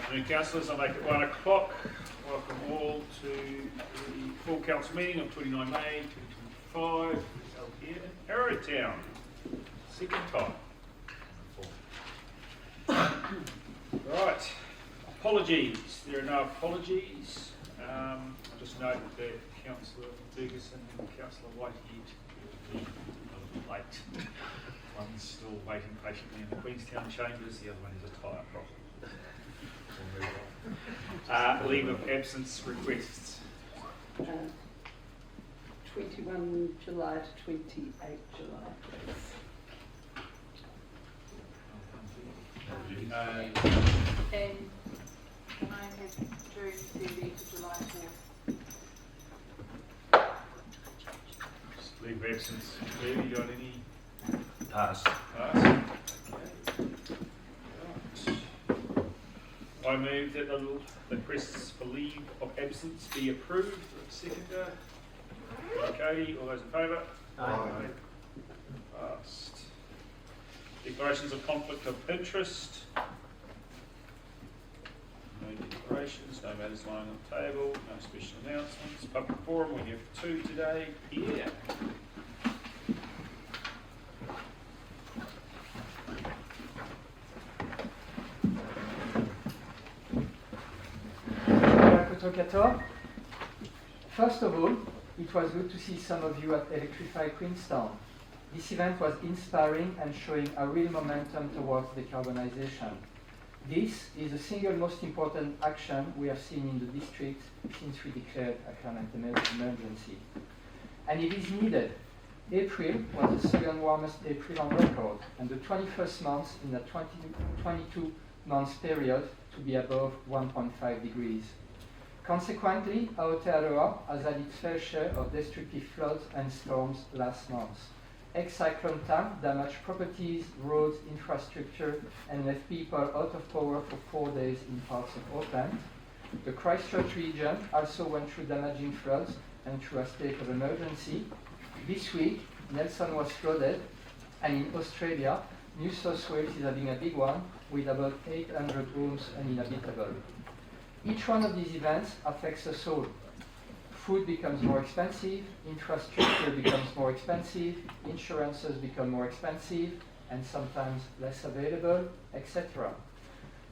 Afternoon, councillors. I'll make it 1 o'clock. Welcome all to the full council meeting of 29 May 2025. It's held here in Arrowtown. Second time. Right. Apologies. There are no apologies. I'll just note that Councillor Ferguson and Councillor Whitehead will be a little late. One's still waiting patiently in the Queenstown chambers, the other one is a tyre problem. We'll move on. Leave of absence requests. 21 July to 28 July, please. And can I have June 30 to July 4th? Just leave of absence. Claire, you got any? Pass. Pass. I move that the requests for leave of absence be approved. Seconder. Cody, all those in favour? Aye. Passed. Declarations of conflict of interest. No declarations, no matters lying on the table, no special announcements. Public forum, we have 2 today. Here. First of all, it was good to see some of you at Electrify Queenstown. This event was inspiring and showing a real momentum towards decarbonisation. This is the single most important action we have seen in the district since we declared a climate emergency. And it is needed. April was the second warmest April on record, and the 21st month in a 22 months period to be above 1.5 degrees. Consequently, Aotearoa has had its fair share of destructive floods and storms last month. Ex-cyclone Tam damaged properties, roads, infrastructure, and left people out of power for 4 days in parts of Auckland. The Christchurch region also went through damaging floods and through a state of emergency. This week, Nelson was flooded, and in Australia, New South Wales is having a big one, with about 800 homes uninhabitable. Each one of these events affects us all. Food becomes more expensive, infrastructure becomes more expensive, insurances become more expensive, and sometimes less available, etc.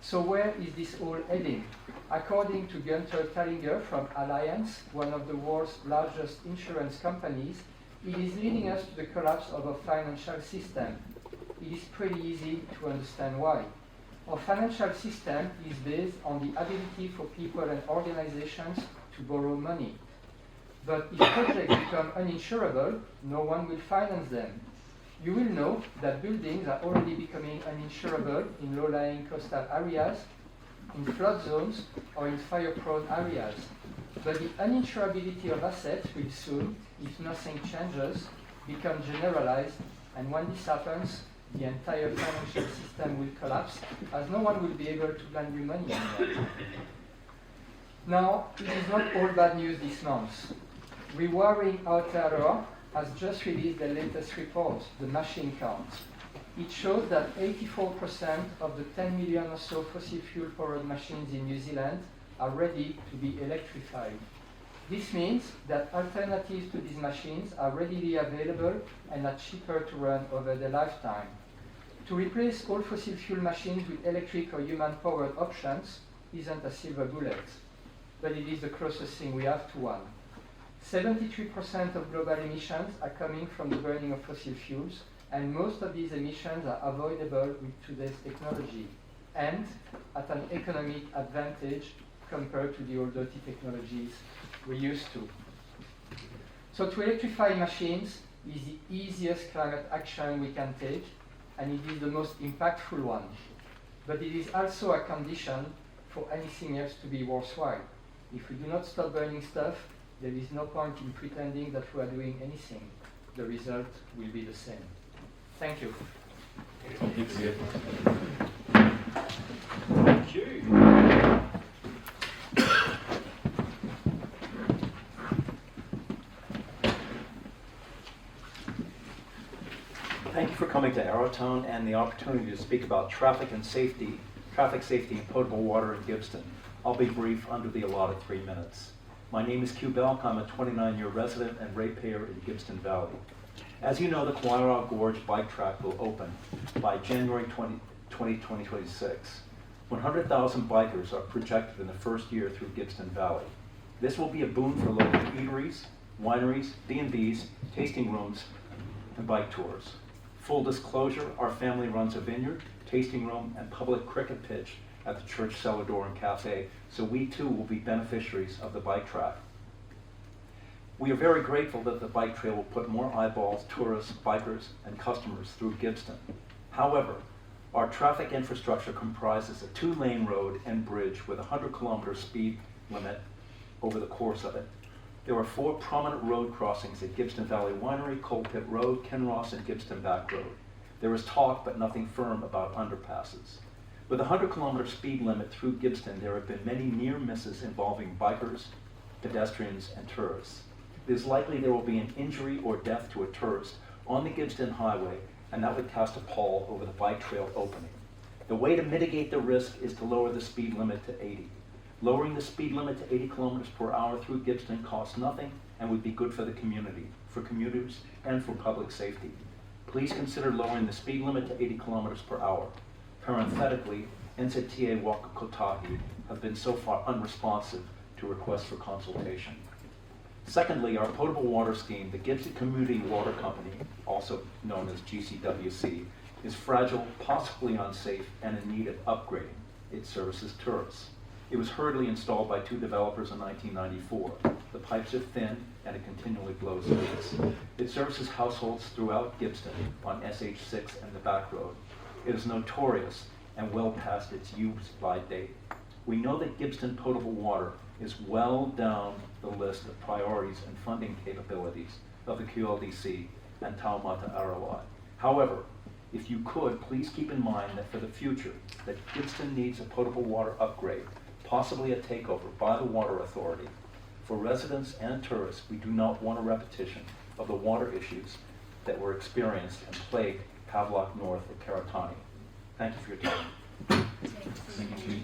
So where is this all heading? According to Gunther Tallinger from Alliance, one of the world's largest insurance companies, it is leading us to the collapse of our financial system. It is pretty easy to understand why. Our financial system is based on the ability for people and organizations to borrow money. But if projects become uninsurable, no one will finance them. You will know that buildings are already becoming uninsurable in low-lying coastal areas, in flood zones, or in fire-prone areas. But the uninsurability of assets will soon, if nothing changes, become generalized, and when this happens, the entire financial system will collapse, as no one will be able to lend you money anymore. Now, it is not all bad news this month. Rewiring Aotearoa has just released the latest report, the machine count. It shows that 84% of the 10 million or so fossil fuel-powered machines in New Zealand are ready to be electrified. This means that alternatives to these machines are readily available and are cheaper to run over their lifetime. To replace all fossil fuel machines with electric or human-powered options isn't a silver bullet, but it is the closest thing we have to one. 73% of global emissions are coming from the burning of fossil fuels, and most of these emissions are avoidable with today's technology, and at an economic advantage compared to the old dirty technologies we're used to. So to electrify machines is the easiest climate action we can take, and it is the most impactful one. But it is also a condition for anything else to be worthwhile. If we do not stop burning stuff, there is no point in pretending that we are doing anything. The result will be the same. Thank you. Thank you. Thank you for coming to Arrowtown and the opportunity to speak about traffic and safety traffic safety and potable water in Gibbston. I'll be brief under the allotted 3 minutes. My name is Q Belk. I'm a 29-year resident and ratepayer in Gibbston Valley. As you know, the Kawaiara Gorge bike track will open by January 2026. 100,000 bikers are projected in the first year through Gibbston Valley. This will be a boon for local eateries, wineries, B&Bs, tasting rooms, and bike tours. Full disclosure, our family runs a vineyard, tasting room, and public cricket pitch at the Church Cellar Door and Cafe, so we too will be beneficiaries of the bike track. We are very grateful that the bike trail will put more eyeballs, tourists, bikers, and customers through Gibbston. However, our traffic infrastructure comprises a 2-lane road and bridge with a 100-kilometer speed limit over the course of it. There are 4 prominent road crossings at Gibbston Valley Winery, Coal Pit Road, Kinross, and Gibbston Back Road. There is talk, but nothing firm about underpasses. With a 100-kilometer speed limit through Gibbston, there have been many near misses involving bikers, pedestrians, and tourists. It is likely there will be an injury or death to a tourist on the Gibbston Highway, and that would cast a pall over the bike trail opening. The way to mitigate the risk is to lower the speed limit to 80. Lowering the speed limit to 80 kilometers per hour through Gibbston costs nothing and would be good for the community, for commuters, and for public safety. Please consider lowering the speed limit to 80 kilometers per hour. Parenthetically, NZTA Waka Kotahi have been so far unresponsive to requests for consultation. Secondly, our potable water scheme, the Gibbston Community Water Company, also known as GCWC, is fragile, possibly unsafe, and in need of upgrading. It services tourists. It was hurriedly installed by 2 developers in 1994. The pipes are thin, and it continually blows leaks. It services households throughout Gibbston on SH6 and the back road. It is notorious and well past its use-by date. We know that Gibbston potable water is well down the list of priorities and funding capabilities of the QLDC and Taumata Arawai. However, if you could, please keep in mind that for the future, that Gibbston needs a potable water upgrade, possibly a takeover by the Water Authority. For residents and tourists, we do not want a repetition of the water issues that were experienced and plagued Havelock North of Karatani. Thank you for your time. Thank you.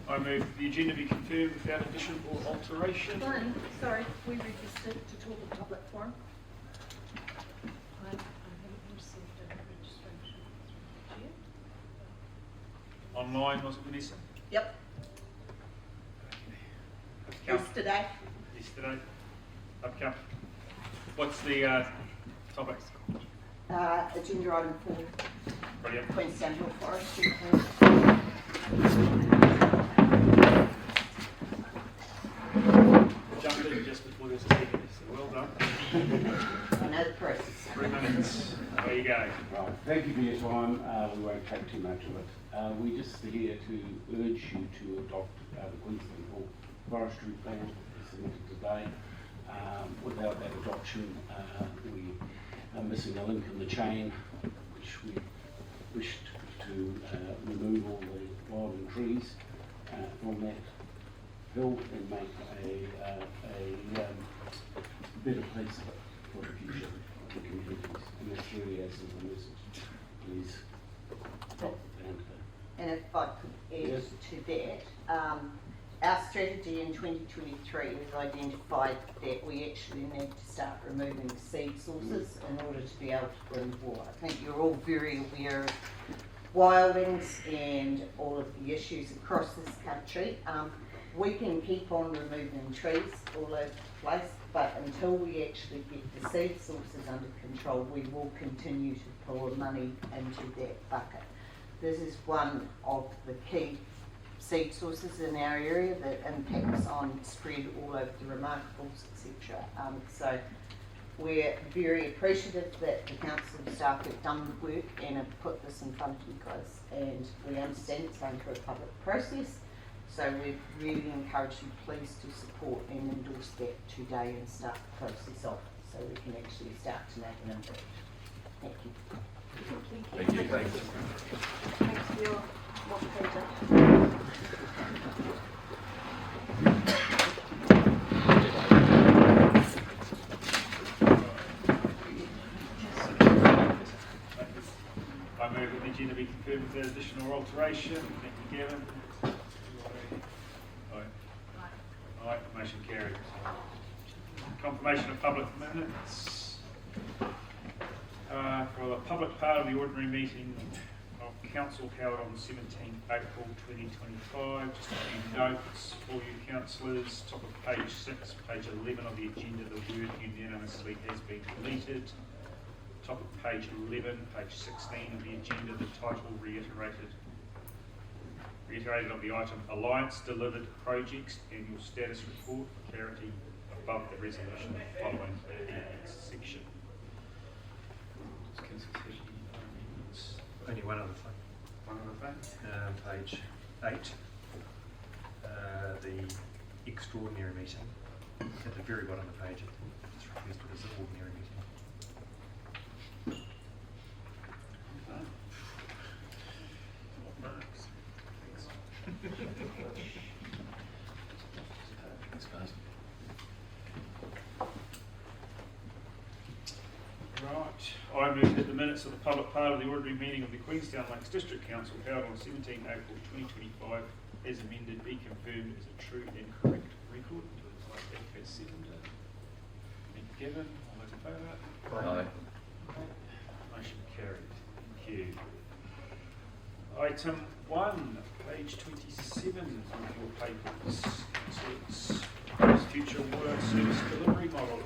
I move that the agenda be confirmed without addition or alteration. Sorry, we registered to talk at public forum. I haven't received a registration. Did you? Online, was it, Vanessa? Yep. Yesterday. Yesterday. Upcoming. What's the topic? Agenda item 4, Brilliant. Queenstown Hill Forest. Jumped in just before this meeting, so well done. I know the process. 3 minutes. There you go. Right, thank you for your time. We won't take too much of it. We're just here to urge you to adopt the Queensland Hill Forestry Plan submitted today. Without that adoption, we are missing a link in the chain, which we wished to remove all the wild trees from that hill and make a better place for the future of the communities. And that's really as a message. Please adopt the plan today. And if I could add Yes. to that, our strategy in 2023 has identified that we actually need to start removing seed sources in order to be able to grow water. I think you're all very aware of wildings and all of the issues across this country. We can keep on removing trees all over the place, but until we actually get the seed sources under control, we will continue to pour money into that bucket. This is one of the key seed sources in our area that impacts on spread all over the Remarkables, etc. So we're very appreciative that the council staff have done the work and have put this in front of you guys, and we understand it's going through a public process, so we really encourage you please to support and endorse that today and start the process off so we can actually start to make an impact. Thank you. Thank you. Thanks for your one pager. agenda be confirmed without addition or alteration. Thank you, Gavin. Aye, motion carried. Confirmation of public minutes. For the public part of the ordinary meeting of council held on 17 April 2025. Just a few notes for you councillors. Top of page 6, page 11 of the agenda, the word unanimously has been deleted. Top of page 11, page 16 of the agenda, the title reiterated of the item, Alliance Delivered Projects Annual Status Report, for clarity above the resolution following the section. Only one other thing. One other thing. Page 8, the extraordinary meeting. At the very bottom of the page, it's requested as an ordinary meeting. Right, I move that the minutes of the public part of the ordinary meeting of the Queenstown Lakes District Council held on 17 April 2025 as amended be confirmed as a true and correct record. I'd like that as seconded. Thank you, Kevin. All those in favour? Aye. Motion carried. Thank you. Item 1, page 27 of your papers. So it's future water service delivery model.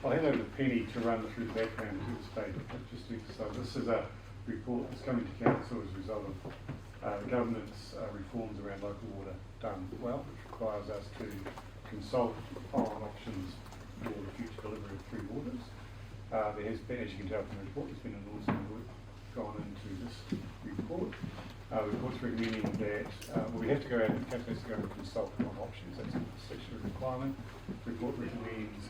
I'll hand over to Penny to run through the background to the statement, but just to emphasise, this is a report that's coming to council as a result of the government's reforms around local water done well, which requires us to consult on options for the future delivery of free waters. There has been, as you can tell from the report, there's been an awesome work gone into this report. The report's recommending that we have to go out and council has to go and consult on options. That's a statutory requirement. The report recommends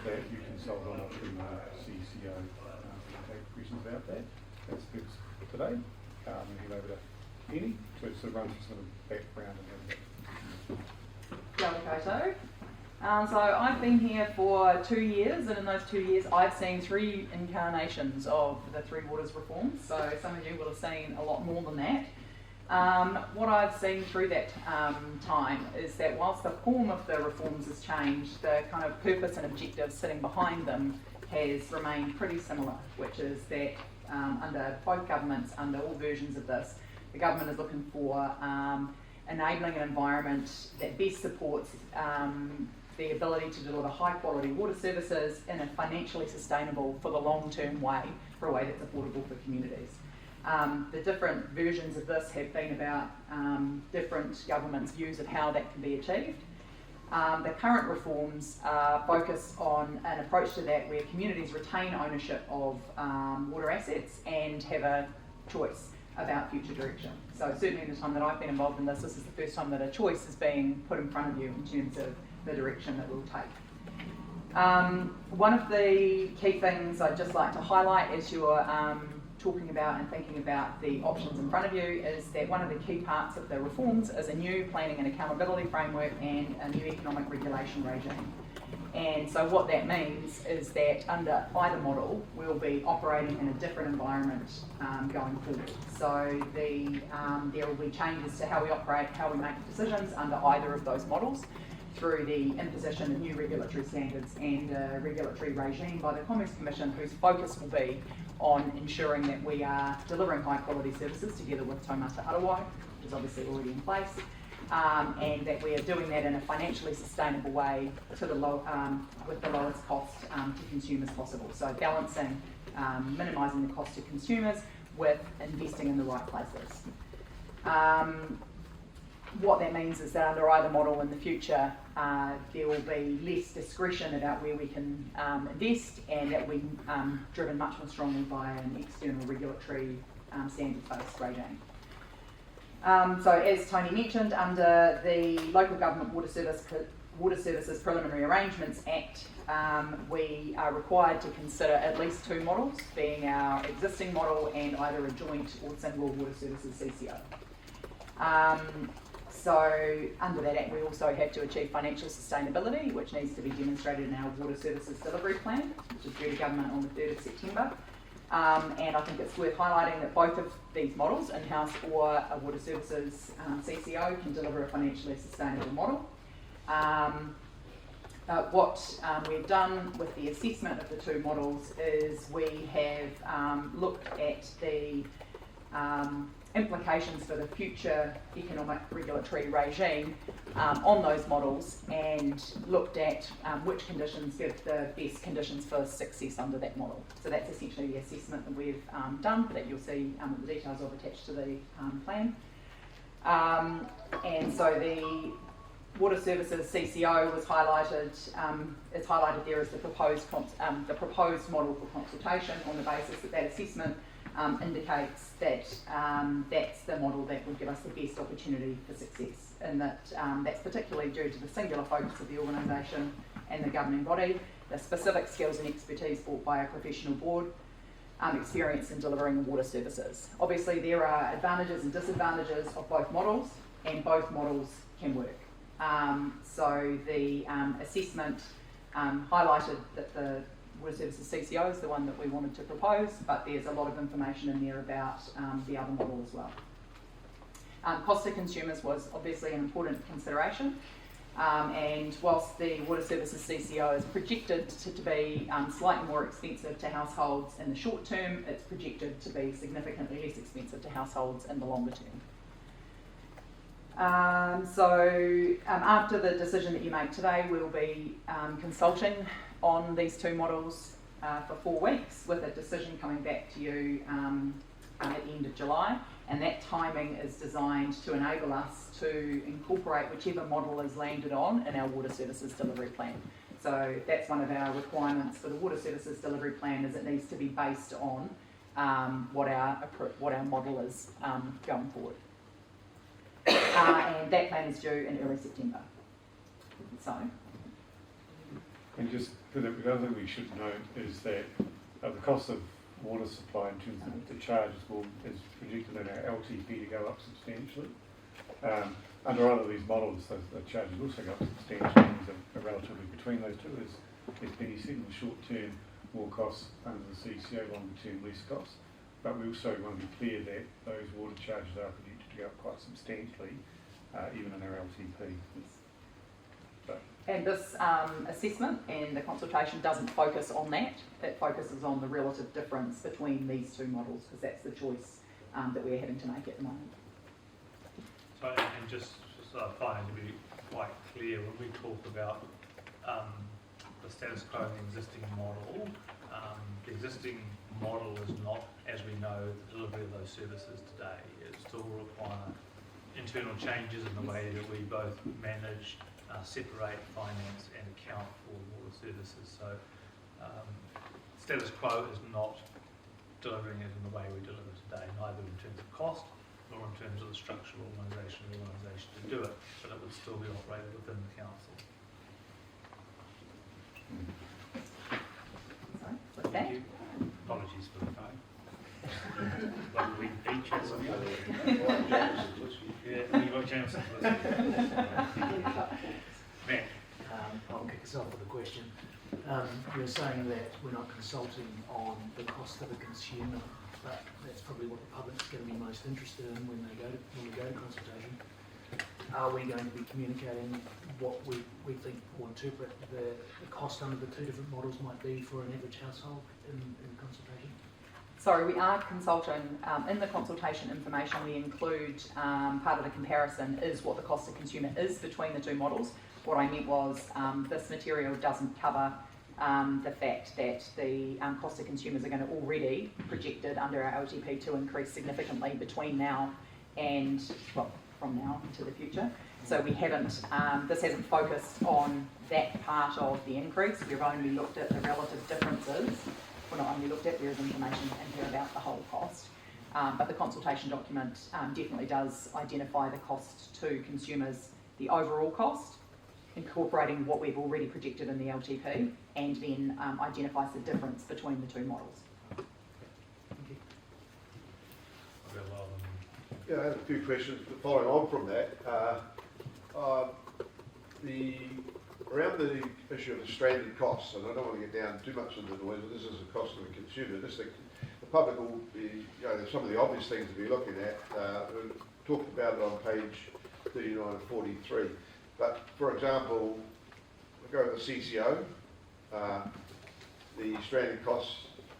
that you consult on option CCO. We can take questions about that. That's the purpose today. We'll hand over to Penny to sort of run through some of the background and everything. Kia ora koutou. So I've been here for 2 years, and in those 2 years I've seen 3 incarnations of the Three Waters reforms, so some of you will have seen a lot more than that. What I've seen through that time is that whilst the form of the reforms has changed, the kind of purpose and objective sitting behind them has remained pretty similar, which is that under both governments, under all versions of this, the government is looking for enabling an environment that best supports the ability to deliver high quality water services in a financially sustainable for the long term way, for a way that's affordable for communities. The different versions of this have been about different governments' views of how that can be achieved. The current reforms focus on an approach to that where communities retain ownership of water assets and have a choice about future direction. So certainly in the time that I've been involved in this is the first time that a choice is being put in front of you in terms of the direction that we'll take. One of the key things I'd just like to highlight as you're talking about and thinking about the options in front of you is that one of the key parts of the reforms is a new planning and accountability framework and a new economic regulation regime. And so what that means is that under either model, we'll be operating in a different environment going forward. So there will be changes to how we operate, how we make decisions under either of those models through the imposition of new regulatory standards and a regulatory regime by the Commerce Commission, whose focus will be on ensuring that we are delivering high quality services together with Taumata Arawai, which is obviously already in place, and that we are doing that in a financially sustainable way to the with the lowest cost to consumers possible. So balancing, minimising the cost to consumers with investing in the right places. What that means is that under either model in the future, there will be less discretion about where we can invest, and that will be driven much more strongly by an external regulatory standards-based regime. So as Tony mentioned, under the Local Government Water Services Preliminary Arrangements Act, we are required to consider at least 2 models, being our existing model and either a joint or single water services CCO. So under that Act, we also have to achieve financial sustainability, which needs to be demonstrated in our water services delivery plan, which is due to government on the 3rd of September. And I think it's worth highlighting that both of these models, in-house or a water services CCO, can deliver a financially sustainable model. What we've done with the assessment of the two models is we have looked at the implications for the future economic regulatory regime on those models and looked at which conditions give the best conditions for success under that model. So that's essentially the assessment that we've done, that you'll see the details of attached to the plan. And so the Water Services CCO was highlighted, it's highlighted there as the proposed model for consultation on the basis that that assessment indicates that that's the model that would give us the best opportunity for success, and that that's particularly due to the singular focus of the organisation and the governing body, the specific skills and expertise brought by a professional board, experience in delivering water services. Obviously there are advantages and disadvantages of both models, and both models can work. So the assessment highlighted that the Water Services CCO is the one that we wanted to propose, but there's a lot of information in there about the other model as well. Cost to consumers was obviously an important consideration, and whilst the Water Services CCO is projected to be slightly more expensive to households in the short term, it's projected to be significantly less expensive to households in the longer term. After the decision that you make today, we'll be consulting on these two models for 4 weeks, with a decision coming back to you at the end of July, and that timing is designed to enable us to incorporate whichever model is landed on in our water services delivery plan. So that's one of our requirements for the water services delivery plan, is it needs to be based on what our model is going forward. And that plan is due in early September. So. And just for the other thing we should note is that the cost of water supply in terms of the charges is projected in our LTP to go up substantially. Under either of these models, the charges also go up substantially. There's a relatively between those two, as Penny said, in the short term, more costs under the CCO, longer term, less costs. But we also want to be clear that those water charges are projected to go up quite substantially, even in our LTP. And this assessment and the consultation doesn't focus on that. It focuses on the relative difference between these two models, because that's the choice that we're having to make at the moment. So, and just finally, to be quite clear, when we talk about the status quo of the existing model, the existing model is not, as we know, the delivery of those services today. It still requires internal changes in the way that we both manage, separate, finance and account for water services. So status quo is not delivering it in the way we deliver today, neither in terms of cost nor in terms of the structural organisation to do it, but it would still be operated within the council. So, with that. Apologies for the phone. Like we each have some yeah, you've got a chance to listen. Matt. I'll kick us off with a question. You're saying that we're not consulting on the cost of the consumer, but that's probably what the public's going to be most interested in when we go to consultation. Are we going to be communicating what we think or interpret the cost under the two different models might be for an average household in consultation? Sorry, we are consulting. In the consultation information, we include part of the comparison is what the cost of consumer is between the two models. What I meant was this material doesn't cover the fact that the cost of consumers are going to already projected under our LTP to increase significantly between now and, well, from now into the future. So we haven't, this hasn't focused on that part of the increase. We've only looked at the relative differences. Well, not only looked at, there is information in here about the whole cost. But the consultation document definitely does identify the cost to consumers, the overall cost, incorporating what we've already projected in the LTP, and then identifies the difference between the two models. Thank you. I've got a lot of them Yeah, I have a few questions following on from that. Around the issue of the stranded costs, and I don't want to get down too much into the noise, but this is the cost of the consumer. Just the public will be, there's some of the obvious things to be looking at. We talked about it on page 39 and 43. But for example, we go to the CCO, the stranded costs,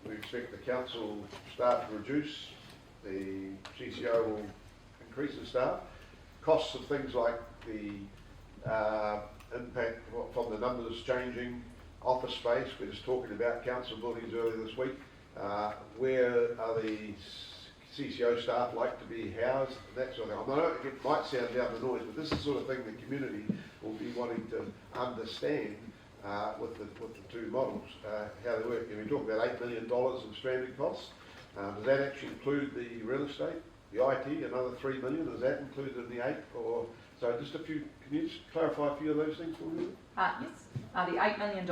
we expect the council staff to reduce, the CCO will increase the staff. Costs of things like the impact from the numbers changing, office space, we were just talking about council buildings earlier this week. Where are the CCO staff like to be housed, that sort of thing. I know it might sound down the noise, but this is the sort of thing the community will be wanting to understand with the two models, how they work. And we talk about $8 million in stranded costs. Does that actually include the real estate, the IT, another $3 million? Is that included in the 8? Or so just a few. Can you just clarify a few of those things for me? Yes. The $8 million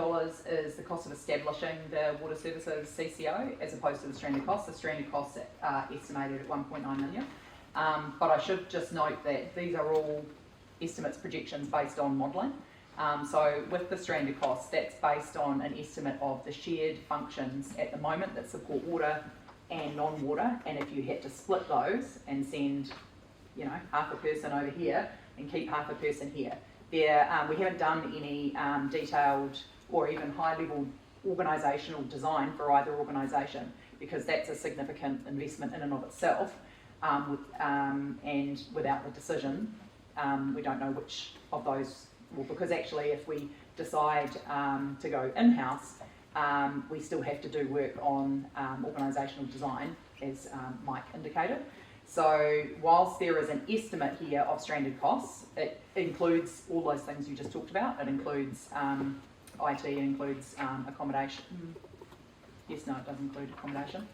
is the cost of establishing the water services CCO as opposed to the stranded costs. The stranded costs are estimated at $1.9 million. But I should just note that these are all estimates, projections based on modelling. So with the stranded costs, that's based on an estimate of the shared functions at the moment that support water and non-water. And if you had to split those and send, half a person over here and keep half a person here, we haven't done any detailed or even high-level organisational design for either organisation, because that's a significant investment in and of itself. And without the decision, we don't know which of those. Well, because actually, if we decide to go in-house, we still have to do work on organisational design, as Mike indicated. So whilst there is an estimate here of stranded costs, it includes all those things you just talked about. It includes IT, it includes accommodation. Yes, no, it doesn't include accommodation.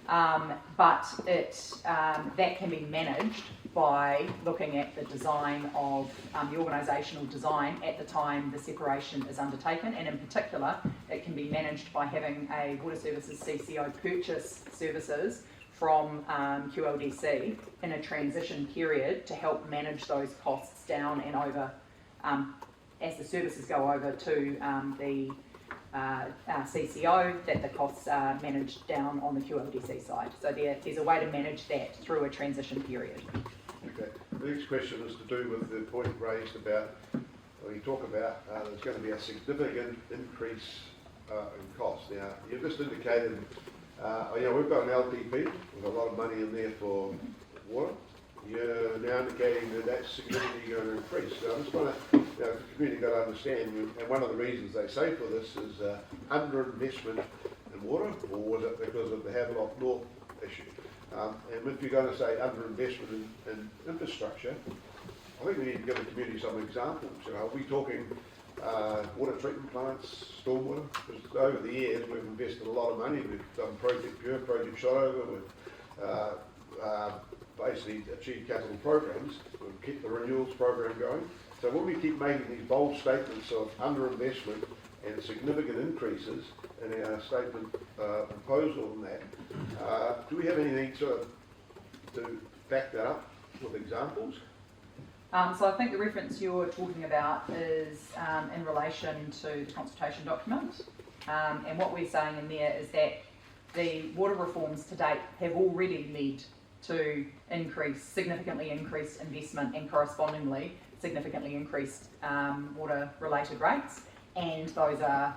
But that can be managed by looking at the design of the organisational design at the time the separation is undertaken, and in particular, it can be managed by having a water services CCO purchase services from QLDC in a transition period to help manage those costs down and over as the services go over to the CCO, that the costs are managed down on the QLDC side. So there's a way to manage that through a transition period. Okay. The next question is to do with the point raised about, when you talk about there's going to be a significant increase in costs. Now, you've just indicated, we've got an LTP with a lot of money in there for water. You're now indicating that that's significantly going to increase. So I just want to, the community got to understand, and one of the reasons they say for this is underinvestment in water, or was it because of the Havelock North issue? And if you're going to say underinvestment in infrastructure, I think we need to give the community some examples. Are we talking water treatment plants, stormwater? Because over the years we've invested a lot of money. We've done Project Pure, Project Shotover, we've basically achieved capital programs. We've kept the renewals program going. So when we keep making these bold statements of underinvestment and significant increases in our statement proposal on that, do we have anything sort of to back that up with examples? So I think the reference you're talking about is in relation to the consultation document. And what we're saying in there is that the water reforms to date have already led to significantly increased investment and correspondingly significantly increased water-related rates, and those are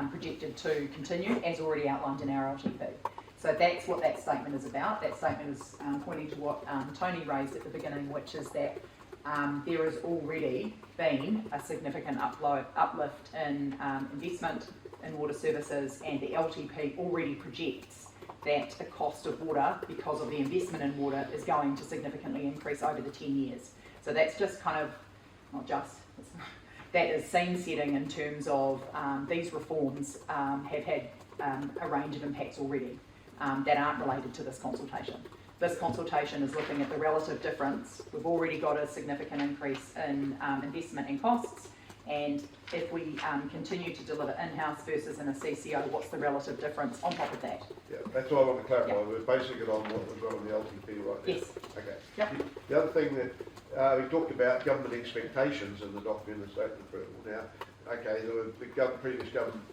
projected to continue as already outlined in our LTP. So that's what that statement is about. That statement is pointing to what Tony raised at the beginning, which is that there has already been a significant uplift in investment in water services, and the LTP already projects that the cost of water, because of the investment in water, is going to significantly increase over the 10 years. So that's just kind of, that is scene setting in terms of these reforms have had a range of impacts already that aren't related to this consultation. This consultation is looking at the relative difference. We've already got a significant increase in investment and costs, And if we continue to deliver in-house versus in a CCO, what's the relative difference on top of that? Yeah, that's what I want to clarify. Yeah. We're basing it on what we've got on the LTP right now. Yes. Okay. Yep. The other thing that we talked about government expectations in the document, the statement of approval. Now, okay, previous government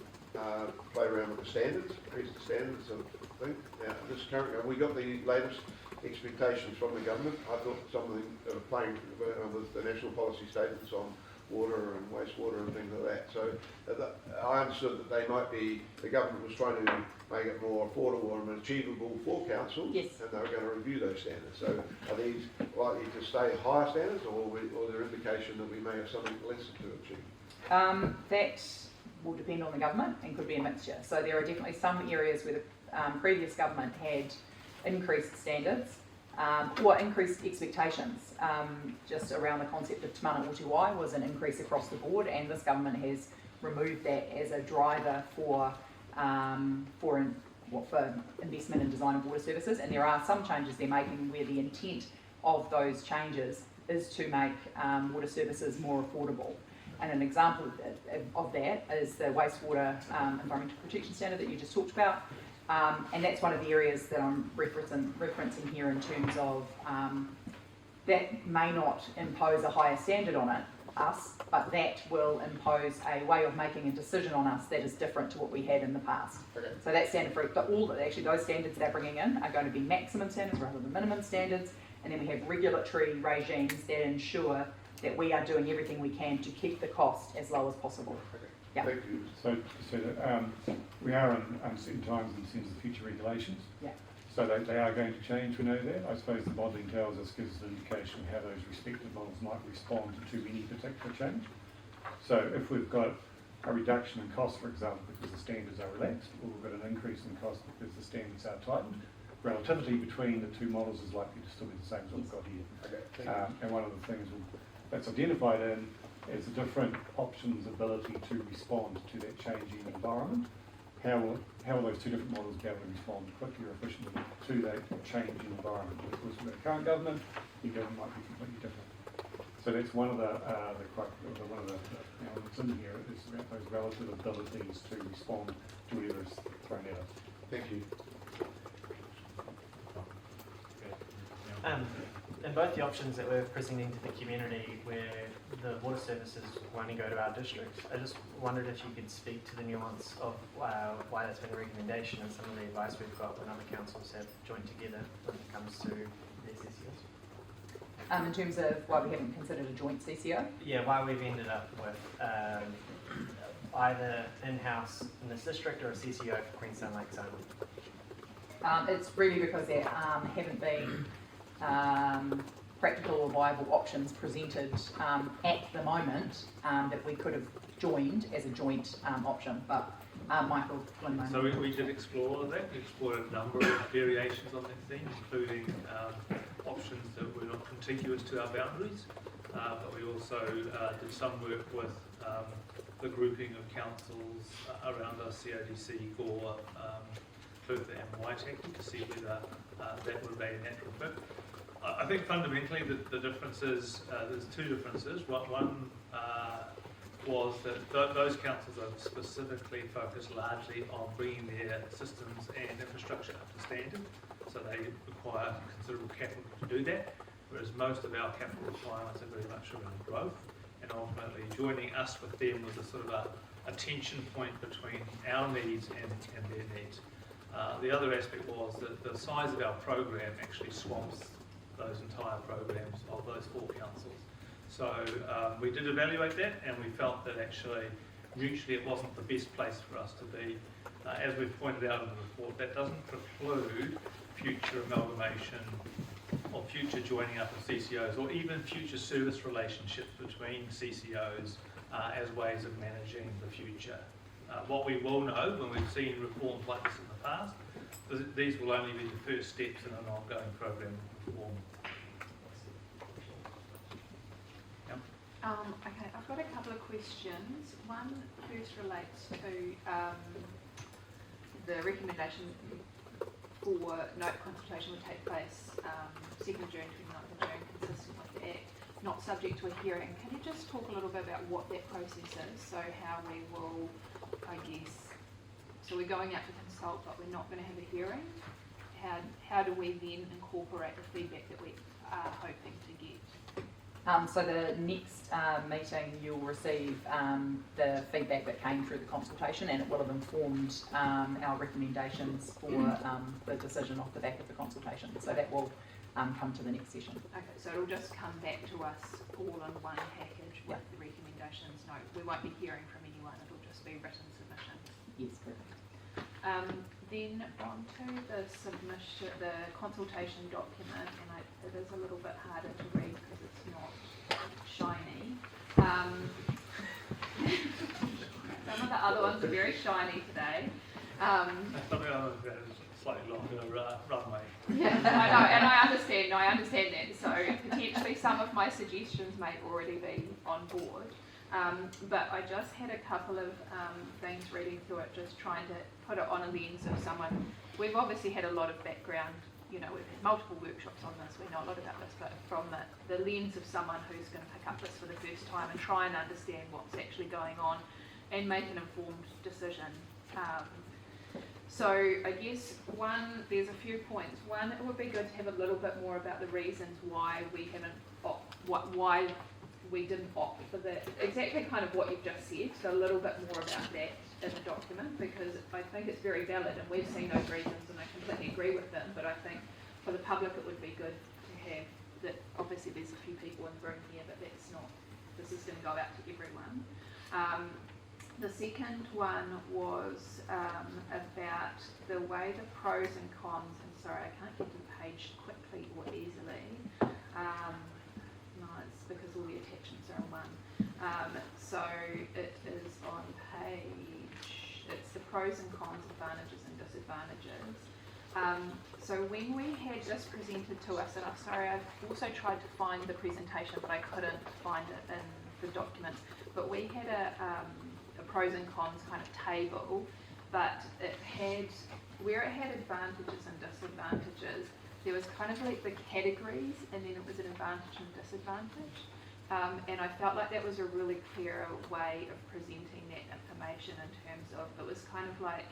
played around with the standards, increased the standards of thing. Now, this current government, we got the latest expectations from the government. I thought some of them are playing with the national policy statements on water and wastewater and things like that. So I understood that they might be, the government was trying to make it more affordable and achievable for councils, Yes. and they were going to review those standards. So are these likely to stay higher standards, or is there indication that we may have something less to achieve? That will depend on the government and could be a mixture. So there are definitely some areas where the previous government had increased standards or increased expectations. Just around the concept of Te Mana Uti-Wai was an increase across the board, and this government has removed that as a driver for investment in design of water services. And there are some changes they're making where the intent of those changes is to make water services more affordable. And an example of that is the wastewater environmental protection standard that you just talked about. And that's one of the areas that I'm referencing here in terms of that may not impose a higher standard on us, but that will impose a way of making a decision on us that is different to what we had in the past. Okay. So that standard for those standards they're bringing in are going to be maximum standards rather than minimum standards, and then we have regulatory regimes that ensure that we are doing everything we can to keep the cost as low as possible. Okay. Yeah. Thank you. So we are in uncertain times in the sense of future regulations. Yeah. So they are going to change, we know that. I suppose the modelling tells us, gives us an indication of how those respective models might respond to any particular change. So if we've got a reduction in cost, for example, because the standards are relaxed, or we've got an increase in cost because the standards are tightened, relativity between the two models is likely to still be the same as what we've got here. Okay. And one of the things that's identified in is the different options' ability to respond to that changing environment. How will those two different models be able to respond quickly or efficiently to that changing environment? Because with the current government, the government might be completely different. So that's one of the elements in here is about those relative abilities to respond to whatever is thrown at us. Thank you. In both the options that we're presenting to the community where the water services will only go to our districts, I just wondered if you could speak to the nuance of why that's been a recommendation and some of the advice we've got when other councils have joined together when it comes to their CCOs. In terms of why we haven't considered a joint CCO? Yeah, why we've ended up with either in-house in this district or a CCO for Queenstown Lakes only. It's really because there haven't been practical or viable options presented at the moment that we could have joined as a joint option. But Michael, one moment. So we did explore that. We explored a number of variations on that theme, including options that were not contiguous to our boundaries. But we also did some work with the grouping of councils around our QLDC, Gore, Clutha and Waitaki to see whether that would be a natural fit. I think fundamentally the difference is, there's two differences. One was that those councils are specifically focused largely on bringing their systems and infrastructure up to standard, so they require considerable capital to do that, whereas most of our capital requirements are very much around growth, and ultimately joining us with them was a sort of a tension point between our needs and their needs. The other aspect was that the size of our program actually swamps those entire programs of those four councils. So we did evaluate that, and we felt that actually mutually it wasn't the best place for us to be. As we've pointed out in the report, that doesn't preclude future amalgamation or future joining up of CCOs, or even future service relationships between CCOs as ways of managing the future. What we will know when we've seen reforms like this in the past, these will only be the first steps in an ongoing program of reform. Yep. Okay, I've got a couple of questions. One first relates to the recommendation for note consultation would take place 2nd of June, 29th of June, consistent with the Act. not subject to a hearing. Can you just talk a little bit about what that process is? So how we will, I guess, so we're going out to consult, but we're not going to have a hearing. How do we then incorporate the feedback that we are hoping to get? So the next meeting, you'll receive the feedback that came through the consultation, and it will have informed our recommendations for the decision off the back of the consultation. So that will come to the next session. Okay, so it'll just come back to us all in one package with the recommendations. No, we won't be hearing from anyone. It'll just be written submissions. Yes, correct. Then on to the submission, the consultation document, and it is a little bit harder to read because it's not shiny. Some of the other ones are very shiny today. Slightly longer runway. Yeah, I know, and I understand that. So potentially some of my suggestions may already be on board. But I just had a couple of things reading through it, just trying to put it on a lens of someone. We've obviously had a lot of background, we've had multiple workshops on this, we know a lot about this, but from the lens of someone who's going to pick up this for the first time and try and understand what's actually going on and make an informed decision. So I guess there's a few points. One, it would be good to have a little bit more about the reasons why we haven't, why we didn't opt for exactly kind of what you've just said. So a little bit more about that in the document, because I think it's very valid and we've seen those reasons and I completely agree with them. But I think for the public it would be good to have that. Obviously there's a few people in the room here, but this is going to go out to everyone. The second one was about the way the pros and cons, and sorry I can't get to the page quickly or easily, no, it's because all the attachments are on one. So it is on it's the pros and cons, advantages and disadvantages. So when we had this presented to us, and I'm sorry, I've also tried to find the presentation but I couldn't find it in the documents, but we had a pros and cons kind of table, but where it had advantages and disadvantages, there was kind of like the categories and then it was an advantage and disadvantage. And I felt like that was a really clear way of presenting that information in terms of, it was kind of like,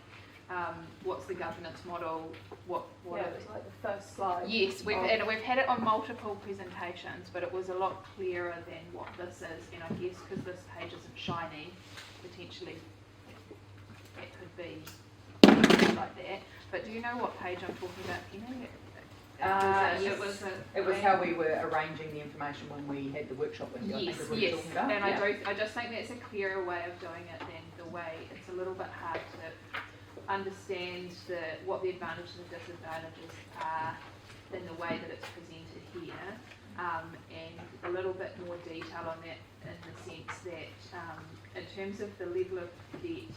what's the governance model, what Yeah, it was like the first slide. Yes, we've had it on multiple presentations, but it was a lot clearer than what this is, and I guess because this page isn't shiny, potentially it could be like that. But do you know what page I'm talking about, Penny? Yes. It was how we were arranging the information when we had the workshop with you. Yes, I think is what you're talking about. and yeah. I just think that's a clearer way of doing it than the way it's a little bit hard to understand what the advantages and disadvantages are in the way that it's presented here, and a little bit more detail on that in the sense that in terms of the level of debt,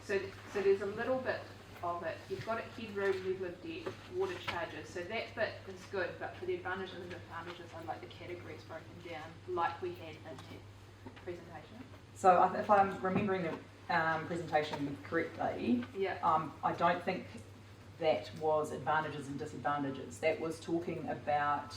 so there's a little bit of it. You've got it headroom, level of debt, water charges. So that bit is good, but for the advantages and disadvantages, I'd like the categories broken down like we had in that presentation. So if I'm remembering the presentation correctly, Yeah. I don't think that was advantages and disadvantages. That was talking about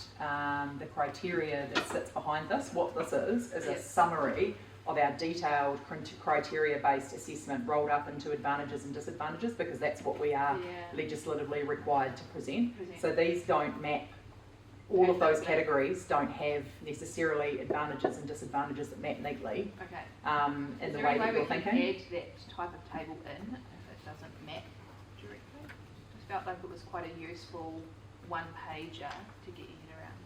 the criteria that sits behind this. What this is a summary of our detailed criteria-based assessment rolled up into advantages and disadvantages, because that's what we are legislatively required to present. So these don't map, all of those categories don't have necessarily advantages and disadvantages that map neatly. Okay. In the way that you're thinking. Add that type of table in if it doesn't map directly. Just felt like it was quite a useful one-pager to get your head around.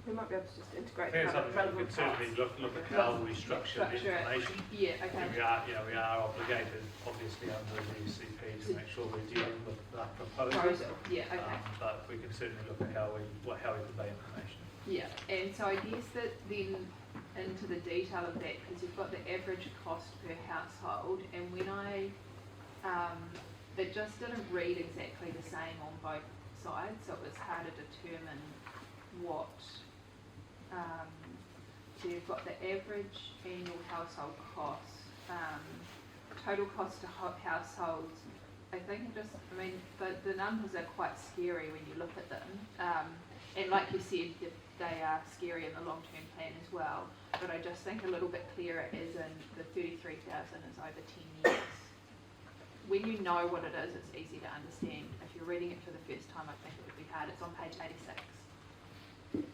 We might be able to just integrate Depends the on, we relevant can certainly parts. look at how we structure the information. Yeah, okay. And we are obligated, obviously, under the ECP to make sure we're dealing with that proposal. Yeah, okay. But we can certainly look at how we convey information. Yeah, and so I guess that then into the detail of that, because you've got the average cost per household, and when it just didn't read exactly the same on both sides, so it was hard to determine what. So you've got the average annual household cost, total cost to households I think it just, I mean, the numbers are quite scary when you look at them. And like you said, they are scary in the long-term plan as well. But I just think a little bit clearer is in the 33,000 is over 10 years. When you know what it is, it's easy to understand. If you're reading it for the first time, I think it would be hard. It's on page 86.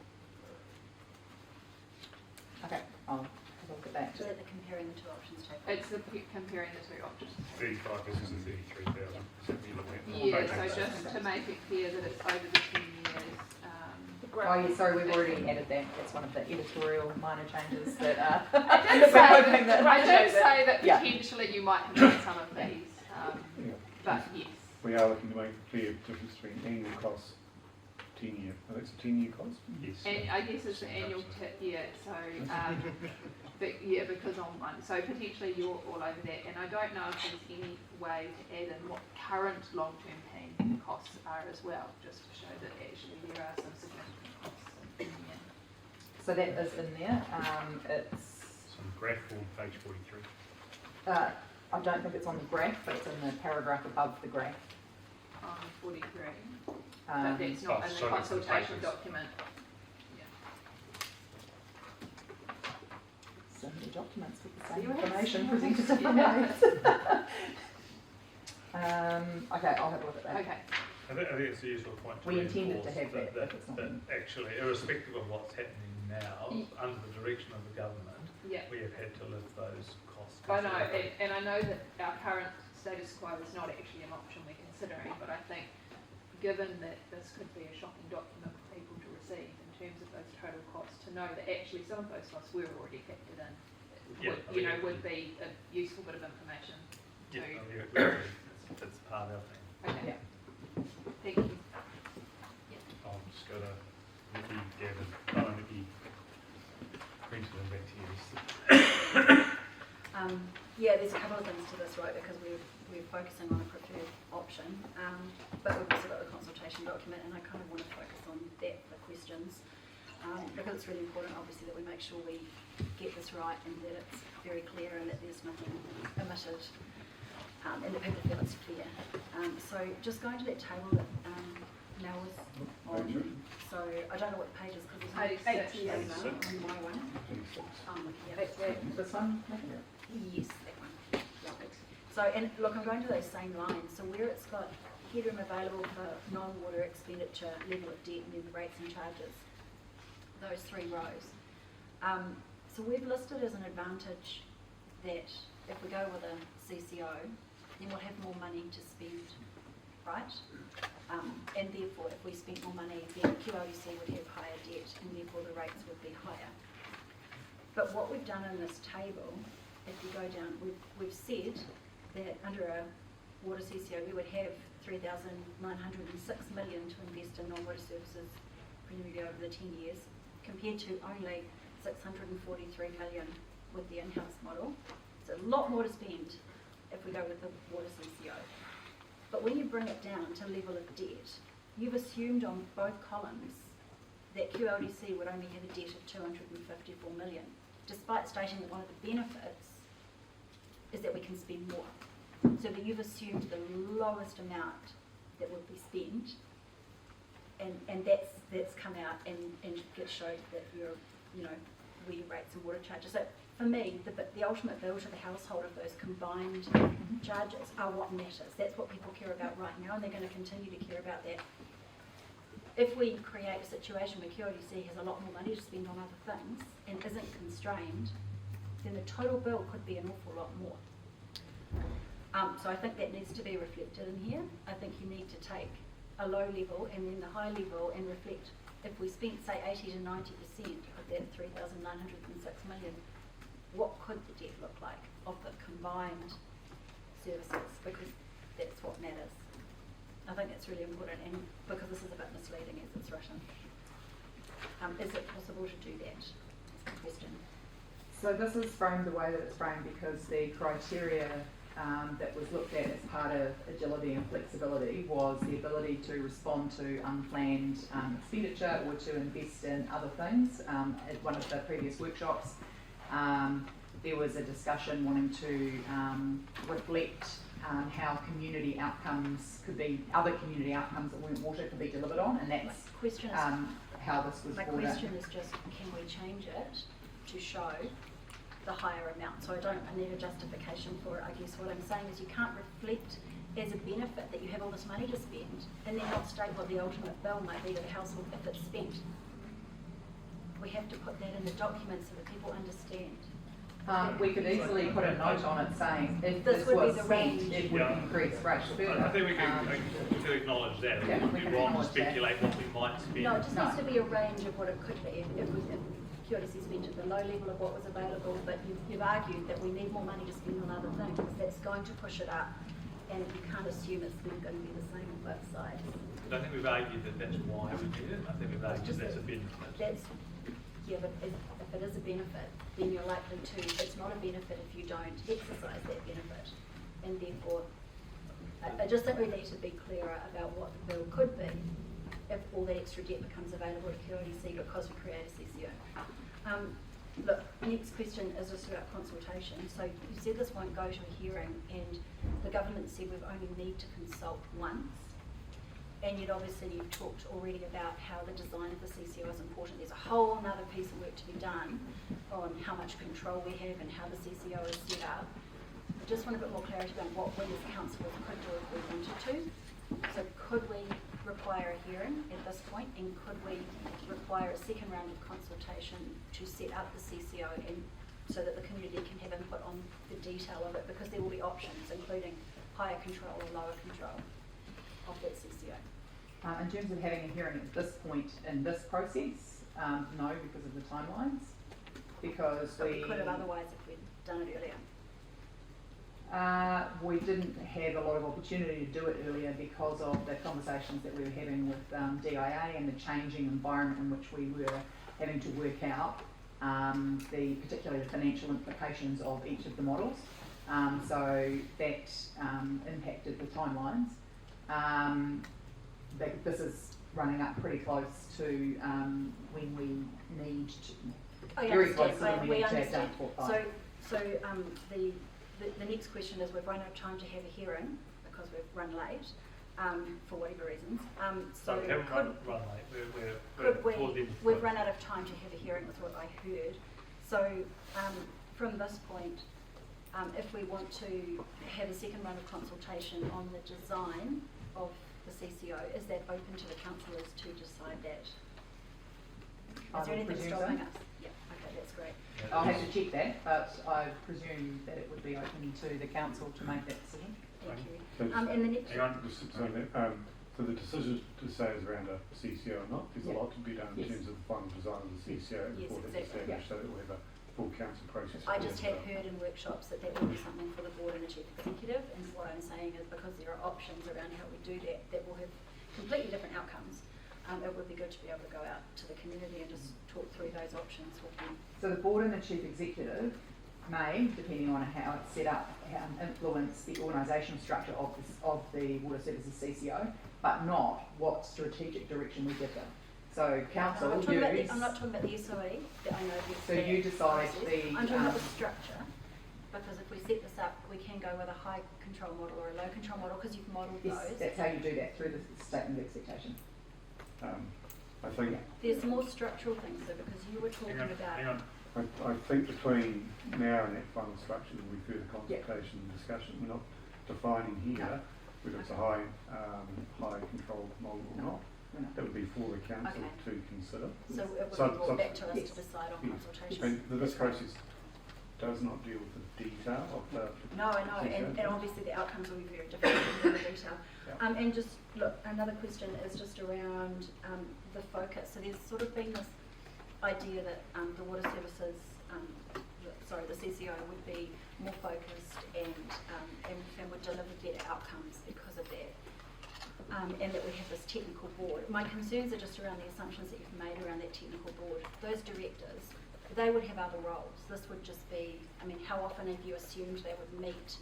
Okay, I'll have a look at that. So that they're comparing the two options table. It's comparing the two options. 35 versus the 33,000. So we look at Yeah, page so 86. just to make it clear that it's over the 10 years. Oh yeah, sorry, we've already added that. That's one of the editorial minor changes that I did say that yeah. potentially you might have done some of these, but yes. We are looking to make a clear difference between annual costs, 10-year. Oh, that's a 10-year cost? Yes. And I guess it's the annual tip, yeah, so, but yeah, because on one, so potentially you're all over that, and I don't know if there's any way to add in what current long-term plan costs are as well, just to show that actually there are some significant costs in there. So that is in there. It's Some graph form, page 43. I don't think it's on the graph, but it's in the paragraph above the graph. On 43, but Um, that's not in the so that's the consultation papers. document. so many documents with the See same what information happens? presented different Yeah. ways. Okay, I'll have a look at that. Okay, I think it's a useful point to We intended to reinforce have that, if it's not that in. actually, irrespective of what's happening now, under the direction of the government, yeah. we have had to lift those costs. I know, considerably. and I know that our current status quo is not actually an option we're considering, but I think given that this could be a shocking document for people to receive in terms of those total costs, to know that actually some of those costs were already factored in, would be a useful bit of information. Yeah, to- it's part of our thing. Okay, Yeah. thank you. I'll just go to Nikki, Gavin, Nikki, Quentin, and back to you. Yeah, there's a couple of things to this, right, because we're focusing on a preferred option, but we've also got the consultation document, and I kind of want to focus on that for questions, because it's really important, obviously, that we make sure we get this right and that it's very clear and that there's nothing omitted, and that people feel it's clear. So just going to that table that Mel was on, so I don't know what the page is, because it's 86. on my one. Yeah, This one? yes, that one. Right. So, and look, I'm going to those same lines. So where it's got headroom available for non-water expenditure, level of debt, and then the rates and charges, those three rows. So we've listed as an advantage that if we go with a CCO, then we'll have more money to spend, right? And therefore, if we spent more money, then QLDC would have higher debt, and therefore the rates would be higher. But what we've done in this table, if you go down, we've said that under a water CCO we would have 3,906 million to invest in non-water services presumably over the 10 years, compared to only 643 million with the in-house model. It's a lot more to spend if we go with the water CCO. But when you bring it down to level of debt, you've assumed on both columns that QLDC would only have a debt of 254 million, despite stating that one of the benefits is that we can spend more. So that you've assumed the lowest amount that would be spent, and that's come out and gets showed that you're, where your rates and water charges. So for me, the ultimate bill to the household of those combined charges are what matters. That's what people care about right now, and they're going to continue to care about that. If we create a situation where QLDC has a lot more money to spend on other things and isn't constrained, then the total bill could be an awful lot more. So I think that needs to be reflected in here. I think you need to take a low level and then the high level and reflect, if we spent say 80 to 90% of that 3,906 million, what could the debt look like of the combined services, because that's what matters. I think that's really important, and because this is a bit misleading as it's written. Is it possible to do that? That's the question. So this is framed the way that it's framed because the criteria that was looked at as part of agility and flexibility was the ability to respond to unplanned expenditure or to invest in other things. At one of the previous workshops, there was a discussion wanting to reflect how community outcomes could be, other community outcomes that weren't water could be delivered on, and that's Question is, how this was my brought in. question is just, can we change it to show the higher amount? So I need a justification for it. I guess what I'm saying is you can't reflect as a benefit that you have all this money to spend and then not state what the ultimate bill might be to the household if it's spent. We have to put that in the document so that people understand. We could easily put a note on it saying if This this would be was the spent, range. it would increase rates further. I think we could acknowledge that. It Yeah, wouldn't we be can wrong to acknowledge that. speculate what we might spend. No, it just No. needs to be a range of what it could be. If QLDC spent at the low level of what was available, but you've argued that we need more money to spend on other things. That's going to push it up, and you can't assume it's then going to be the same on both sides. I don't think we've argued that that's why we did it. I think we've argued that's a benefit. Yeah, but if it is a benefit, then you're likely to, it's not a benefit if you don't exercise that benefit. And therefore, I just think we need to be clearer about what the bill could be if all that extra debt becomes available to QLDC because we create a CCO. Look, next question is just about consultation. So you said this won't go to a hearing, and the government said we've only need to consult once. And yet obviously you've talked already about how the design of the CCO is important. There's a whole other piece of work to be done on how much control we have and how the CCO is set up. I just want a bit more clarity on what we as councillors could do if we wanted to. So could we require a hearing at this point, and could we require a second round of consultation to set up the CCO and so that the community can have input on the detail of it, because there will be options including higher control or lower control of that CCO. In terms of having a hearing at this point in this process, no, because of the timelines. Because But we could have otherwise if we'd done it earlier. we didn't have a lot of opportunity to do it earlier because of the conversations that we were having with DIA and the changing environment in which we were having to work out particularly the financial implications of each of the models. So that impacted the timelines. This is running up pretty close to when we need to, very close to when we need to have done So the next question is, we've run out of time to have a hearing because we've run late for whatever reasons. So we haven't run late. We've run out of time to have a hearing with what I heard. So from this point, if we want to have a second round of consultation on the design of the CCO, is that open to the councillors to decide that? Is there anything stopping us? Yeah, okay, that's great. I'll have to check that, but I presume that it would be open to the council to make that decision. Thank you. So And the next, so the decision to say is around a CCO or not, there's a lot to be done in Yes. terms of the final design of the CCO Yes, before it's exactly. established, so that we'll have a full council process. I just have heard in workshops that will be something for the board and the chief executive, and what I'm saying is because there are options around how we do that, that will have completely different outcomes. It would be good to be able to go out to the community and just talk through those options with them. So the board and the chief executive may, depending on how it's set up, influence the organisational structure of the Water Services CCO, but not what strategic direction we give them. So council, I'm not talking about the SOE, that I know the So you decide process. the, I'm talking about the structure, because if we set this up, we can go with a high control model or a low control model, because you've modelled yes, those. that's how you do that, through the statement of expectation. I think There's more structural things though, because you were talking about. Hang on. I think between now and that final structure will be further consultation and discussion. We're not defining here whether it's a high control model or not. That would be for the council to consider. So it would be brought back to us to decide on consultation. And this process does not deal with the detail of the. No, I know, and obviously the outcomes will be very different in the detail. And just, look, another question is just around the focus. So there's sort of been this idea that the water services, the CCO would be more focused and would deliver better outcomes because of that. And that we have this technical board. My concerns are just around the assumptions that you've made around that technical board. Those directors, they would have other roles. This would just be, I mean, how often have you assumed they would meet?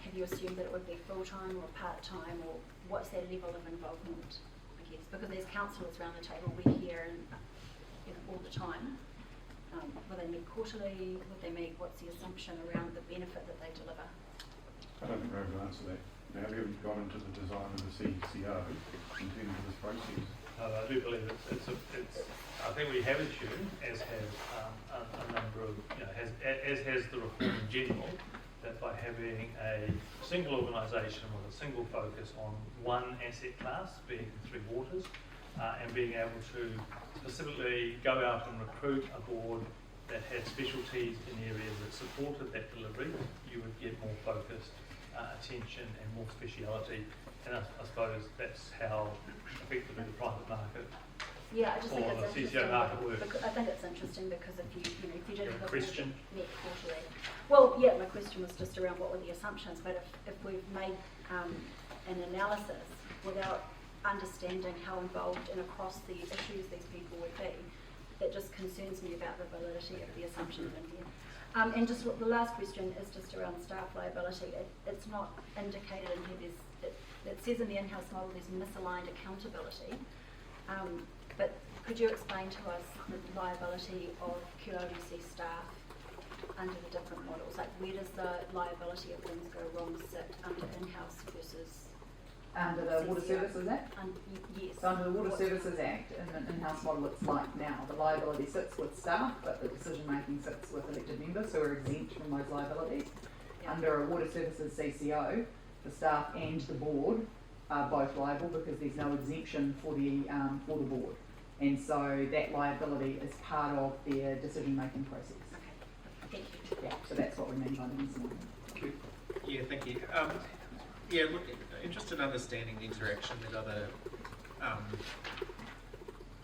Have you assumed that it would be full-time or part-time, or what's their level of involvement, I guess? Because there's councillors around the table, we hear all the time. Will they meet quarterly? Would they meet, what's the assumption around the benefit that they deliver? I don't think we're able to answer that. Now, we haven't gone into the design of the CCO in terms of this process. I do believe it's I think we have assumed, as has a number of, as has the reform in general, that by having a single organisation with a single focus on one asset class, being Three Waters, and being able to specifically go out and recruit a board that had specialties in areas that supported that delivery, you would get more focused attention and more speciality. And I suppose that's how effectively the private market Yeah, I just think or it's the interesting. CCO market works. I think it's interesting because if you didn't Your look question? at net quarterly. Well, yeah, my question was just around what were the assumptions, but if we've made an analysis without understanding how involved and across the issues these people would be, that just concerns me about the validity of the assumptions in here. And just the last question is just around staff liability. It's not indicated in here. It says in the in-house model there's misaligned accountability. But could you explain to us the liability of QLDC staff under the different models? Like, where does the liability of things go wrong sit under in-house versus Under the Water CCO? Services Act? Yes. So under the Water Services Act, in an in-house model, it's like now. The liability sits with staff, but the decision-making sits with elected members who are exempt from those liabilities. Yeah. Under a Water Services CCO, the staff and the board are both liable because there's no exemption for the board. And so that liability is part of their decision-making process. Okay, thank you. Yeah, so that's what we mean by the misalignment. Yeah, thank you. Yeah, look, interested in understanding the interaction with other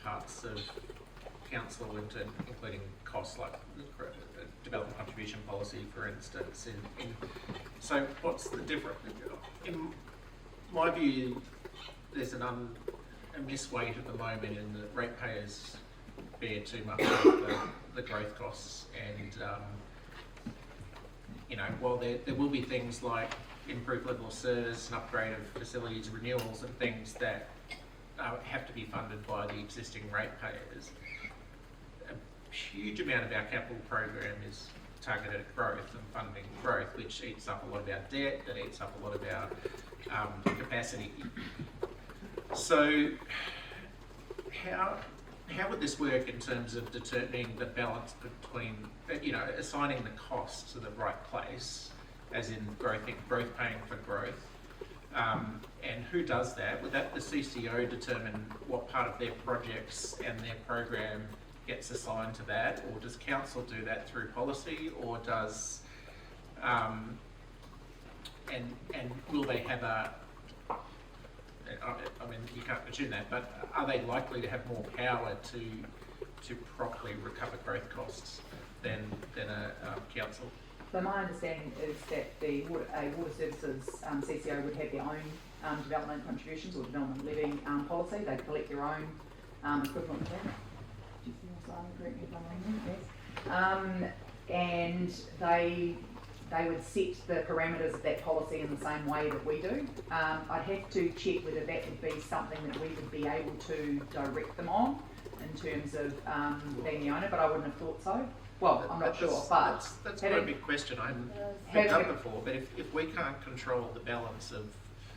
parts of council, including costs like development contribution policy, for instance. And so, what's the difference? In my view, there's a misweight at the moment in that ratepayers bear too much of the growth costs, and while there will be things like improved level of service and upgrade of facilities, renewals and things that have to be funded by the existing ratepayers, a huge amount of our capital program is targeted at growth and funding growth, which eats up a lot of our debt, that eats up a lot of our capacity. So how would this work in terms of determining the balance between, assigning the costs to the right place, as in growth paying for growth, and who does that? Would that the CCO determine what part of their projects and their program gets assigned to that, or does council do that through policy, or does and will they have I mean, you can't assume that, but are they likely to have more power to properly recover growth costs than a council? So my understanding is that a Water Services CCO would have their own development contributions or development levy policy. They collect their own equivalent to that. Do you see Simon, correct me if I'm wrong? Yes. And they would set the parameters of that policy in the same way that we do. I'd have to check whether that would be something that we would be able to direct them on in terms of being the owner, but I wouldn't have thought so. Well, I'm not sure, but that's quite a big question. I haven't picked up before. But if we can't control the balance of,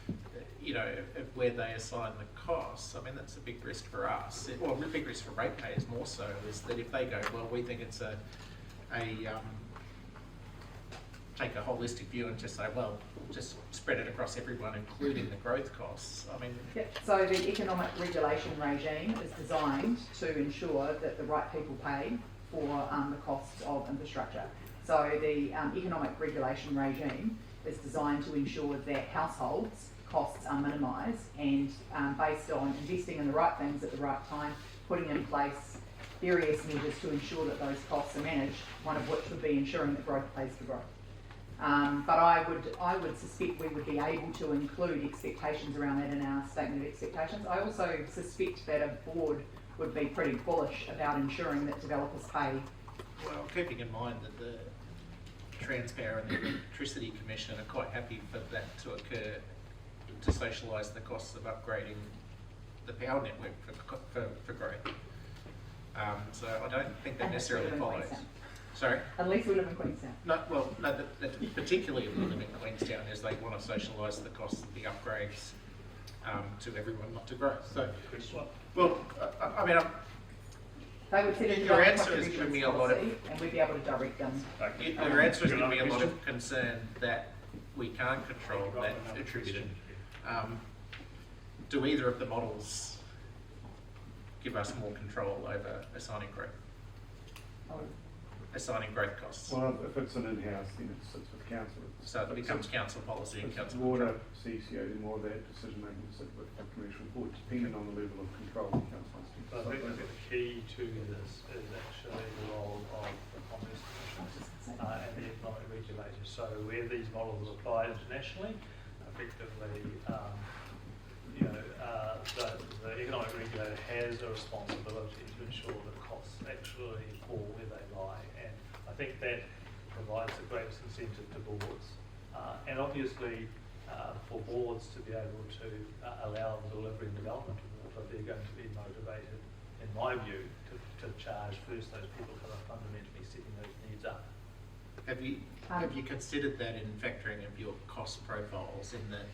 of where they assign the costs, I mean, that's a big risk for us. Well, a big risk for ratepayers more so is that if they go, well, we think it's take a holistic view and just say, well, just spread it across everyone, including the growth costs. I mean, so the economic regulation regime is designed to ensure that the right people pay for the costs of infrastructure. So the economic regulation regime is designed to ensure that households' costs are minimised and based on investing in the right things at the right time, putting in place various measures to ensure that those costs are managed, one of which would be ensuring that growth pays for growth. But I would suspect we would be able to include expectations around that in our statement of expectations. I also suspect that a board would be pretty bullish about ensuring that developers pay. well, keeping in mind that the Transpower and the Electricity Commission are quite happy for that to occur, to socialise the costs of upgrading the power network for growth. So I don't think that necessarily follows. Sorry? Unless we live in Queenstown. No, well, no, particularly if we live in Queenstown, is they want to socialise the costs of the upgrades to everyone, not to growth. So, well, I mean, They would set a your development answer has given me a lot of policy and we'd be able to direct them. your answer has given me a lot of concern that we can't control that attributed. Do either of the models give us more control over assigning growth? Assigning growth costs. Well, if it's an in-house, then it sits with council. So it becomes council policy and It's council water, control. CCO, then more of that decision making sit with the commercial board, depending on the level of control the council has to. I think the key to this is actually the role of the Commerce Commission and the economic regulators. So where these models apply internationally, effectively, the economic regulator has a responsibility to ensure that costs actually fall where they lie, and I think that provides the greatest incentive to boards, and obviously for boards to be able to allow the delivery and development of water, they're going to be motivated, in my view, to charge first those people who are fundamentally setting those needs up. Have you considered that in factoring of your cost profiles in that,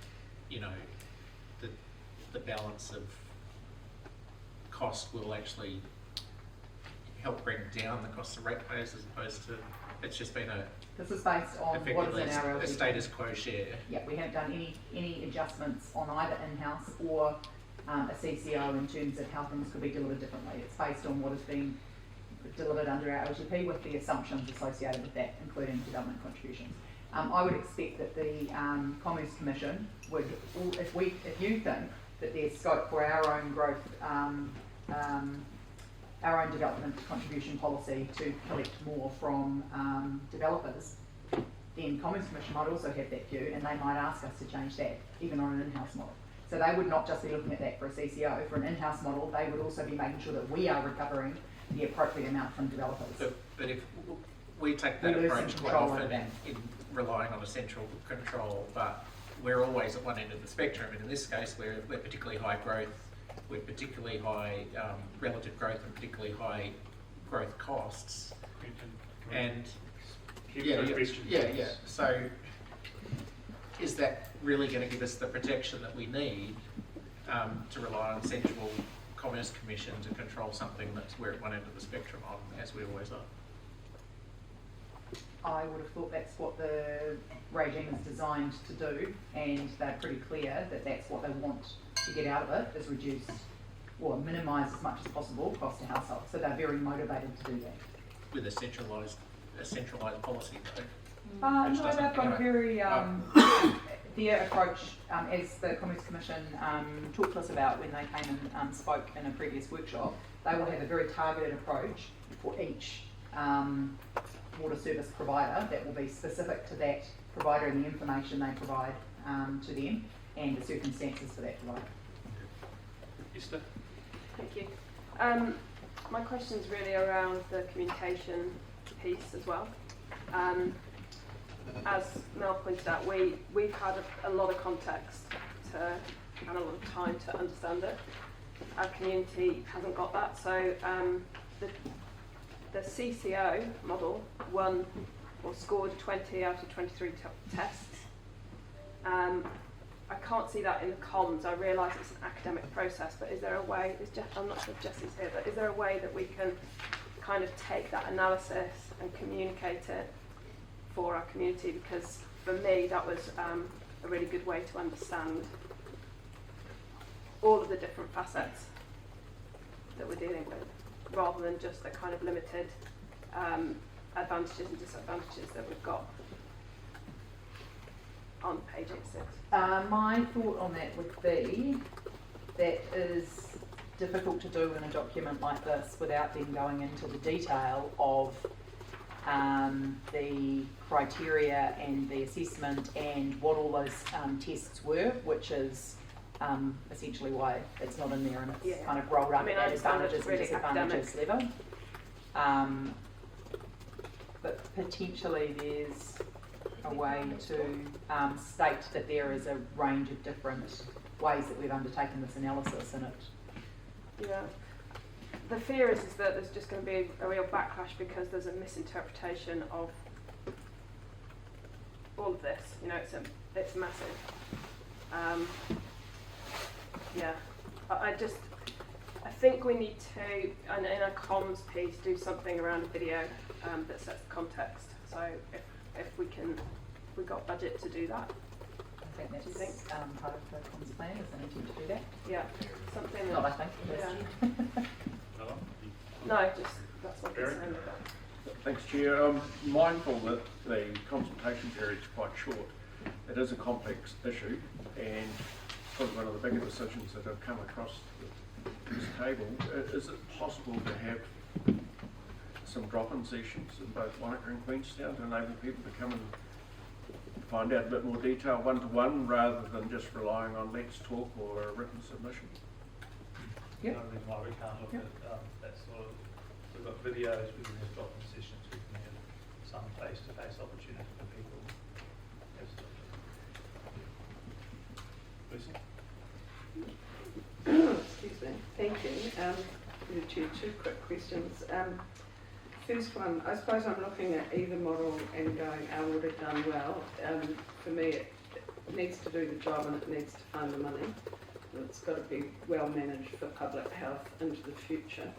the balance of cost will actually help bring down the cost of ratepayers as opposed to it's just been This is based on what is in our a status quo share. Yeah, we haven't done any adjustments on either in-house or a CCO in terms of how things could be delivered differently. It's based on what is being delivered under our LGP with the assumptions associated with that, including development contributions. I would expect that the Commerce Commission would, if you think that there's scope for our own growth, our own development contribution policy to collect more from developers, then Commerce Commission might also have that view and they might ask us to change that, even on an in-house model. So they would not just be looking at that for a CCO. For an in-house model, they would also be making sure that we are recovering the appropriate amount from developers. But if we take that approach quite often in relying on a central control, but we're always at one end of the spectrum, and in this case we're particularly high growth, we're particularly high relative growth and particularly high growth costs. And yeah. So is that really going to give us the protection that we need to rely on central Commerce Commission to control something that's we're at one end of the spectrum on, as we always are? I would have thought that's what the regime is designed to do, and they're pretty clear that that's what they want to get out of it, is reduce or minimise as much as possible cost to households. So they're very motivated to do that. With a centralised policy, though. No, they've got a very their approach, as the Commerce Commission talked to us about when they came and spoke in a previous workshop. They will have a very targeted approach for each water service provider that will be specific to that provider and the information they provide to them and the circumstances for that provider. Esther? Thank you. My question is really around the communication piece as well. As Mel pointed out, we've had a lot of context and a lot of time to understand it. Our community hasn't got that, so the CCO model won or scored 20 out of 23 tests. I can't see that in the comms. I realise it's an academic process, but is there a way, I'm not sure if Jessie's here, but is there a way that we can kind of take that analysis and communicate it for our community? Because for me, that was a really good way to understand all of the different facets that we're dealing with, rather than just the kind of limited advantages and disadvantages that we've got on page 86. My thought on that would be that is difficult to do in a document like this without then going into the detail of the criteria and the assessment and what all those tests were, which is essentially why it's not in there and it's kind of rolled up at advantages and disadvantages level. But potentially there's a way to state that there is a range of different ways that we've undertaken this analysis in it. Yeah, the fear is that there's just going to be a real backlash because there's a misinterpretation of all of this. You know, it's massive. Yeah, I think we need to, in a comms piece, do something around a video that sets the context. So if we got budget to do that. I think that's part of the comms plan, is an attempt to do that. Yeah, something that. Not I think. Yeah. No, just that's what it's saying about. Thanks, Chair. I'm mindful that the consultation period is quite short. It is a complex issue, and probably one of the bigger decisions that have come across this table. Is it possible to have some drop-in sessions in both Wanaka and Queenstown to enable people to come and find out a bit more detail one-to-one rather than just relying on Let's Talk or a written submission? Yeah. No reason why we can't look at that sort of, we've got videos, we can have drop-in sessions, we can have some face-to-face opportunity for people. Lucy? Excuse me. Thank you. Two quick questions. First one, I suppose I'm looking at either model and going, our water done well. For me, it needs to do the job and it needs to find the money. It's got to be well managed for public health into the future.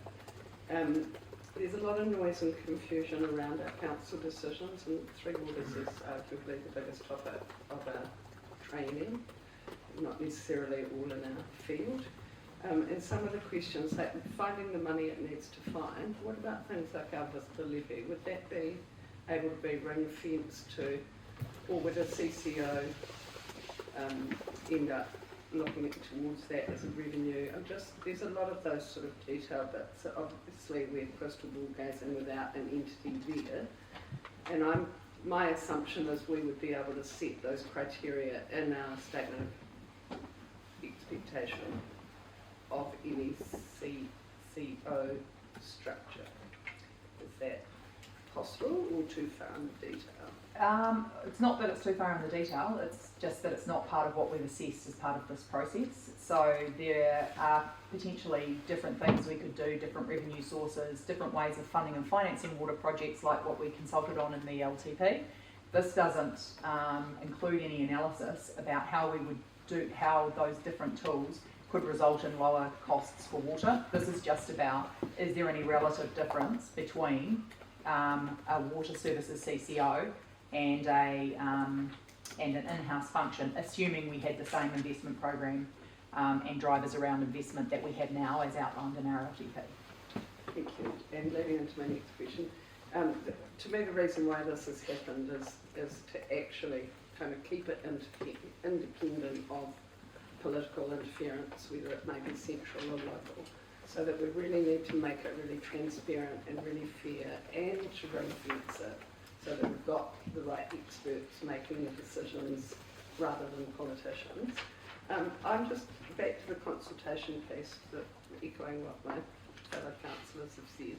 There's a lot of noise and confusion around our council decisions, and Three Waters is arguably the biggest topic of our training, not necessarily all in our field. And some of the questions, like finding the money it needs to find, what about things like the levy? Would that be able to be ring-fenced to, or would a CCO end up looking towards that as a revenue? There's a lot of those sort of detail bits. Obviously, we're crystal ball gazing without an entity there, and my assumption is we would be able to set those criteria in our statement of expectation of any CCO structure. Is that possible or too far in the detail? It's not that it's too far in the detail, it's just that it's not part of what we've assessed as part of this process. So there are potentially different things we could do, different revenue sources, different ways of funding and financing water projects like what we consulted on in the LTP. This doesn't include any analysis about how those different tools could result in lower costs for water. This is just about, is there any relative difference between a water services CCO and an in-house function, assuming we had the same investment program and drivers around investment that we have now as outlined in our LTP. Thank you. And leading into my next question, to me the reason why this has happened is to actually kind of keep it independent of political interference, whether it may be central or local, so that we really need to make it really transparent and really fair and to ring-fence it so that we've got the right experts making the decisions rather than politicians. I'm just back to the consultation piece, echoing what my fellow councillors have said.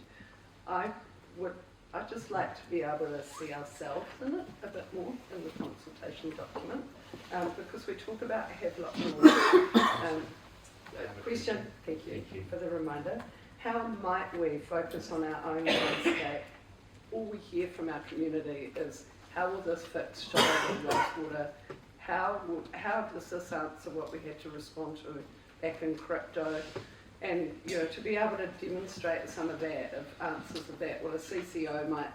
I'd just like to be able to see ourselves in it a bit more in the consultation document, because we talk about Havelock North. Question, thank you for the reminder. How might we focus on our own landscape? All we hear from our community is, how will this fix shoreline wastewater? How does this answer what we had to respond to back in crypto? And to be able to demonstrate some of that, of answers of that, well, a CCO might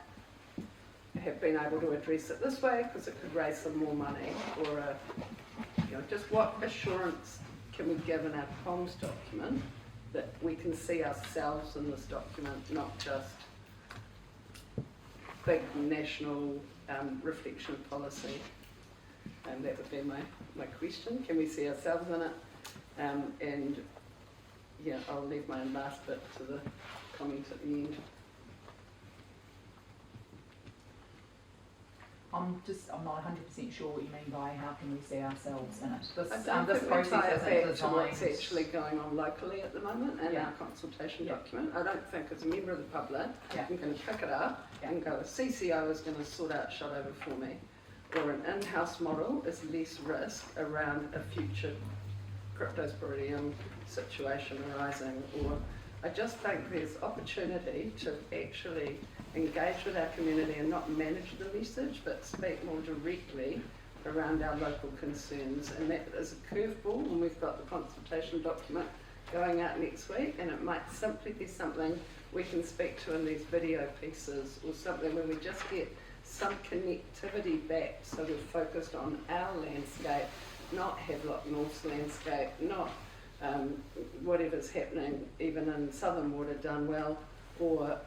have been able to address it this way because it could raise some more money, or just what assurance can we give in our comms document that we can see ourselves in this document, not just big national reflection policy? And that would be my question. Can we see ourselves in it? And yeah, I'll leave my last bit to the comment at the end. I'm not 100% sure what you mean by how can we see ourselves in it. This process isn't designed. What's actually going on locally at the moment in our consultation document. I don't think as a member of the public I'm going to pick it up and go, a CCO is going to sort out shot over for me, or an in-house model is less risk around a future cryptosporidium situation arising, or I just think there's opportunity to actually engage with our community and not manage the message, but speak more directly around our local concerns. And that is a curveball, and we've got the consultation document going out next week, and it might simply be something we can speak to in these video pieces, or something where we just get some connectivity back, so we're focused on our landscape, not Havelock North's landscape, not whatever's happening even in Southern Water done well, or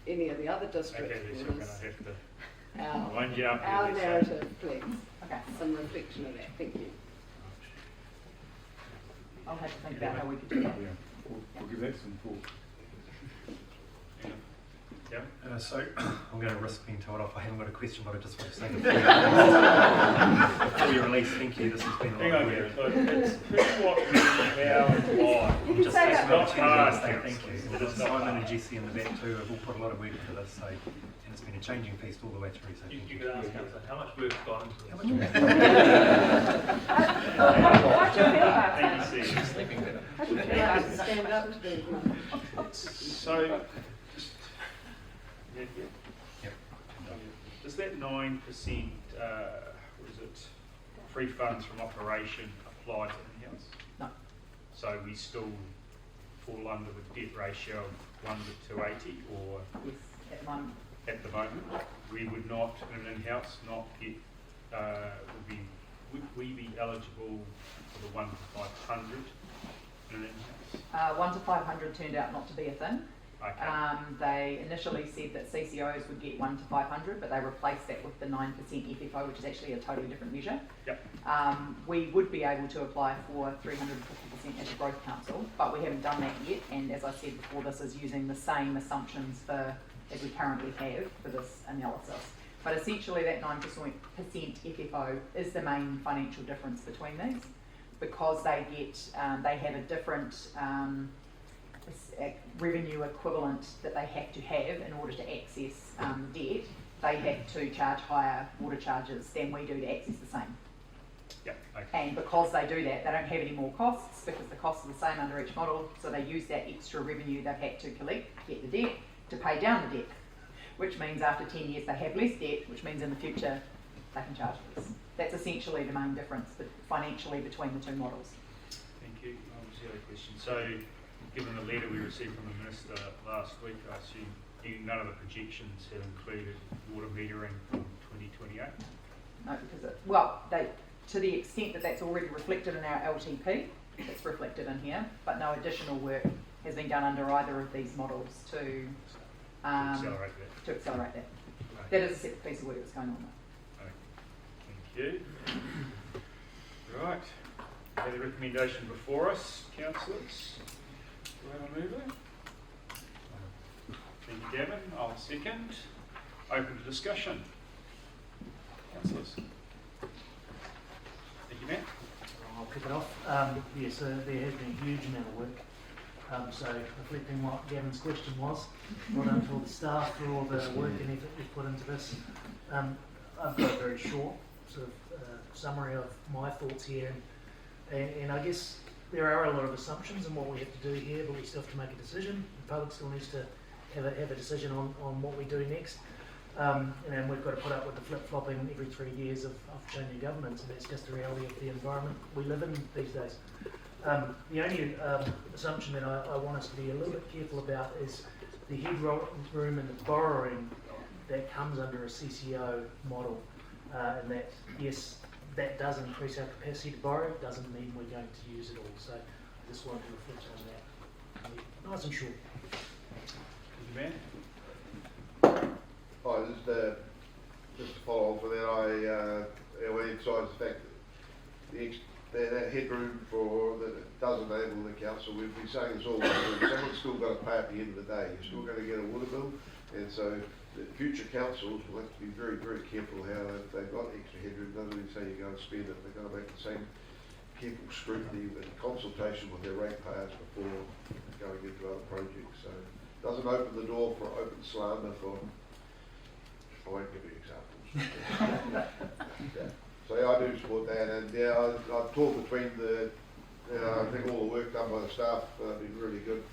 any of the other districts. Okay, Lisa, I'm going to have to wind you up Our here, Lisa. narrative, please. Okay. Some reflection of that. Thank you. I'll have to think about how we could do that. Yeah, we'll give that some thought. Yeah. So I'm going to risk being told off. I haven't got a question, but I just want to say before you release, thank you. This has been a Hang lot on, of Gary. work. Look, it's what we now want. I'm just It's taking not the hard, opportunity to say council. thank you. It is not Simon hard. and Jesse in the back too have all put a lot of work into this, so, and it's been a changing feast all the way through. So thank You could ask Councillor, how much work's gone into How this? much How do you feel about Thank that? you, Steve. Sleeping better. How do you feel about to stand up to these ones? So, just, yeah. Yep. Does that 9%, what is it, free funds from operation apply to in-house? No. So we still fall under the debt ratio of 1 to 280, or Yes, at the moment. at the moment, we would not, in an in-house, not get, would we be eligible for the 1 to 500 in an in-house? 1 to 500 turned out not to be a thing. Okay. They initially said that CCOs would get 1 to 500, but they replaced that with the 9% FFO, which is actually a totally different measure. Yep. We would be able to apply for 350% as a growth council, but we haven't done that yet. And as I said before, this is using the same assumptions as we currently have for this analysis. But essentially, that 9% FFO is the main financial difference between these, because they have a different revenue equivalent that they have to have in order to access debt. They have to charge higher water charges than we do to access the same. Yep. Okay. And because they do that, they don't have any more costs, because the costs are the same under each model, so they use that extra revenue they've had to collect, get the debt, to pay down the debt, which means after 10 years they have less debt, which means in the future they can charge less. That's essentially the main difference financially between the two models. Thank you. Zero question. So, given the letter we received from the Minister last week, I assume none of the projections have included water metering from 2028? No, because to the extent that that's already reflected in our LTP, it's reflected in here, but no additional work has been done under either of these models to Accelerate that. accelerate that. Okay. That is a separate piece of work that's going on. Thank you. Right. We have the recommendation before us, councillors. Do I have a mover? Thank you, Gavin. I'll second. Open to discussion. Councillors. Thank you, Matt. I'll kick it off. Yes, there has been a huge amount of work. So reflecting what Gavin's question was, well done to all the staff for all the work and effort you've put into this. I've got a very short sort of summary of my thoughts here, and I guess there are a lot of assumptions in what we have to do here, but we still have to make a decision. The public still needs to have a decision on what we do next. And we've got to put up with the flip-flopping every 3 years of changing governments, and that's just the reality of the environment we live in these days. The only assumption that I want us to be a little bit careful about is the headroom and the borrowing that comes under a CCO model, and that, yes, that does increase our capacity to borrow. It doesn't mean we're going to use it all. So I just wanted to reflect on that. Nice and short. Thank you, Matt. Oh, just to follow on for that, I emphasise the fact that that headroom that it does enable the council. We've been saying this all the time. Someone's still got to pay at the end of the day. You're still going to get a water bill, and so the future councils will have to be very, very careful how if they've got extra headroom. Doesn't mean say you go and spend it. They've got to make the same careful scrutiny and consultation with their ratepayers before going into other projects. So it doesn't open the door for open slander for. I won't give you examples. So yeah, I do support that, and yeah, I've talked between I think all the work done by the staff been really good.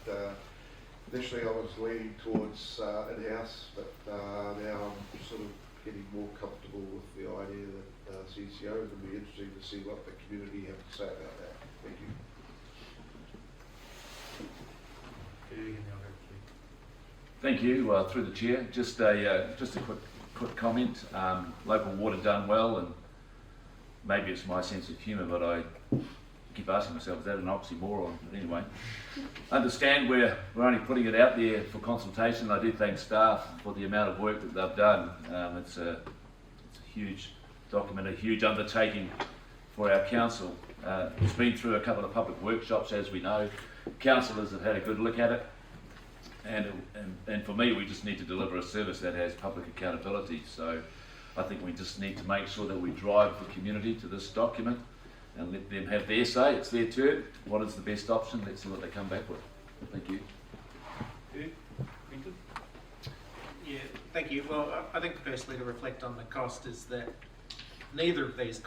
initially I was leaning towards in-house, but now I'm sort of getting more comfortable with the idea that CCO, and it'll be interesting to see what the community have to say about that. Thank you. Thank you, through the chair. Just a quick comment. Local water done well, and maybe it's my sense of humour, but I keep asking myself, is that an oxymoron? But anyway, understand we're only putting it out there for consultation. I do thank staff for the amount of work that they've done. It's a huge document, a huge undertaking for our council. It's been through a couple of public workshops, as we know. Councillors have had a good look at it. And for me, we just need to deliver a service that has public accountability. So I think we just need to make sure that we drive the community to this document and let them have their say. It's their turn. What is the best option? Let's see what they come back with. Thank you. Yeah, thank you. Well, I think firstly to reflect on the cost is that neither of these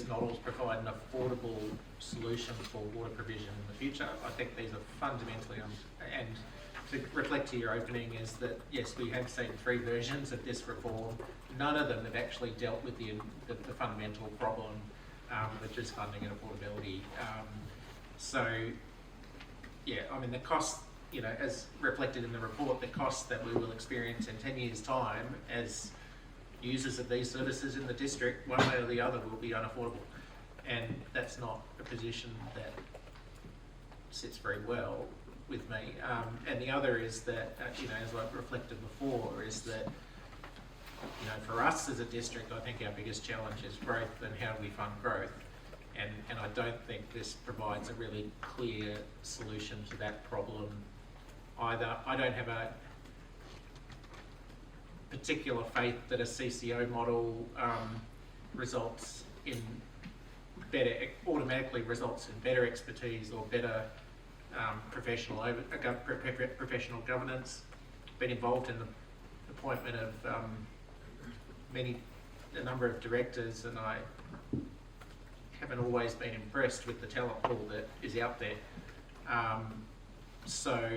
models provide an affordable solution for water provision in the future. I think these are fundamentally, and to reflect to your opening is that yes, we have seen 3 versions of this reform. None of them have actually dealt with the fundamental problem, which is funding and affordability. So yeah, I mean the cost, you know, as reflected in the report, the cost that we will experience in 10 years' time as users of these services in the district, one way or the other, will be unaffordable. And that's not a position that sits very well with me. And the other is that, you know, as I've reflected before, is that, you know, for us as a district, I think our biggest challenge is growth and how we fund growth. And I don't think this provides a really clear solution to that problem either. I don't have a particular faith that a CCO model automatically results in better expertise or better professional governance. Been involved in the appointment of a number of directors, and I haven't always been impressed with the talent pool that is out there. So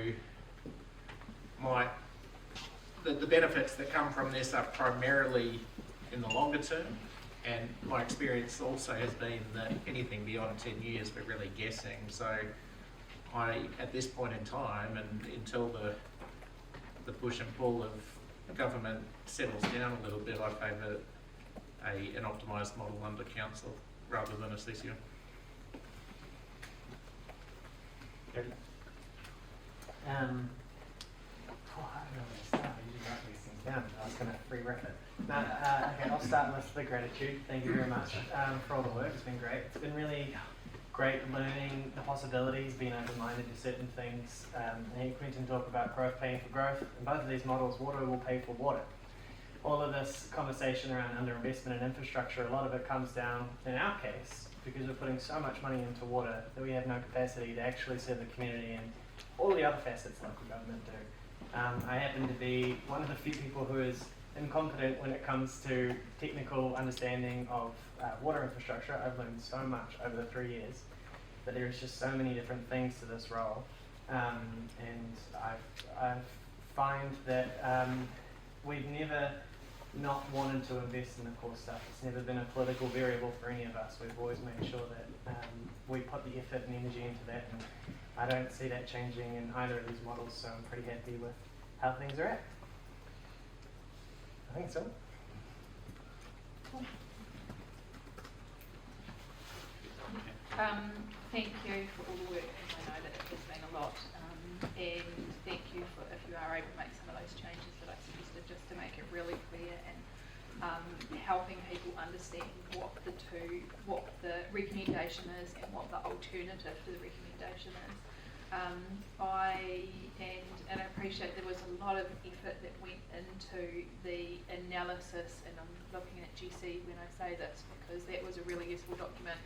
the benefits that come from this are primarily in the longer term, and my experience also has been that anything beyond 10 years we're really guessing. So at this point in time, and until the push and pull of government settles down a little bit, I favour an optimised model under council rather than a CCO. I don't know where to start. I usually write these things down. I was going to free rip it. Okay, I'll start with the gratitude. Thank you very much for all the work. It's been great. It's been really great learning the possibilities, being open-minded to certain things. And Quentin talked about growth paying for growth. In both of these models, water will pay for water. All of this conversation around underinvestment in infrastructure, a lot of it comes down, in our case, because we're putting so much money into water that we have no capacity to actually serve the community and all the other facets local government do. I happen to be one of the few people who is incompetent when it comes to technical understanding of water infrastructure. I've learned so much over the 3 years, but there's just so many different things to this role. And I find that we've never not wanted to invest in the core stuff. It's never been a political variable for any of us. We've always made sure that we put the effort and energy into that, and I don't see that changing in either of these models, so I'm pretty happy with how things are at. I think so. Thank you for all the work, and I know that it has been a lot, and thank you for if you are able to make some of those changes that I suggested, just to make it really clear and helping people understand what the recommendation is and what the alternative to the recommendation is. I appreciate there was a lot of effort that went into the analysis, and I'm looking at GC when I say this because that was a really useful document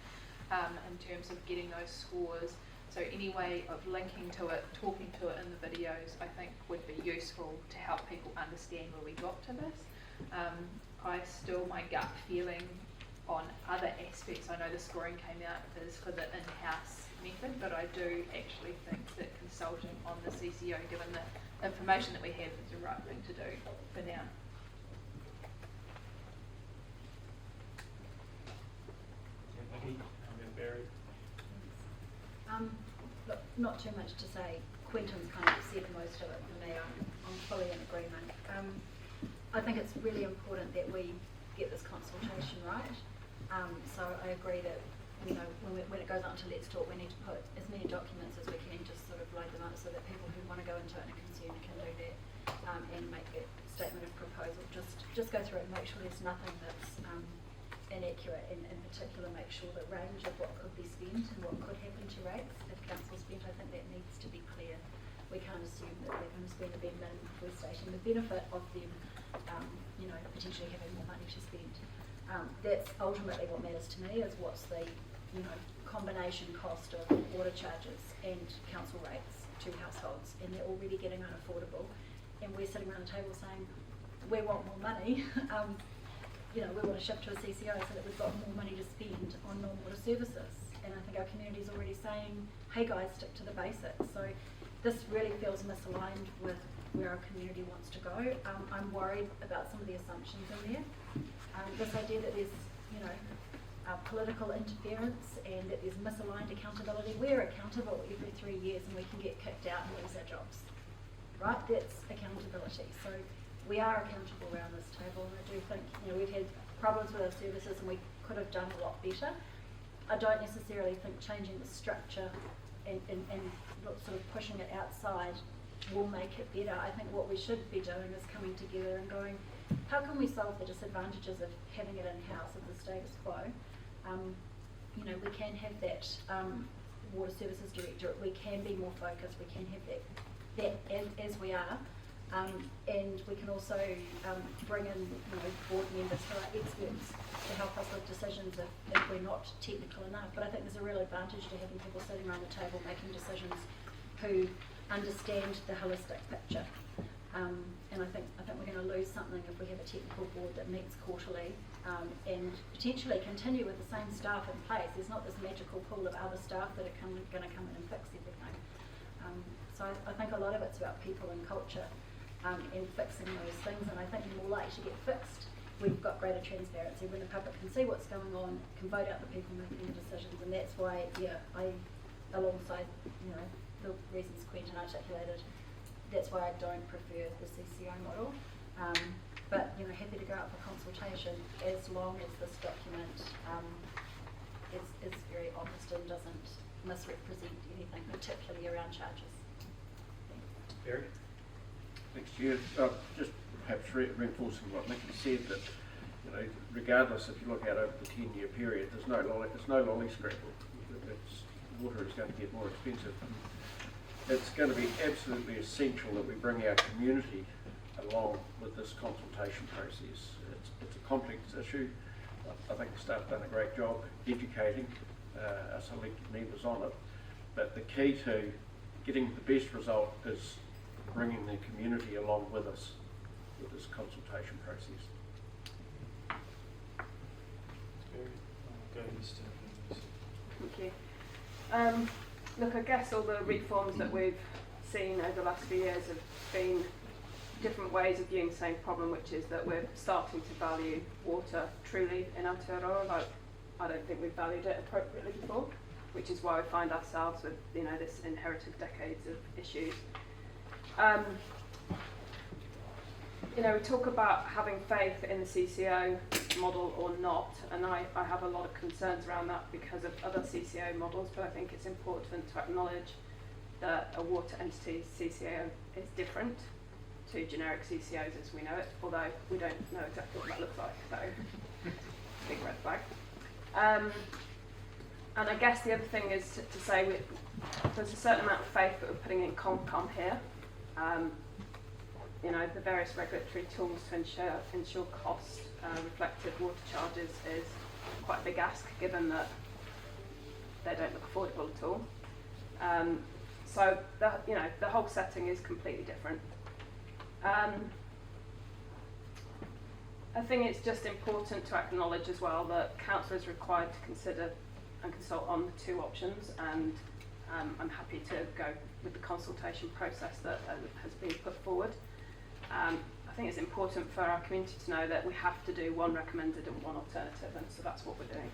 in terms of getting those scores. So any way of linking to it, talking to it in the videos, I think would be useful to help people understand where we got to this. My gut feeling on other aspects, I know the scoring came out, is for the in-house method, but I do actually think that consulting on the CCO, given the information that we have, is the right thing to do for now. Barry. Look, not too much to say. Quentin's kind of said most of it for me. I'm fully in agreement. I think it's really important that we get this consultation right. So I agree that, you know, when it goes on to Let's Talk, we need to put as many documents as we can, just sort of load them up so that people who want to go into it and are concerned can do that, and make a statement of proposal. Just go through it and make sure there's nothing that's inaccurate, and in particular make sure the range of what could be spent and what could happen to rates if council spent. I think that needs to be clear. We can't assume that they're going to spend a bit minimum before stating the benefit of them, you know, potentially having more money to spend. That's ultimately what matters to me, is what's the, you know, combination cost of water charges and council rates to households, and they're already getting unaffordable, and we're sitting around the table saying we want more money. You know, we want to shift to a CCO so that we've got more money to spend on non-water services, and I think our community is already saying, hey guys, stick to the basics. So this really feels misaligned with where our community wants to go. I'm worried about some of the assumptions in there. This idea that there's, you know, political interference and that there's misaligned accountability. We're accountable every 3 years and we can get kicked out and lose our jobs, right? That's accountability. So we are accountable around this table, and I do think, you know, we've had problems with our services and we could have done a lot better. I don't necessarily think changing the structure and sort of pushing it outside will make it better. I think what we should be doing is coming together and going, how can we solve the disadvantages of having it in-house of the status quo? You know, we can have that water services director, we can be more focused, we can have that as we are. And we can also bring in, you know, board members who are experts to help us with decisions if we're not technical enough. But I think there's a real advantage to having people sitting around the table making decisions who understand the holistic picture. And I think we're going to lose something if we have a technical board that meets quarterly and potentially continue with the same staff in place. There's not this magical pool of other staff that are going to come in and fix everything. So I think a lot of it's about people and culture. And fixing those things, and I think the more likely to get fixed, we've got greater transparency when the public can see what's going on, can vote out the people making the decisions, and that's why, yeah, I, alongside, you know, the reasons Quentin articulated, that's why I don't prefer the CCO model. But, you know, happy to go out for consultation as long as this document is very honest and doesn't misrepresent anything, particularly around charges. Barry? Next year, just perhaps reinforcing what Mickey said, that, you know, regardless if you look out over the 10-year period, there's no lolly scramble. Water is going to get more expensive. It's going to be absolutely essential that we bring our community along with this consultation process. It's a complex issue. I think the staff have done a great job educating us elected members on it. But the key to getting the best result is bringing the community along with us with this consultation process. Thank you. Look, I guess all the reforms that we've seen over the last few years have been different ways of viewing the same problem, which is that we're starting to value water truly in Aotearoa. Like, I don't think we've valued it appropriately before, which is why we find ourselves with, you know, this inherited decades of issues. You know, we talk about having faith in the CCO model or not, and I have a lot of concerns around that because of other CCO models, but I think it's important to acknowledge that a water entity CCO is different to generic CCOs as we know it, although we don't know exactly what that looks like, so big red flag. And I guess the other thing is to say there's a certain amount of faith that we're putting in ComCom here. You know, the various regulatory tools to ensure cost reflective water charges is quite a big ask, given that they don't look affordable at all. So the whole setting is completely different. I think it's just important to acknowledge as well that council is required to consider and consult on the two options, and I'm happy to go with the consultation process that has been put forward. I think it's important for our community to know that we have to do one recommended and one alternative, and so that's what we're doing.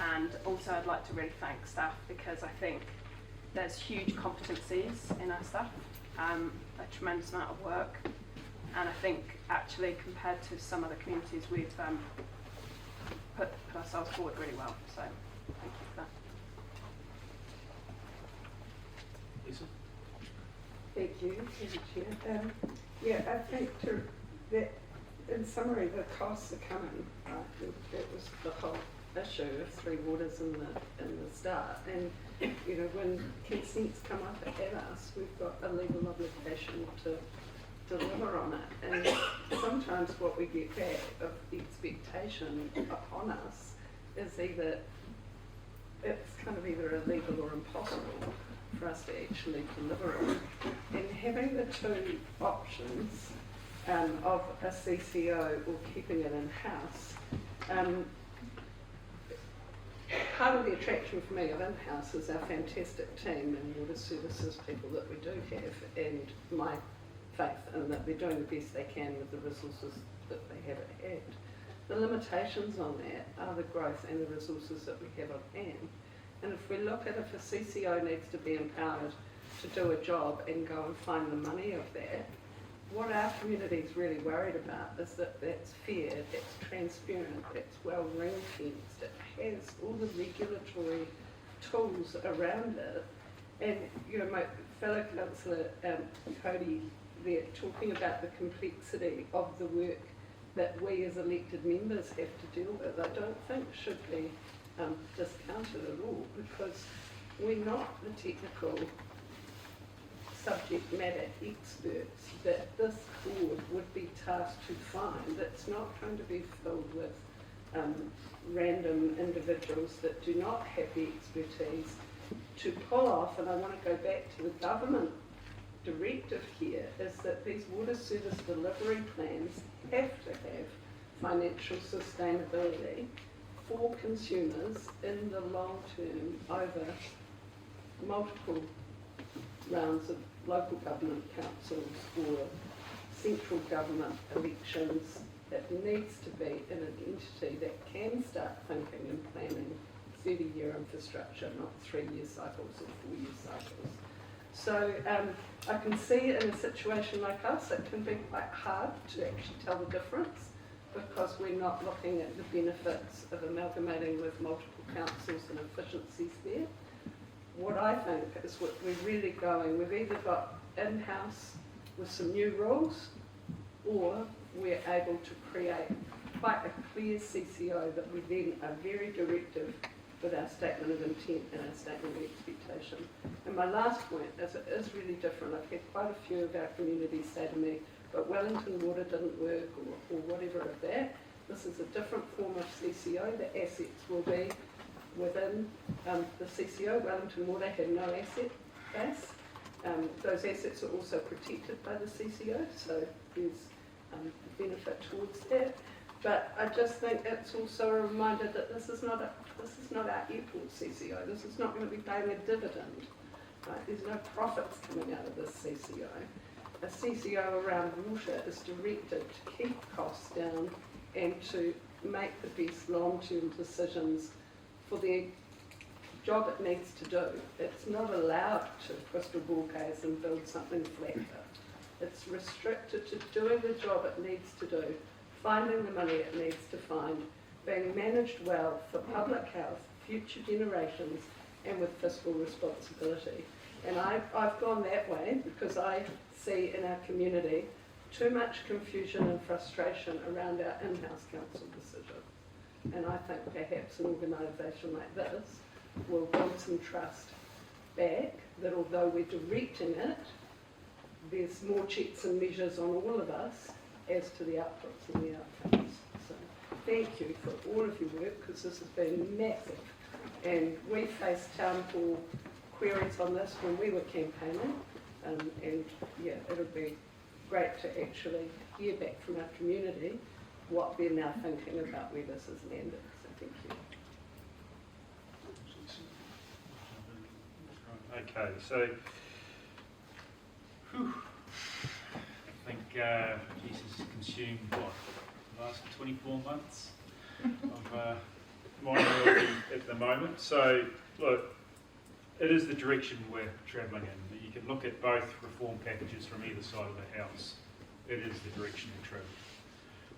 And also I'd like to really thank staff, because I think there's huge competencies in our staff, a tremendous amount of work, and I think actually compared to some other communities we've put ourselves forward really well, so thank you for that. Lisa? Thank you, Chair. Yeah, I think that in summary, the costs are coming. That was the whole issue of three waters in the start, and you know, when consents come up at us, we've got a legal obligation to deliver on it, and sometimes what we get back of the expectation upon us is it's kind of either illegal or impossible for us to actually deliver on. And having the two options of a CCO or keeping it in-house, part of the attraction for me of in-house is our fantastic team and water services people that we do have, and my faith in that they're doing the best they can with the resources that they have at hand. The limitations on that are the growth and the resources that we have at hand. And if we look at if a CCO needs to be empowered to do a job and go and find the money of that, what our community is really worried about is that that's fair, that's transparent, that's well ring-fenced, it has all the regulatory tools around it. And you know, my fellow councillor Cody, they're talking about the complexity of the work that we as elected members have to deal with. I don't think should be discounted at all, because we're not the technical subject matter experts that this board would be tasked to find. It's not going to be filled with random individuals that do not have the expertise to pull off. And I want to go back to the government directive here, is that these water service delivery plans have to have financial sustainability for consumers in the long term over multiple rounds of local government councils or central government elections. It needs to be in an entity that can start thinking and planning 30-year infrastructure, not 3-year cycles or 4-year cycles. So I can see in a situation like us, it can be quite hard to actually tell the difference, because we're not looking at the benefits of amalgamating with multiple councils and efficiencies there. What I think is what we're really going, we've either got in-house with some new rules, or we're able to create quite a clear CCO that we then are very directive with our statement of intent and our statement of expectation. And my last point is it is really different. I've had quite a few of our communities say to me, but Wellington Water didn't work, or whatever of that. This is a different form of CCO. The assets will be within the CCO. Wellington Water had no asset base. Those assets are also protected by the CCO, so there's benefit towards that. But I just think it's also a reminder that this is not our airport CCO. This is not going to be paying a dividend. Right? There's no profits coming out of this CCO. A CCO around water is directed to keep costs down and to make the best long-term decisions for the job it needs to do. It's not allowed to crystal ball gaze and build something flatter. It's restricted to doing the job it needs to do, finding the money it needs to find, being managed well for public health, future generations, and with fiscal responsibility. And I've gone that way because I see in our community too much confusion and frustration around our in-house council decision. And I think perhaps an organisation like this will build some trust back, that although we're directing it, there's more checks and measures on all of us as to the outputs and the outcomes. So thank you for all of your work, because this has been massive. And we faced town hall queries on this when we were campaigning, and yeah, it'll be great to actually hear back from our community what they're now thinking about where this is landed. So thank you. Okay, so, I think Jesus consumed what, the last 24 months of my work at the moment. So, look, it is the direction we're travelling in. You can look at both reform packages from either side of the house. It is the direction we're travelling.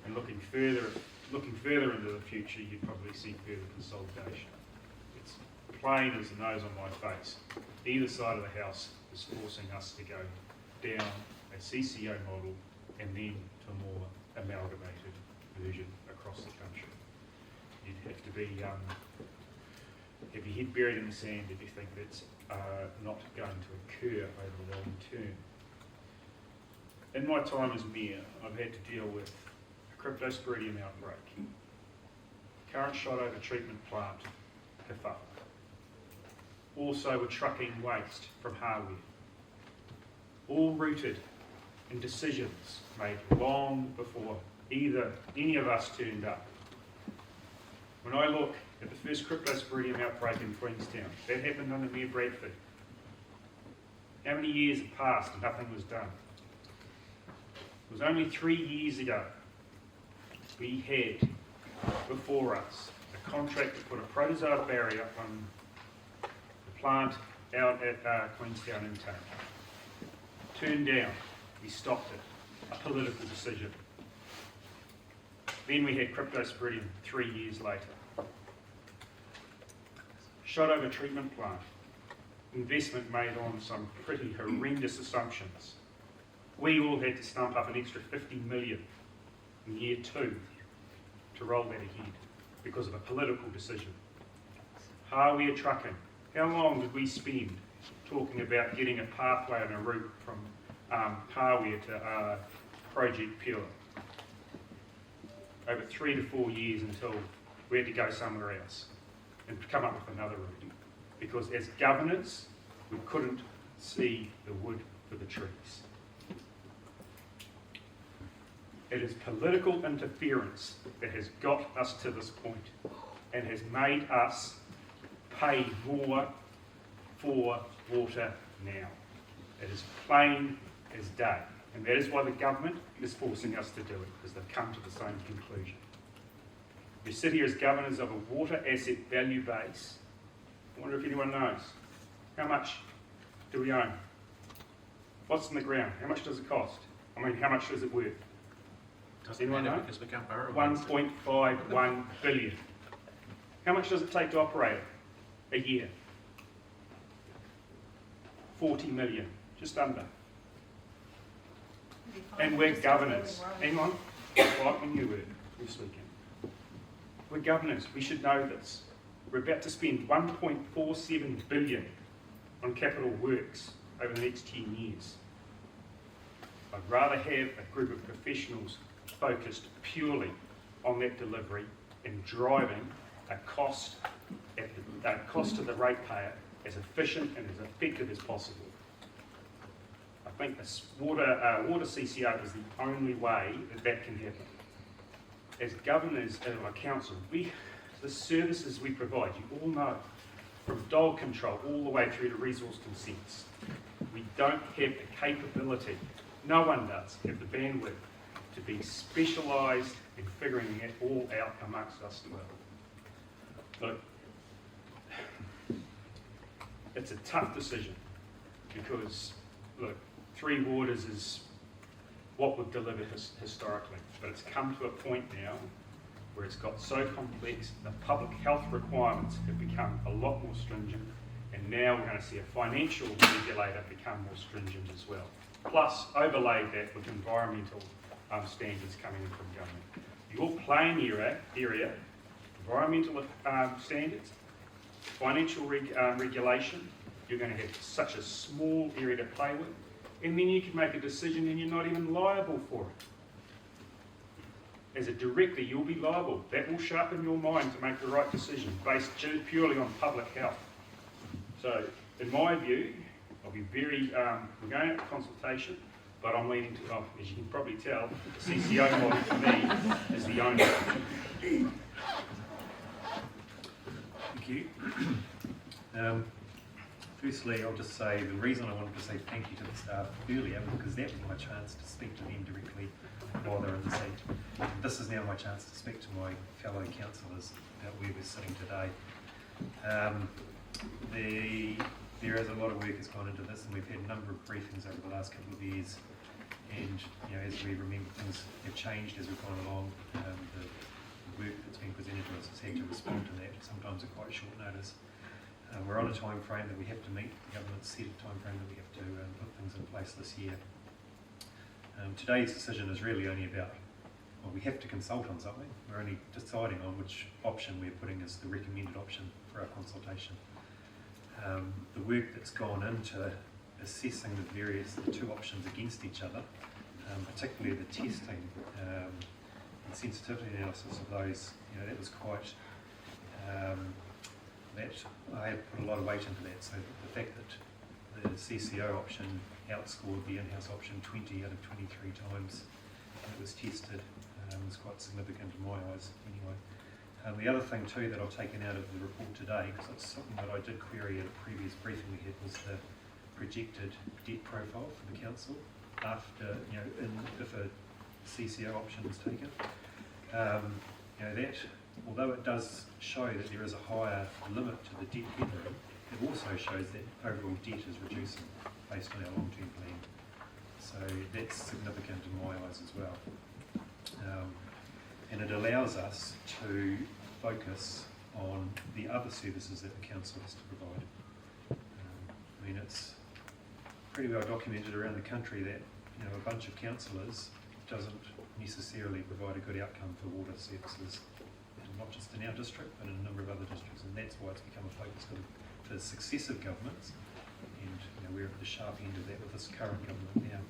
And looking further into the future, you'd probably see further consolidation. It's plain as the nose on my face. Either side of the house is forcing us to go down a CCO model and then to a more amalgamated version across the country. You'd have to be have your head buried in the sand if you think that's not going to occur over the long term. In my time as mayor, I've had to deal with a cryptosporidium outbreak, current shot over treatment plant kerfuffle, also with trucking waste from hardware, all rooted in decisions made long before any of us turned up. When I look at the first cryptosporidium outbreak in Queenstown, that happened under Mayor Bradford. How many years have passed and nothing was done? It was only 3 years ago we had before us a contract to put a protozoa barrier on the plant out at Queenstown intake. Turned down, we stopped it, a political decision. Then we had cryptosporidium 3 years later. Shot over treatment plant, investment made on some pretty horrendous assumptions. We all had to stump up an extra 50 million in year 2 to roll that ahead because of a political decision. Hardware trucking, how long did we spend talking about getting a pathway and a route from hardware to Project Pure? Over 3 to 4 years until we had to go somewhere else and come up with another route. Because as governors, we couldn't see the wood for the trees. It is political interference that has got us to this point and has made us pay more for water now. It is plain as day. And that is why the government is forcing us to do it, because they've come to the same conclusion. We sit here as governors of a water asset value base. I wonder if anyone knows. How much do we own? What's in the ground? How much does it cost? I mean, how much is it worth? Does anyone know? Because we can't borrow. 1.51 billion. How much does it take to operate it? A year? 40 million, just under. And we're governors. Hang on, like when you were this weekend. We're governors, we should know this. We're about to spend 1.47 billion on capital works over the next 10 years. I'd rather have a group of professionals focused purely on that delivery and driving a cost to the ratepayer as efficient and as effective as possible. I think this water CCO is the only way that can happen. As governors of our council, the services we provide, you all know, from dog control all the way through to resource consents, we don't have the capability, no one does have the bandwidth to be specialised in figuring it all out amongst us 12. Look, it's a tough decision because, look, Three Waters is what we've delivered historically, but it's come to a point now where it's got so complex, the public health requirements have become a lot more stringent, and now we're going to see a financial regulator become more stringent as well. Plus, overlay that with environmental standards coming in from government. Your plain area, environmental standards, financial regulation, you're going to have such a small area to play with, and then you can make a decision and you're not even liable for it. As a director, you'll be liable. That will sharpen your mind to make the right decision based purely on public health. So, in my view, I'll be very, we're going out to consultation, but I'm leaning to, as you can probably tell, the CCO model for me is the only one. Thank you. Firstly, I'll just say the reason I wanted to say thank you to the staff earlier was because that was my chance to speak to them directly while they're in the seat. This is now my chance to speak to my fellow councillors about where we're sitting today. There is a lot of work that's gone into this, and we've had a number of briefings over the last couple of years. And as we remember, things have changed as we've gone along. The work that's been presented to us has had to respond to that, sometimes at quite short notice. We're on a time frame that we have to meet. The government's set a time frame that we have to put things in place this year. Today's decision is really only about, well, we have to consult on something. We're only deciding on which option we're putting as the recommended option for our consultation. The work that's gone into assessing the two options against each other, particularly the testing and sensitivity analysis of those, that was quite, that I had put a lot of weight into that. So the fact that the CCO option outscored the in-house option 20 out of 23 times when it was tested was quite significant in my eyes anyway. The other thing too that I've taken out of the report today, because it's something that I did query at a previous briefing we had, was the projected debt profile for the council after, if a CCO option was taken. That, although it does show that there is a higher limit to the debt headroom, it also shows that overall debt is reducing based on our long-term plan. So that's significant in my eyes as well. And it allows us to focus on the other services that the council has to provide. It's pretty well documented around the country that a bunch of councillors doesn't necessarily provide a good outcome for water services, and not just in our district but in a number of other districts, and that's why it's become a focus for successive governments, and we're at the sharp end of that with this current government now.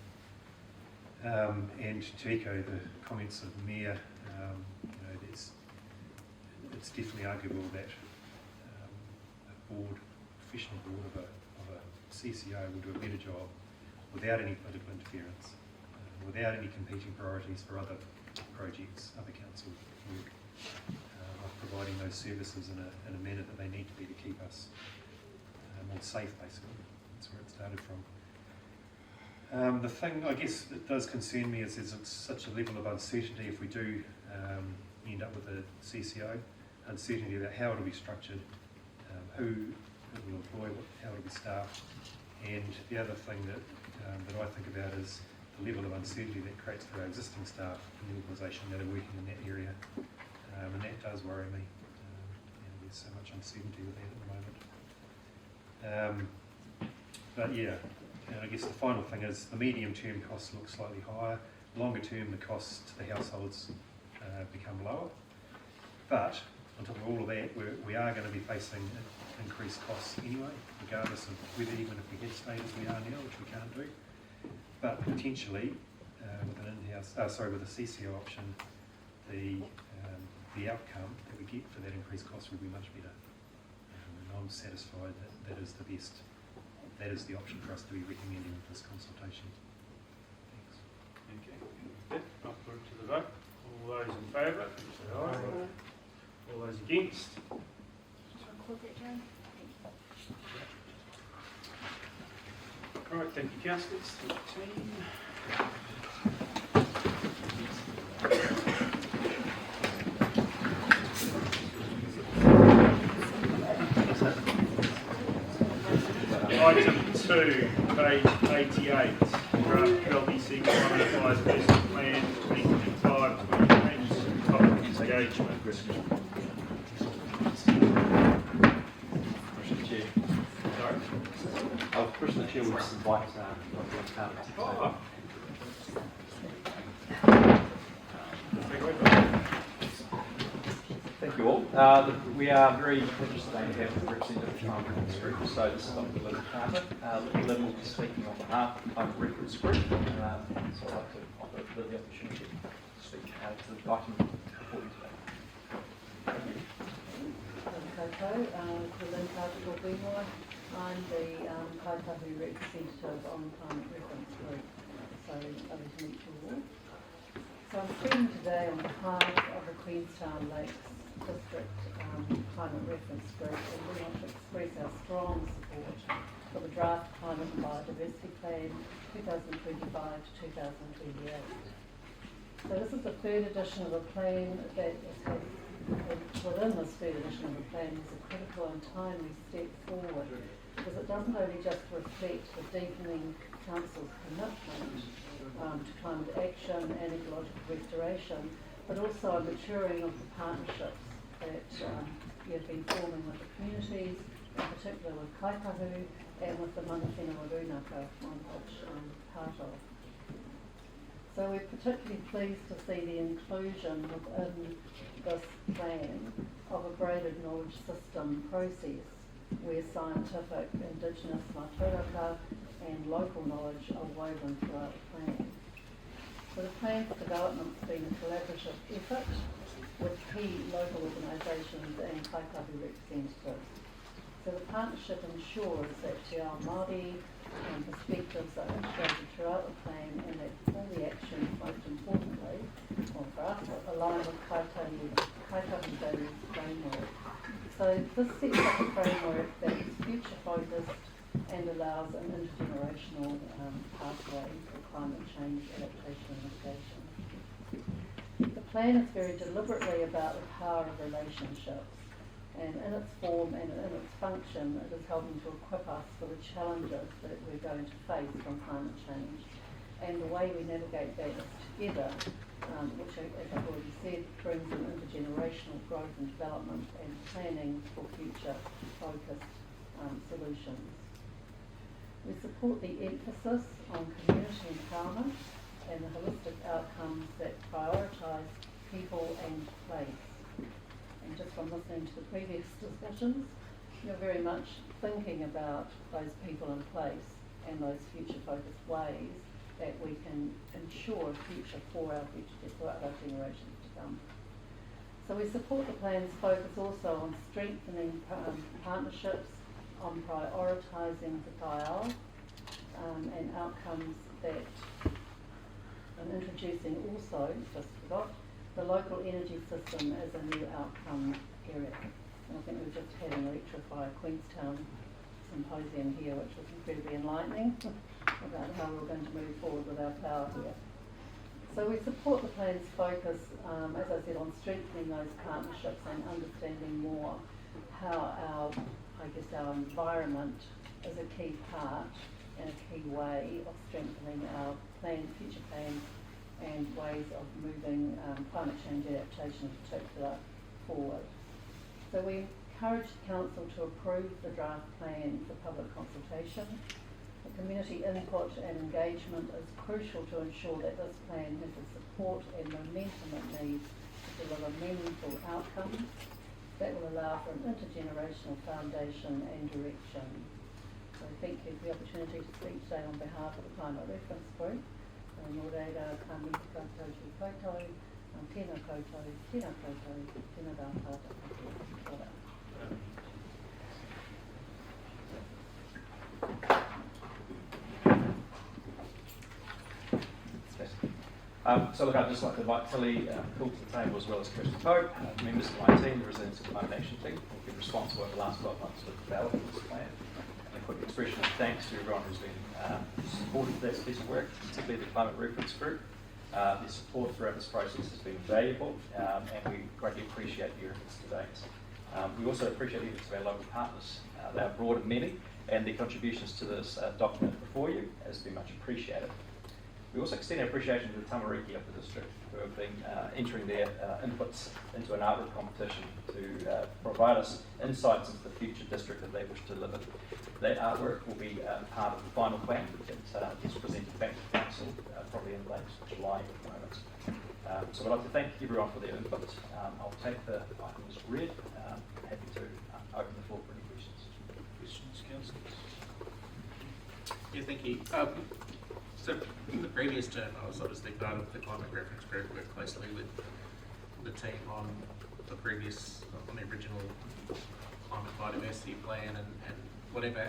And to echo the comments of the Mayor, it's definitely arguable that a professional board of a CCO will do a better job without any political interference, without any competing priorities for other projects, other council work, of providing those services in a manner that they need to be to keep us more safe, basically. That's where it started from. The thing, I guess, that does concern me is it's such a level of uncertainty if we do end up with a CCO, uncertainty about how it'll be structured, who it will employ, how it'll be staffed, and the other thing that I think about is the level of uncertainty that creates for our existing staff in the organisation that are working in that area, and that does worry me. There's so much uncertainty with that at the moment. But yeah, I guess the final thing is the medium-term costs look slightly higher. Longer term, the costs to the households become lower. But on top of all of that, we are going to be facing increased costs anyway, regardless of whether, even if we had stayed as we are now, which we can't do. But potentially, with with a CCO option, the outcome that we get for that increased cost will be much better. And I'm satisfied that that is the best. That is the option for us to be recommending with this consultation. Thanks. Okay. I'll put it to the vote. All those in favour, say aye. All those against? All right, thank you, councillors. 13. Item 2, page 88, draft QLDC Climate Business Plan 2025-2028, public engagement. First, the chair would just invite Dr. Carter. Thank you all. We are very interested to have the representative from Records Group. So this is Dr. Lynn Carter. Lynn will be speaking on behalf of the Records Group. So I'd like to offer Lynn the opportunity to speak to the item before you today. Thank you. Lynn Carter, I'm the Kaitahu representative on Climate Reference Group, so lovely to meet you all. So I'm speaking today on behalf of the Queenstown Lakes District Climate Reference Group, and we want to express our strong support for the draft Climate and Biodiversity Plan 2025 to 2028. So this is the third edition of the plan that has, within this third edition of the plan, is a critical and timely step forward, because it doesn't only just reflect the deepening Council's commitment to climate action and ecological restoration, but also a maturing of the partnerships that you've been forming with the communities, in particular with Kaitahu and with the Mana Whenua Rūnaka, one which I'm part of. So we're particularly pleased to see the inclusion within this plan of a graded knowledge system process where scientific, indigenous mātauraka and local knowledge are woven throughout the plan. So the plan's development has been a collaborative effort with key local organisations and kaikahu representatives. So the partnership ensures that Te Ao Māori perspectives are integrated throughout the plan and that all the actions, most importantly, well for us, align with Kaitahu Values framework. So this sets up a framework that is future focused and allows an intergenerational pathway for climate change adaptation and mitigation. The plan is very deliberately about the power of relationships, and in its form and in its function, it is helping to equip us for the challenges that we're going to face from climate change. And the way we navigate that is together, which, as I've already said, brings in intergenerational growth and development and planning for future-focused solutions. We support the emphasis on community empowerment and the holistic outcomes that prioritise people and place. And just from listening to the previous discussions, you're very much thinking about those people in place and those future-focused ways that we can ensure a future for our generations to come. So we support the plan's focus also on strengthening partnerships, on prioritising the dialogue and outcomes that, and introducing also, just forgot, the local energy system as a new outcome area. And I think we've just had an Electrify Queenstown symposium here, which was incredibly enlightening about how we're going to move forward with our power here. So we support the plan's focus, as I said, on strengthening those partnerships and understanding more how our environment is a key part and a key way of strengthening our future plans and ways of moving climate change adaptation in particular forward. So we encourage the Council to approve the draft plan for public consultation. The community input and engagement is crucial to ensure that this plan has the support and momentum it needs to deliver meaningful outcomes that will allow for an intergenerational foundation and direction. So thank you for the opportunity to speak today on behalf of the Climate Reference Group. Nō reira, ka mihi koutou ki koutou, tēnā koutou, tēnā koutou, tēnā rā tātou. So look, I'd just like to invite Tilly Cool to the table as well as Kirsten Pope, members of my team, the Resilience and Climate Action team, who've been responsible over the last 12 months for developing this plan. And a quick expression of thanks to everyone who's been supported this piece of work, particularly the Climate Reference Group. Their support throughout this process has been valuable, and we greatly appreciate your efforts to date. We also appreciate the efforts of our local partners. They are broad and many, and their contributions to this document before you has been much appreciated. We also extend our appreciation to the tamariki of the district, who have been entering their inputs into an artwork competition to provide us insights into the future district that they wish to live in. That artwork will be part of the final plan that is presented back to Council probably in late July at the moment. So I'd like to thank everyone for their input. I'll take the items read. Happy to open the floor for any questions. Questions, councillors? Yeah, thank you. So in the previous term, I was obviously part of the Climate Reference Group, worked closely with the team on the original Climate Biodiversity Plan and whatever.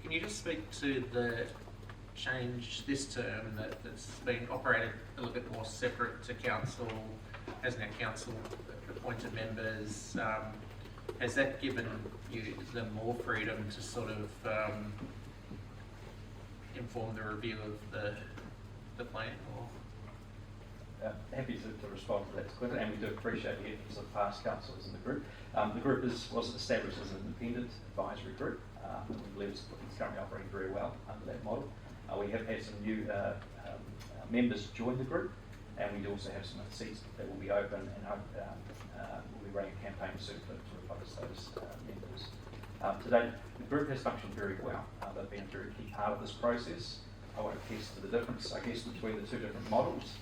Can you just speak to the change this term that's been operated a little bit more separate to Council? Hasn't our Council appointed members, has that given you them more freedom to sort of inform the review of the plan? Or? Happy to respond to that, Quintin, and we do appreciate the efforts of past councillors in the group. The group was established as an independent advisory group, and we believe it's currently operating very well under that model. We have had some new members join the group, and we do also have some seats that will be open, and we'll be running a campaign soon to replace those members. Today, the group has functioned very well. They've been a very key part of this process. I won't attest to the difference, I guess, between the two different models,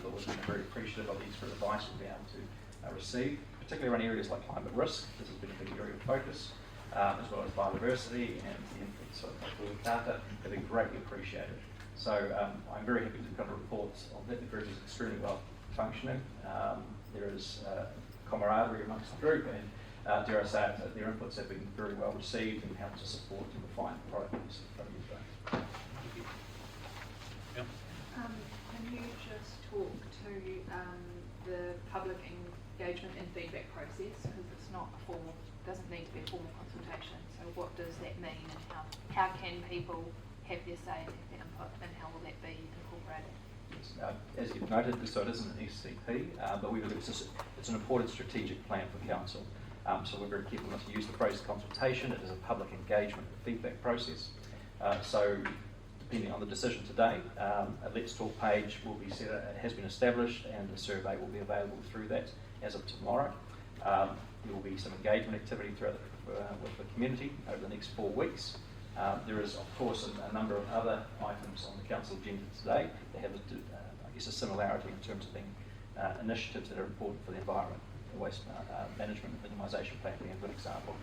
but we've been very appreciative of the expert advice we'll be able to receive, particularly around areas like climate risk. This has been a big area of focus, as well as biodiversity and the influence of data. They've been greatly appreciated. So I'm very happy to kind of report on that. The group is extremely well functioning. There is camaraderie amongst the group, and dare I say it, their inputs have been very well received and helped to support and refine the product that's in front of you today. Can you just talk to the public engagement and feedback process, because it's not a formal, doesn't need to be a formal consultation. So what does that mean, and how can people have their say and have their input, and how will that be incorporated? As you've noted, so it isn't an SCP, but we believe it's an important strategic plan for council. So we're very careful not to use the phrase consultation. It is a public engagement and feedback process. So depending on the decision today, a Let's Talk page will be set, it has been established, and the survey will be available through that as of tomorrow. There will be some engagement activity throughout with the community over the next 4 weeks. There is, of course, a number of other items on the council agenda today that have, I guess, a similarity in terms of being initiatives that are important for the environment. The waste management and minimisation plan being a good example.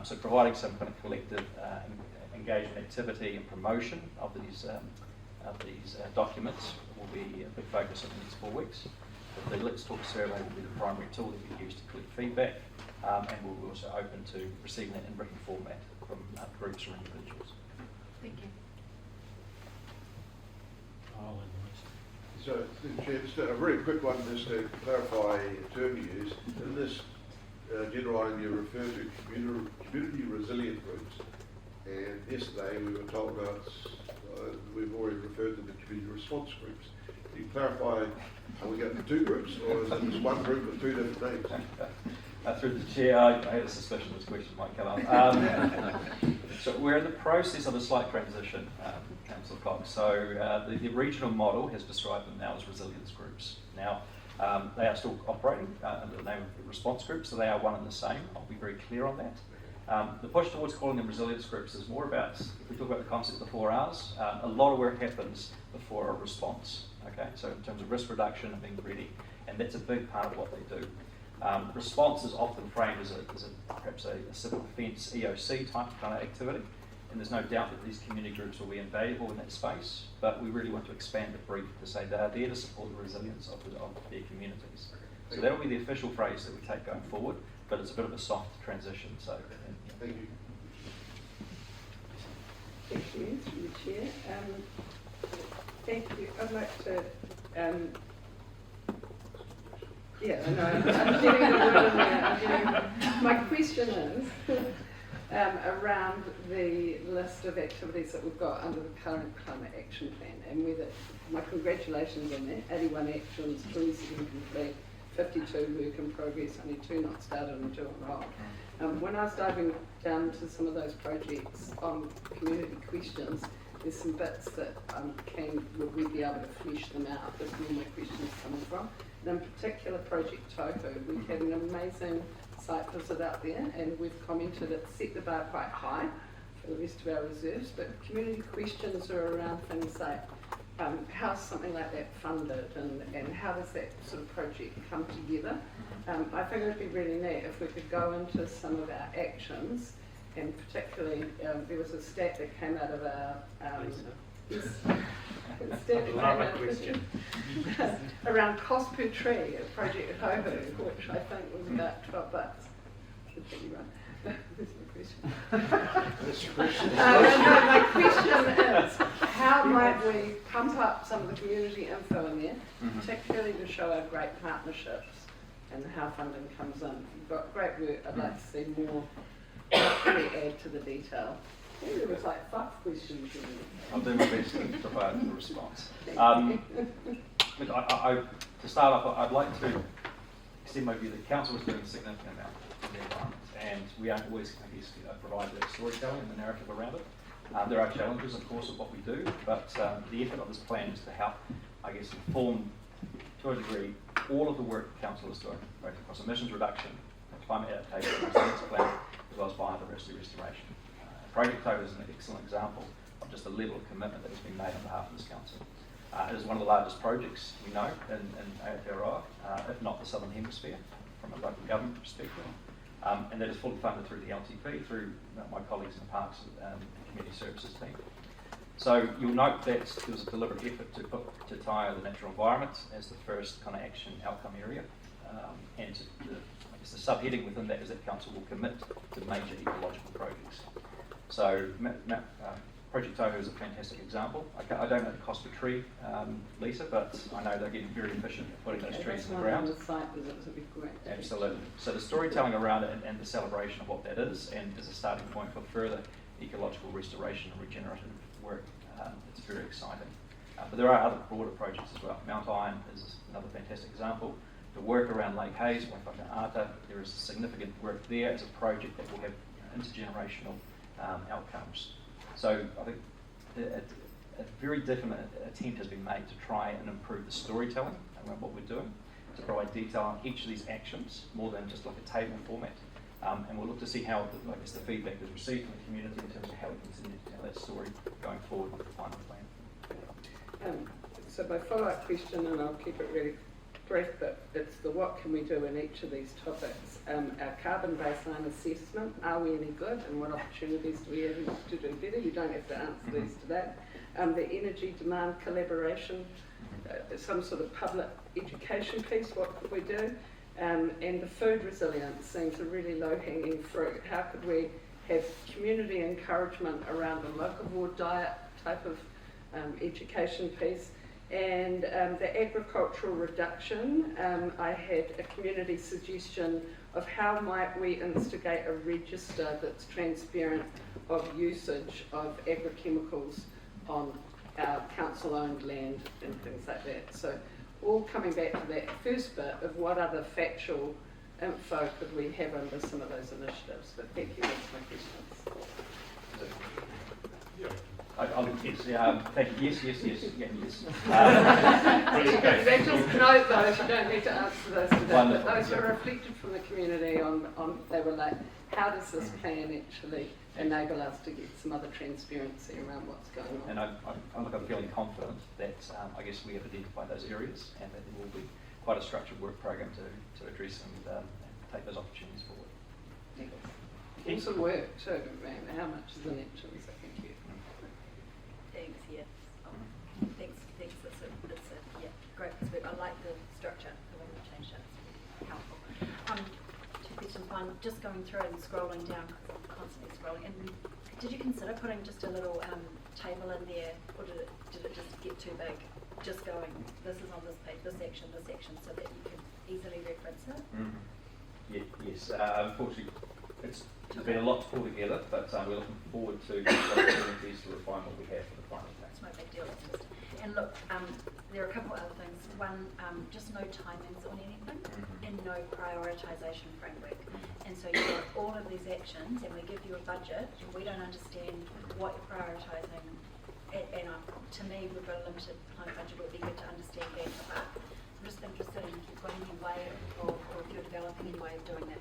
So providing some kind of collective engagement activity and promotion of these documents will be a big focus in the next 4 weeks. But the Let's Talk survey will be the primary tool that we use to collect feedback, and we'll be also open to receiving that in written format from groups or individuals. Thank you. So, Chair, just a very quick one, just to clarify a term you use. In this general item, you refer to community resilient groups, and yesterday we were told about, we've already referred to the community response groups. Can you clarify, are we going to 2 groups, or is it just one group with 2 different names? Through the chair, I had a suspicion this question might come up. So we're in the process of a slight transition, Councillor Cox. So the regional model has described them now as resilience groups. Now, they are still operating under the name of response groups, so they are one and the same. I'll be very clear on that. The push towards calling them resilience groups is more about, if we talk about the concept of the 4 Rs, a lot of work happens before a response. Okay, so in terms of risk reduction and being ready, and that's a big part of what they do. Response is often framed as perhaps a civil defence EOC type kind of activity, and there's no doubt that these community groups will be invaluable in that space, but we really want to expand the brief to say they are there to support the resilience of their communities. So that will be the official phrase that we take going forward, but it's a bit of a soft transition. So, Thank you. Thank you, through the chair. Thank you. I'd like to. Yeah, I know. I'm getting the word in there. My question is around the list of activities that we've got under the current climate action plan, and whether my congratulations on that. 81 actions, 27 complete, 52 work in progress, only 2 not started and 2 on roll. When I was diving down to some of those projects on community questions, there's some bits that would we be able to flesh them out? That's where my question is coming from. And in particular, Project Tofu, we had an amazing site visit out there, and we've commented it set the bar quite high for the rest of our reserves, but community questions are around things like how's something like that funded, and how does that sort of project come together? I think it would be really neat if we could go into some of our actions, and particularly there was a stat that came out of our around cost per tree at Project Tofu, which I think was about $12. That's the question. My question is, how might we pump up some of the community info in there, particularly to show our great partnerships and how funding comes in. You've got great work. I'd like to see more add to the detail. There was like 5 questions in there. I'll do my best to provide a response. Look, to start off, I'd like to extend my view that council is doing a significant amount in the environment, and we aren't always, I guess, provide the storytelling and the narrative around it. There are challenges, of course, of what we do, but the effort of this plan is to help, I guess, inform, to a degree, all of the work council is doing, both across emissions reduction, climate adaptation, resilience plan, as well as biodiversity restoration. Project Toad is an excellent example of just the level of commitment that has been made on behalf of this council. It is one of the largest projects we know in Aotearoa, if not the Southern Hemisphere, from a local government perspective. And that is fully funded through the LTP, through my colleagues in the Parks and Community Services team. So you'll note that there was a deliberate effort to tie the natural environment as the first kind of action outcome area. And I guess the subheading within that is that council will commit to major ecological projects. So Project Tohu is a fantastic example. I don't know the cost per tree, Lisa, but I know they're getting very efficient at putting those trees in the ground. The site visits would be great. Absolutely. So the storytelling around it and the celebration of what that is, and as a starting point for further ecological restoration and regenerative work, it's very exciting. But there are other broader projects as well. Mount Iron is another fantastic example. The work around Lake Hayes, Waifakaata, there is significant work there as a project that will have intergenerational outcomes. So I think a very definite attempt has been made to try and improve the storytelling around what we're doing, to provide detail on each of these actions, more than just like a table format. And we'll look to see how the feedback is received from the community in terms of how we continue to tell that story going forward with the climate plan. So my follow-up question, and I'll keep it really brief, but it's the what can we do in each of these topics. Our carbon baseline assessment, are we any good, and what opportunities do we have to do better? You don't have to answer these to that. The energy demand collaboration, some sort of public education piece, what could we do? And the food resilience seems a really low-hanging fruit. How could we have community encouragement around a locavore diet type of education piece? And the agricultural reduction, I had a community suggestion of how might we instigate a register that's transparent of usage of agrochemicals on our council-owned land and things like that. So all coming back to that first bit of what other factual info could we have under some of those initiatives. But thank you, that's my questions. Thank you. Yes. They just note those, you don't need to answer those today. Wonderful. But those were reflected from the community on they were like, how does this plan actually enable us to get some other transparency around what's going on? And I'm feeling confident that I guess we have identified those areas, and that there will be quite a structured work program to address and take those opportunities forward. Awesome work too, man. How much is in actually, so thank you. Thanks, yes. Thanks, it's a great perspective. I like the structure, the way we changed it, it's helpful. Two questions. One, just going through and scrolling down, because I'm constantly scrolling, and did you consider putting just a little table in there, or did it just get too big? Just going, this is on this page, this section, so that you can easily reference it? Yes, unfortunately, there's been a lot to pull together, but we're looking forward to the opportunities to refine what we have for the final plan. It's no big deal. And look, there are a couple of other things. One, just no timings on anything, and no prioritisation framework. And so you've got all of these actions, and we give you a budget, and we don't understand what you're prioritising. And to me, we've got a limited time budget. It would be good to understand that. But I'm just interested in if you've got any way, or if you're developing any way of doing that.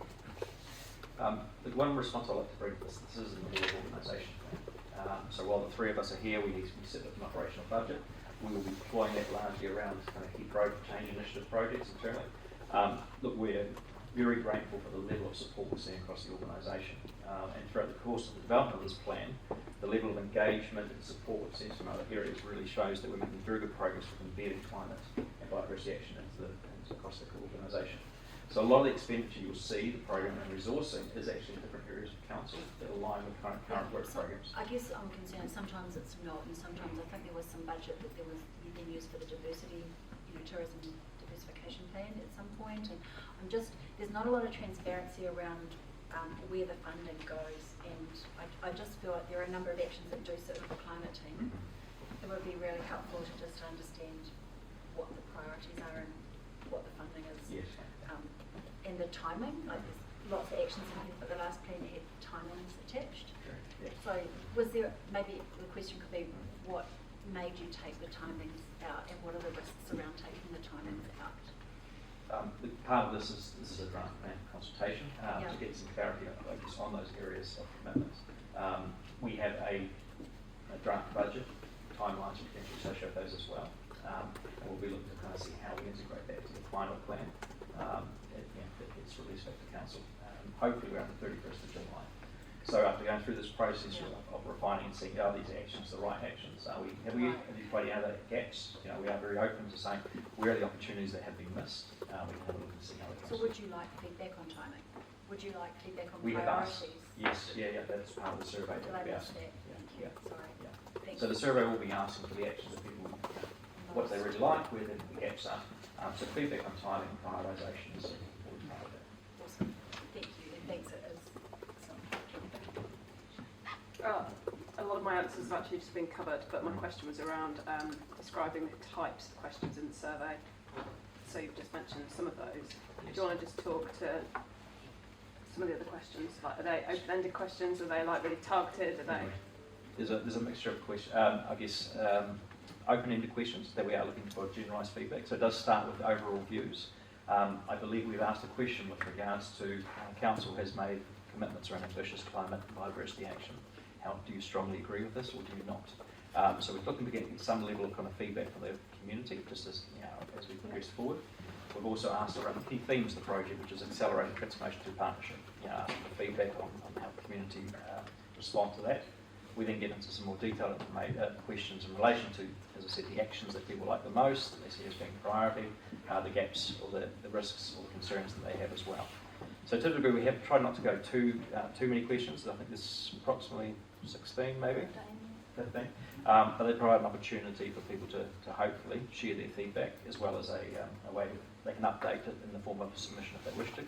The one response I'd like to bring to this is an board organisation plan. So while the three of us are here, we sit with an operational budget. We will be deploying that largely around kind of key change initiative projects internally. Look, we're very grateful for the level of support we're seeing across the organisation. And throughout the course of the development of this plan, the level of engagement and support we've seen from other areas really shows that we're making very good progress with embedding climate and biodiversity action into across the organisation. So a lot of the expenditure you'll see, the program and resourcing, is actually in different areas of council that align with current work programs. I guess I'm concerned sometimes it's not, and sometimes I think there was some budget that you've been used for the diversity, tourism diversity diversification plan at some point, and there's not a lot of transparency around where the funding goes, and I just feel like there are a number of actions that do sit with the climate team. It would be really helpful to just understand what the priorities are and what the funding is. Yes. And the timing, like there's lots of actions in here, but the last plan had timings attached. Yeah. So was there, maybe the question could be, what made you take the timings out, and what are the risks around taking the timings out? Part of this is a draft plan consultation to get some clarity, I guess, on those areas of commitments. We have a draft budget, timelines and potentially associated with those as well. And we'll be looking to kind of see how we integrate that to the final plan that gets released back to council, hopefully around the 31st of July. So after going through this process of refining and seeing are these actions the right actions? Have we identified any other gaps? You know, we are very open to saying where are the opportunities that have been missed. We can have a look and see how it goes. So would you like feedback on timing? Would you like feedback on We have priorities? asked. Yes, that's part of the survey. Did that I we miss asked. that? Thank you. Sorry. Thank So you. the survey will be asking for the actions that people, what they really like, where the gaps are. So feedback on timing and prioritisation is an important part of that. Awesome. Thank you. And thanks, it is. A lot of my answers have actually just been covered, but my question was around describing the types of questions in the survey. So you've just mentioned some of those. Do you want to just talk to some of the other questions? Like, are they open-ended questions? Are they like really targeted? Are they? There's a mixture of questions. I guess open-ended questions that we are looking for generalised feedback. So it does start with overall views. I believe we've asked a question with regards to council has made commitments around ambitious climate and biodiversity action. How do you strongly agree with this, or do you not? So we're looking to get some level of kind of feedback from the community, just as as we progress forward. We've also asked around the key themes of the project, which is accelerating transformation through partnership. Asking for feedback on how the community respond to that. We then get into some more detailed questions in relation to, as I said, the actions that people like the most, that they see as being priority, the gaps or the risks or the concerns that they have as well. So to a degree, we have tried not to go too many questions. I think there's approximately 16 maybe, 15. But they provide an opportunity for people to hopefully share their feedback, as well as a way they can update it in the form of a submission if they wish to.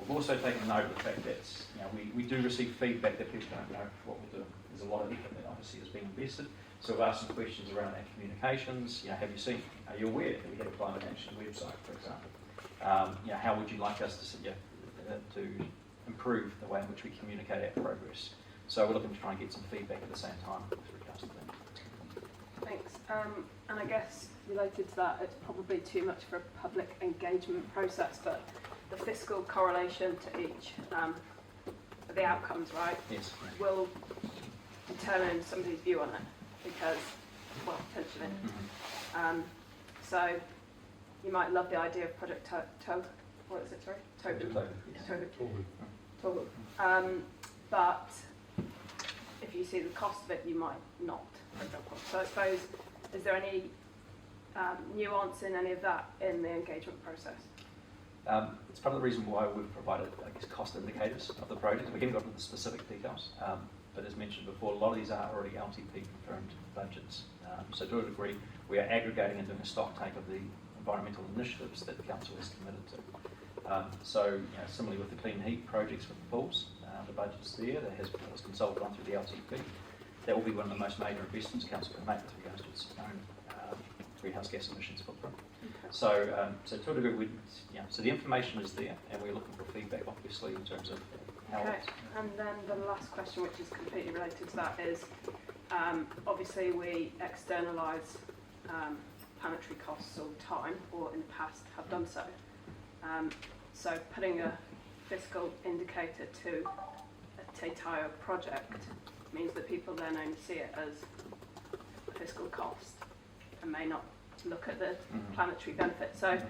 We've also taken note of the fact that we do receive feedback that people don't know what we're doing. There's a lot of effort that obviously is being invested. So we've asked some questions around our communications. Have you seen? Are you aware that we have a climate action website, for example? How would you like us to improve the way in which we communicate our progress? So we're looking to try and get some feedback at the same time with regards to that. Thanks. And I guess related to that, it's probably too much for a public engagement process, but the fiscal correlation to each of the outcomes, right? Yes. Will determine somebody's view on it, because, well, potentially. So you might love the idea of Project what is it, sorry? Tohu. But if you see the cost of it, you might not, for example. So I suppose, is there any nuance in any of that in the engagement process? It's part of the reason why we've provided, I guess, cost indicators of the project. We haven't got into the specific details, but as mentioned before, a lot of these are already LTP confirmed budgets. So to a degree, we are aggregating and doing a stock take of the environmental initiatives that the council is committed to. So similarly with the clean heat projects with the pools, the budget's there, that was consulted on through the LTP. That will be one of the most major investments council can make with regards to its own greenhouse gas emissions footprint. Okay. So to a degree, so the information is there, and we're looking for feedback, obviously, in terms of how it's... And then the last question, which is completely related to that, is obviously we externalise planetary costs all the time, or in the past have done so. So putting a fiscal indicator to a Te Taio project means that people then only see it as a fiscal cost and may not look at the planetary benefit. So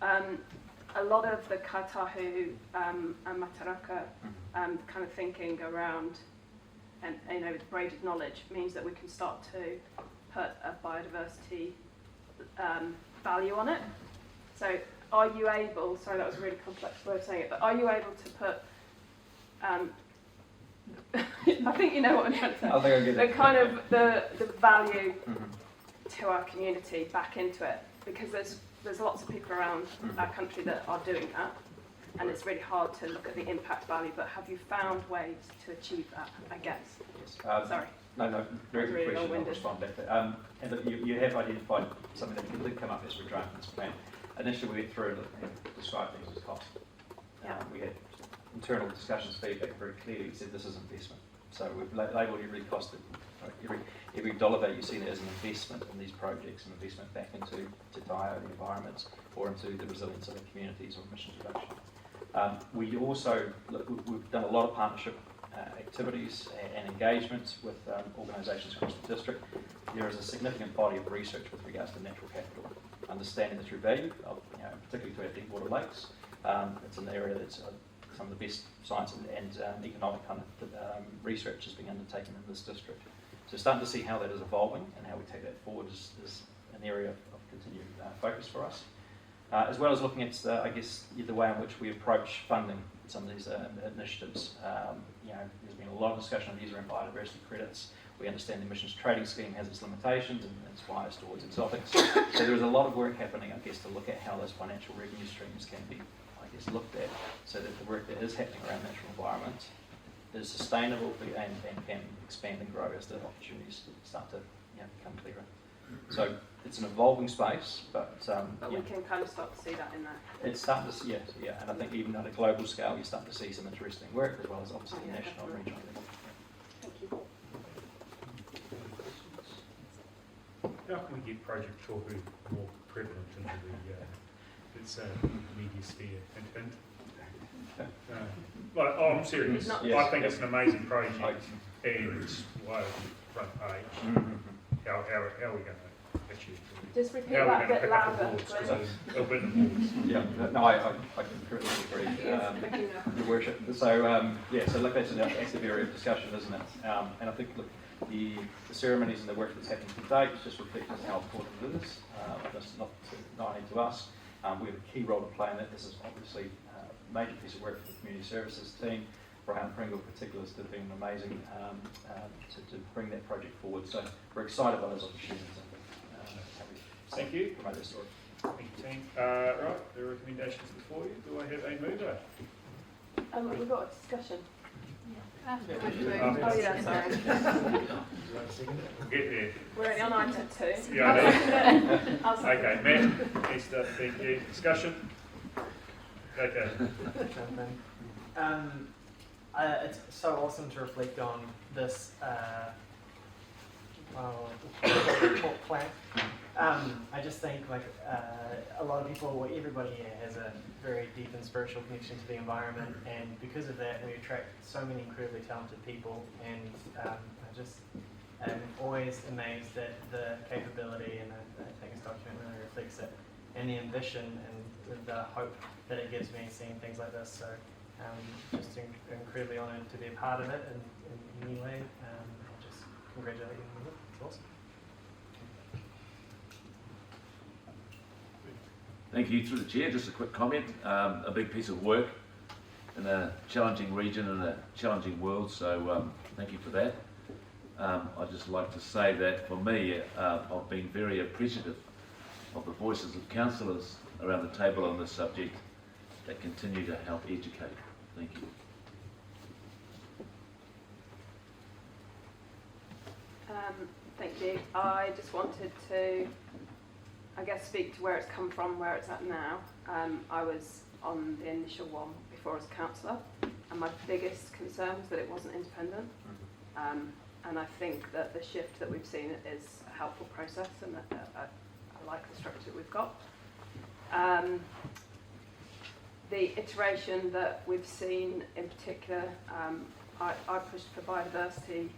a lot of the Katahu and Mataraka kind of thinking around, and with braided knowledge, means that we can start to put a biodiversity value on it. So are you able, sorry that was a really complex way of saying it, but are you able to put, I think you know what I'm trying to say, I think I get it. the kind of the value to our community back into it, because there's there's lots of people around our country that are doing that, and it's really hard to look at the impact value, but have you found ways to achieve that, I guess? Sorry. No, very good Really question. I'll long-winded. respond back to that. And look, you have identified something that did come up as we drafted this plan. Initially, we went through and described things as cost. We had internal discussions, feedback very clearly said this is investment. So we've labelled every cost, every dollar that you see there as an investment in these projects, an investment back into the environments or into the resilience of the communities or emissions reduction. We also, we've done a lot of partnership activities and engagements with organisations across the district. There is a significant body of research with regards to natural capital, understanding the true value of, particularly to our deep water lakes. It's an area that's some of the best science and economic kind of research is being undertaken in this district. So starting to see how that is evolving and how we take that forward is an area of continued focus for us. As well as looking at, the way in which we approach funding some of these initiatives. There's been a lot of discussion on user and biodiversity credits. We understand the emissions trading scheme has its limitations and its bias towards exotics. So there is a lot of work happening, to look at how those financial revenue streams can be, looked at, so that the work that is happening around natural environment is sustainable and can expand and grow as the opportunities start to become clearer. So it's an evolving space, but we can kind of start to see that in there. It's starting to, and I think even at a global scale, you're starting to see some interesting work as well as obviously national and regional level. Thank you. How can we get Project Tohu more prevalent into its media sphere? I'm serious. I think it's an amazing project, and it's way front page. How are we going to achieve it? Just repeat that a bit louder, please. I completely agree. Your Worship. So look, that's an active area of discussion, isn't it? And I think, look, the ceremonies and the work that's happening to date just reflects how important it is. That's not only to us. We have a key role to play in that. This is obviously a major piece of work for the community services team. Brian Pringle in particular has been amazing to bring that project forward. So we're excited by those opportunities. Thank you. Promote this story. Thank you, team. Right, there are recommendations before you. Do I have a mover? We've got a discussion. Sorry. We'll get there. We're only on item 2. Yeah, okay, Matt, Esther, thank you. Discussion? Okay. It's so awesome to reflect on this plan. I just think a lot of people, everybody here has a very deep and spiritual connection to the environment, and because of that we attract so many incredibly talented people, and I just am always amazed at the capability, and I think this document really reflects it, and the ambition and the hope that it gives me seeing things like this. So just incredibly honoured to be a part of it in any way. Just congratulate you on it. It's awesome. Thank you. Through the chair, just a quick comment. A big piece of work in a challenging region and a challenging world, so thank you for that. I'd just like to say that for me, I've been very appreciative of the voices of councillors around the table on this subject that continue to help educate. Thank you. Thank you. I just wanted to, speak to where it's come from, where it's at now. I was on the initial one before as councillor, and my biggest concern was that it wasn't independent. And I think that the shift that we've seen is a helpful process, and I like the structure that we've got. The iteration that we've seen in particular, I pushed for biodiversity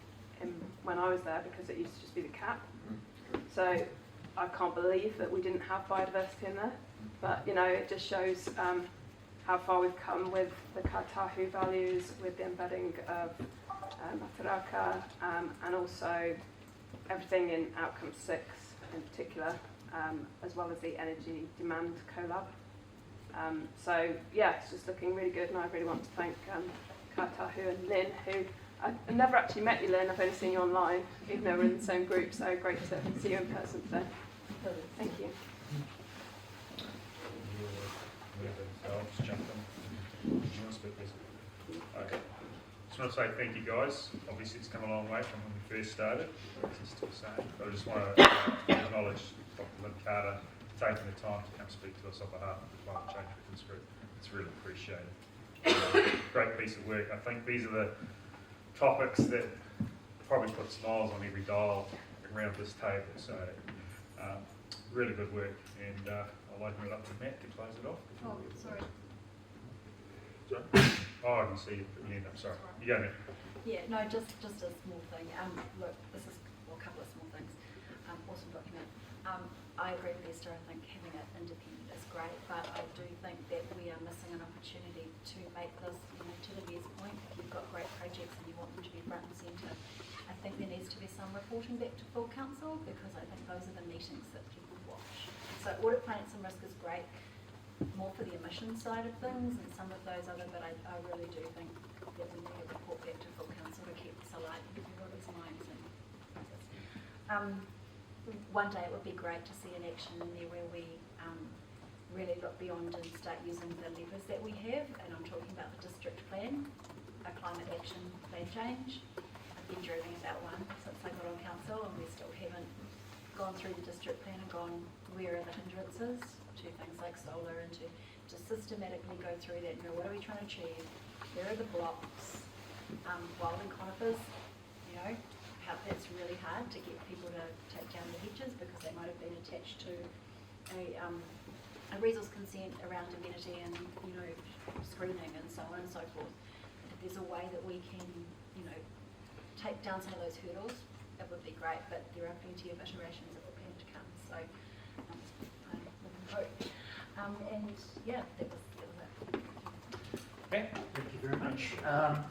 when I was there because it used to just be the cap. So I can't believe that we didn't have biodiversity in there, but it just shows how far we've come with the Kātahu values, with the embedding of Mataraka, and also everything in outcome 6 in particular, as well as the energy demand collab. It's just looking really good, and I really want to thank Kātahu and Lynn, who I've never actually met you, Lynn. I've only seen you online, even though we're in the same group, so great to see you in person today. Thank you. so I'll just jump in. Do you want to speak, please? Okay. Just want to say thank you guys. Obviously it's come a long way from when we first started, as it's still saying, but I just want to acknowledge Dr. Lynn Carter taking the time to come speak to us on behalf of the Climate Change Victims Group. It's really appreciated. Great piece of work. I think these are the topics that probably put smiles on every dial around this table, so really good work, and I'll open it up to Matt to close it off. Oh, sorry. Sorry? Oh, I can see you putting your hand up, sorry. You go, Matt. Yeah, no, just a small thing. Look, this is a couple of small things. Awesome document. I agree with Esther. I think having it independent is great, but I do think that we are missing an opportunity to make this, to the mayor's point, if you've got great projects and you want them to be front and centre, I think there needs to be some reporting back to full council, because I think those are the meetings that people watch. So audit finance and risk is great, more for the emissions side of things and some of those other, but I really do think that we need a report back to full council to keep this alive in everybody's minds. And one day it would be great to see an action in there where we really look beyond and start using the levers that we have, and I'm talking about the district plan, a climate action plan change. I've been dreaming about one since I got on council, and we still haven't gone through the district plan and gone, where are the hindrances to things like solar, and to systematically go through that, what are we trying to achieve, where are the blocks, wildland conifers, how that's really hard to get people to take down the hedges because they might have been attached to a resource consent around amenity and screening and so on and so forth. If there's a way that we can take down some of those hurdles, it would be great, but there are plenty of iterations of the plan to come, so I live and hope. And yeah, that was it. Okay. Thank you very much.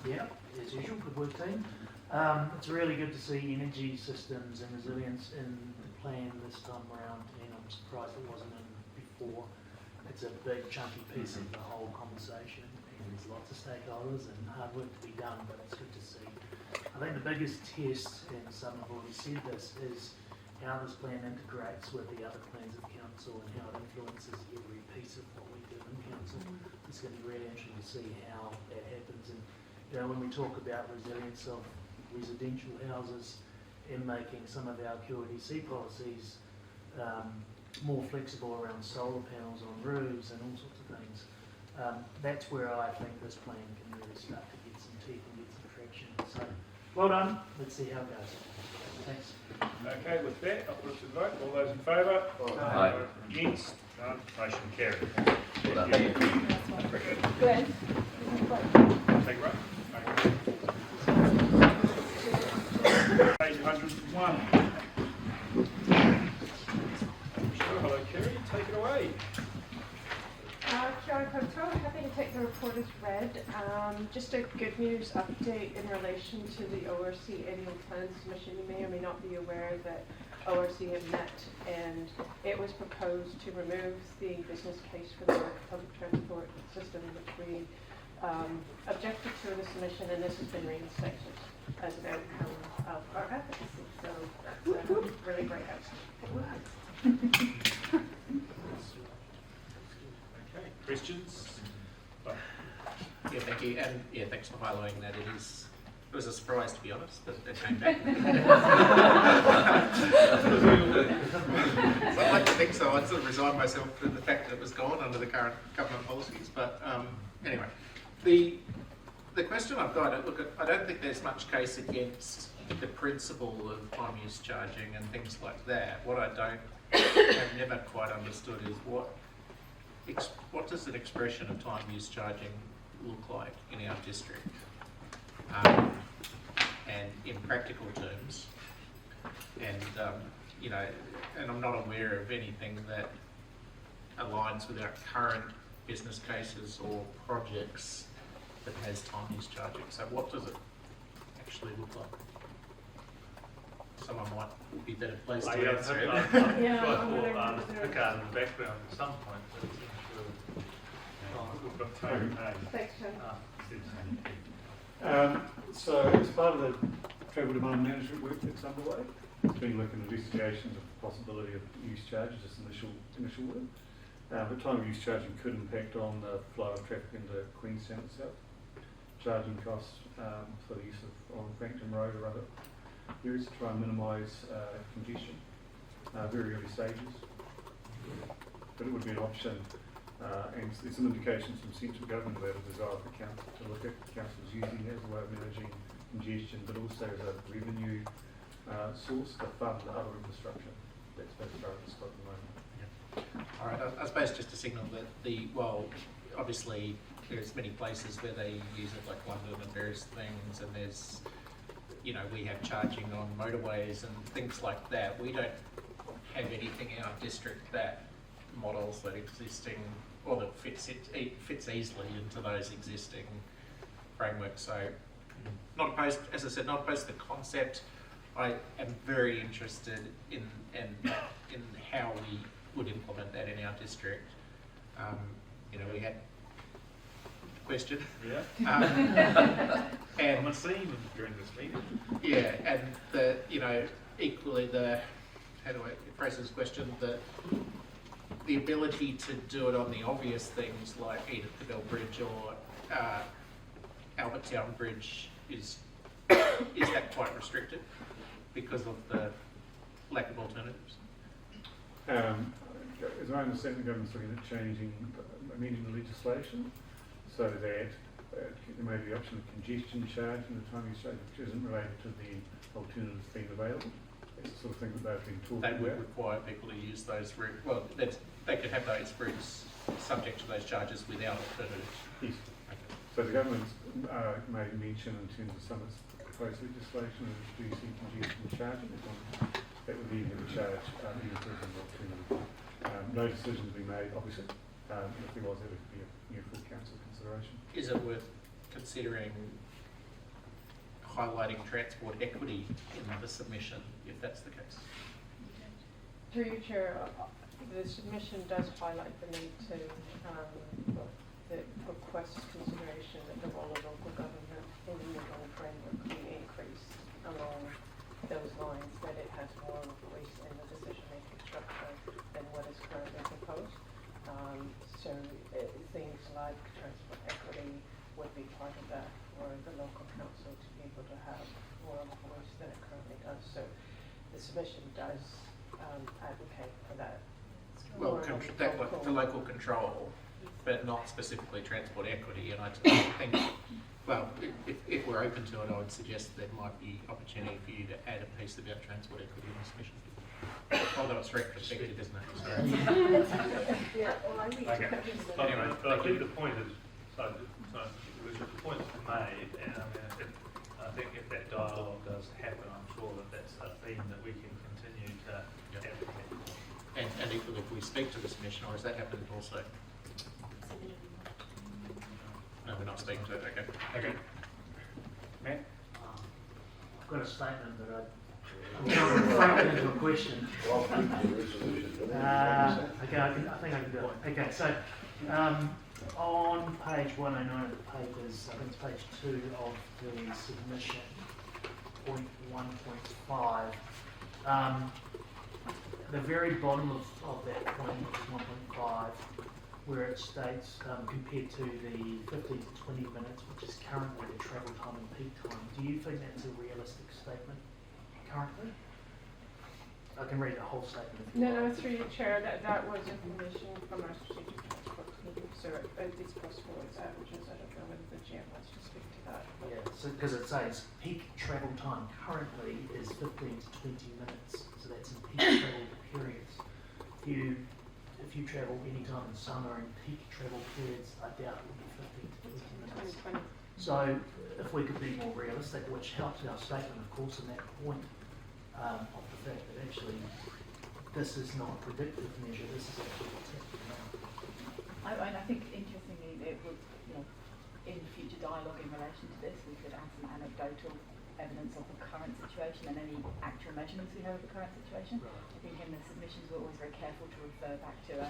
Yeah, as usual, good work team. It's really good to see energy systems and resilience in the plan this time around, and I'm surprised it wasn't in before. It's a big chunky piece of the whole conversation, and there's lots of stakeholders and hard work to be done, but it's good to see. I think the biggest test, and some have already said this, is how this plan integrates with the other plans of council and how it influences every piece of what we do in council. It's going to be really interesting to see how that happens. And when we talk about resilience of residential houses and making some of our QLDC policies more flexible around solar panels on roofs and all sorts of things, that's where I think this plan can really start to get some teeth and get some traction. So, well done. Let's see how it goes. Thanks. Okay, with that, I'll put it to the vote. All those in favour? Aye. Against? None. Motion carried. Well done. Thank you. Good. Take it right. Page 101. Hello, Kerry. Take it away. Kia ora koutou. Happy to take the report as read. Just a good news update in relation to the ORC annual plan submission. You may or may not be aware that ORC have met and it was proposed to remove the business case for the public transport system, which we objected to in the submission, and this has been reinstated as an outcome of our advocacy. So that's a really great outcome. Okay, questions? Yeah, thank you, and yeah, thanks for highlighting that. It was a surprise, to be honest, that it came back. So I'd like to think so. I'd sort of resigned myself to the fact that it was gone under the current government policies. But anyway, the question I've got, I don't think there's much case against the principle of time use charging and things like that. What I have never quite understood is what does an expression of time use charging look like in our district? And in practical terms, and and I'm not aware of anything that aligns with our current business cases or projects that has time use charging. So what does it actually look like? Someone might be better placed to answer it. Yeah, pick out in the background at some point, but it's We've got Tony Hay. Thanks, Tony. So as part of the travel demand management work that's underway, it's been looking at investigations of the possibility of use charges, just initial work. But time of use charging could impact on the flow of traffic into Queenstown itself. Charging costs for the use of on Frankton Road or other areas to try and minimise congestion. Very early stages, but it would be an option, and there's some indications from central government about a desire for council to look at councils using it as a way of managing congestion, but also as a revenue source to fund the other infrastructure that's most currently at the moment. All right, I suppose just to signal that obviously there's many places where they use it, like London and various things, and there's, we have charging on motorways and things like that. We don't have anything in our district that models that existing, or that fits easily into those existing frameworks. So not opposed, as I said, not opposed to the concept. I am very interested in how we would implement that in our district. We had a question. Yeah. And I'm a theme during this meeting. Yeah, and equally how do I phrase this question? The ability to do it on the obvious things like Edith the Bell Bridge or Albertown Bridge is that quite restricted because of the lack of alternatives? As I understand, the government's looking at amending the legislation so that there may be the option of congestion charge in the time use charge, which isn't related to the alternatives being available. It's the sort of thing that they've been talking about. They would require people to use those routes. Well, they could have those routes subject to those charges without alternatives. Yes. Okay. So the government's made mention in terms of some of its proposed legislation of reducing congestion charging. That would be able to charge even if there's an alternative. No decision to be made, obviously. If there was, it would be a full council consideration. Is it worth considering highlighting transport equity in the submission, if that's the case? Through you, Chair, the submission does highlight the need to request consideration that the role of local government in the middle framework be increased along those lines, that it has more of a voice in the decision-making structure than what is currently proposed. So things like transport equity would be part of that for the local council to be able to have more of a voice than it currently does. So the submission does advocate for that. Well, the local control, but not specifically transport equity. And I think, well, if we're open to it, I would suggest there might be opportunity for you to add a piece about transport equity in the submission. Although it's retrospective, isn't it? Yeah, well, I think Okay. Anyway, but I think the point is, the point's made, and I think if that dialogue does happen, I'm sure that's a theme that we can continue to advocate for. And equally, if we speak to the submission, or has that happened also? No, we're not speaking to it. Okay. Matt? I've got a statement, but I'm going to frame it into a question. Okay, I think I can do it. Okay, so on page 109 of the papers, I think it's page 2 of the submission, point 1.5. The very bottom of that point, which is 1.5, where it states compared to the 15 to 20 minutes, which is currently the travel time and peak time, do you think that's a realistic statement currently? I can read the whole statement if you No, like. through your chair, that was information from our strategic transport committee, so it's possible it's averages. I don't know whether the GM wants to speak to that. Yeah, so because it says peak travel time currently is 15 to 20 minutes, so that's in peak travel periods. If you travel any time in summer and peak travel periods, I doubt it will be 15 to 20 minutes. So if we could be more realistic, which helps our statement, of course, in that point of the fact that actually this is not a predictive measure, this is actually what's happening now. I think interestingly, it would, in future dialogue in relation to this, we could add some anecdotal evidence of the current situation and any actual measurements we have of the current situation. I think in the submissions we're always very careful to refer back to a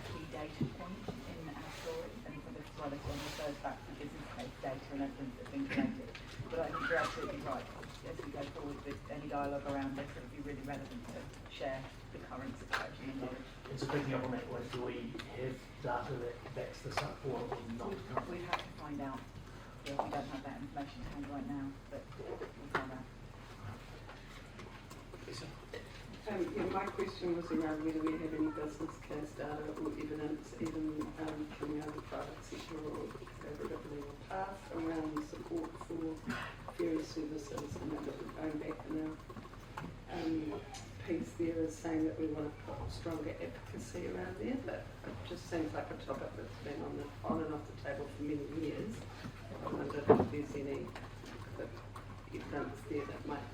key data point in our story, and so this is why this one refers back to business case data and evidence that's been collected. But I think you're absolutely right. As we go forward with any dialogue around this, it would be really relevant to share the current situation and knowledge. And so picking up on that point, do we have data that backs this up or not currently? We'd have to find out. Yeah, we don't have that information to hand right now, but we'll find out. Yeah, my question was around whether we have any business case data or evidence, even coming out of the private sector or favourably or past, around support for various services, and that was going back in our piece there is saying that we want to put stronger advocacy around there, but it just seems like a topic that's been on and off the table for many years. I wonder if there's any evidence there that might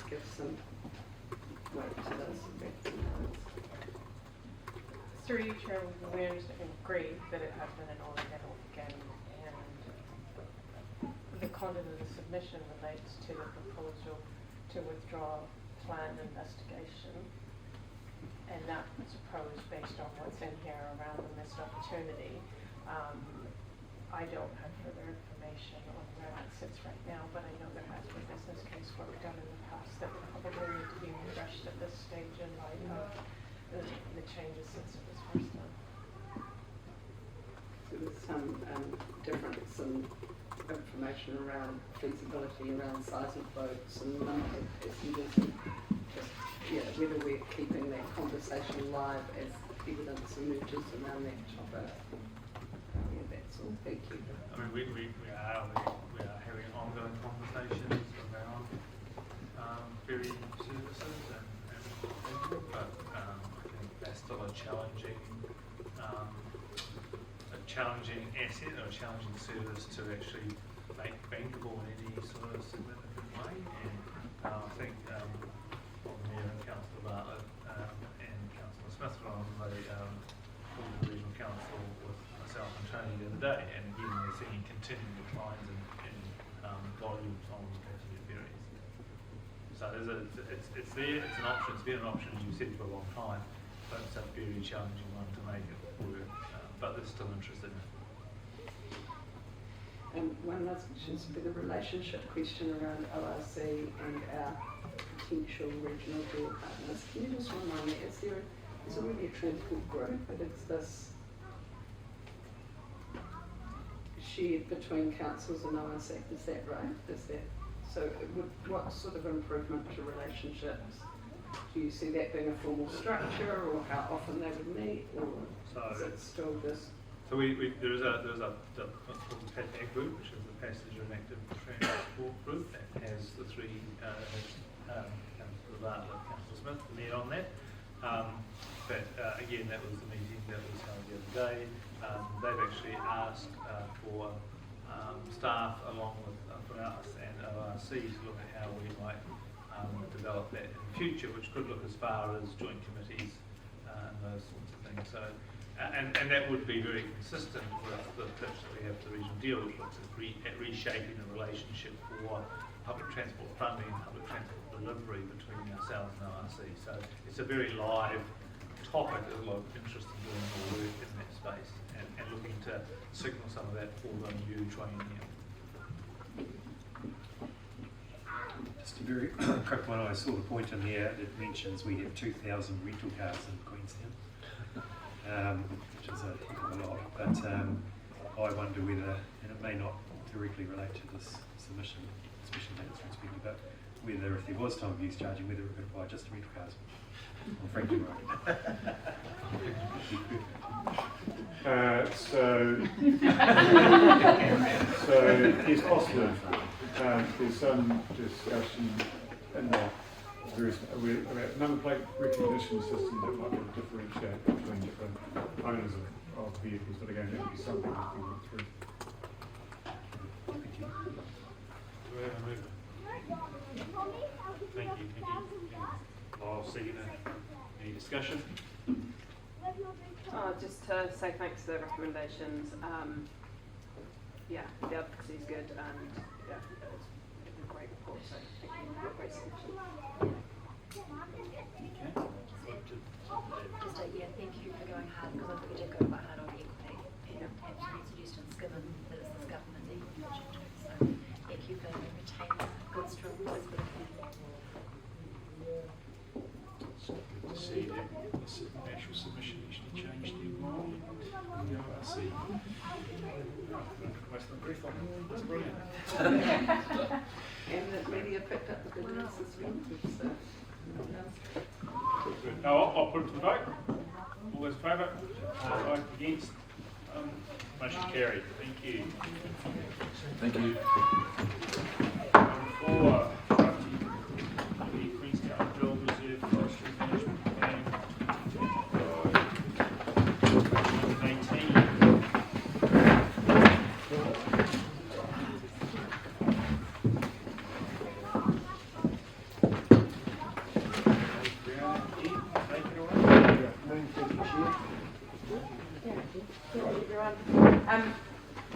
give some weight to those facts. Through you, Chair, we agree that it has been an on-and-off again, and the content of the submission relates to the proposal to withdraw planned investigation, and that was proposed based on what's in here around the missed opportunity. I don't have further information on where that sits right now, but I know there has been business case work done in the past that would probably need to be refreshed at this stage in light of the changes since it was first done. So there's some difference in information around feasibility, around size of boats and number of passengers, and just whether we're keeping that conversation live as evidence emerges around that topic. That's all. Thank you. I mean, we are having ongoing conversations around ferry services and people, but I think that's still a challenging asset or a challenging service to actually make bankable in any sort of significant way. And I think the Mayor and Councillor Bartlett and Councillor Smith were on the Regional Council with myself and Tony the other day, and again we're seeing continuing declines in volumes on passenger ferries. So it's there, it's an option, it's been an option as you said for a long time, but it's a very challenging one to make it work. But there's still interest in it. And one last question is for the relationship question around ORC and our potential regional deal partners. Can you just remind me, is there already a transport group, but is this shared between councils and ORC? Is that right? What sort of improvement to relationships? Do you see that being a formal structure, or how often they would meet, or is it still this? So there's a what's called the PATAC group, which is the Passenger and Active Transport group, that has the three Councillor Bartlett, Councillor Smith, the Mayor on that. But again, that was the meeting that was held the other day. They've actually asked for staff along with from us and ORC to look at how we might develop that in the future, which could look as far as joint committees and those sorts of things. So, and that would be very consistent with the pitch that we have for the regional deal, which looks at reshaping the relationship for public transport funding and public transport delivery between ourselves and ORC. So it's a very live topic. There's a lot of interest in doing more work in that space and looking to signal some of that for the new training. Just a very quick one. I saw the point in there that mentions we have 2,000 rental cars in Queenstown, which is a heck of a lot. But I wonder whether, and it may not directly relate to this submission, especially in that respect, but whether if there was time of use charging, whether it could apply just to rental cars on Franklin Road. So it's possible. There's some discussion in the about number plate recognition systems that might differentiate between different owners of vehicles, but again, that would be something that we work through. Thank you. Do we have a mover? Thank you. I'll see any discussion? Just to say thanks to the recommendations. The advocacy is good, and it's a great report. So thank you for your great submission. Thank you for going hard, because I think we did go quite hard on equity and some suggestions given that it's this government equity budget too. So thank you for retaining a good, strong voice for the So good to see the actual submission Most of the brief on it. That's brilliant. And the media picked up the good news this week, so. Good. No, I'll put it to the vote. All those in favour? Aye. Against? Motion carried. Thank you. Thank you. Number 4, the Queenstown Drill Reserve Forestry Management Plan 2018.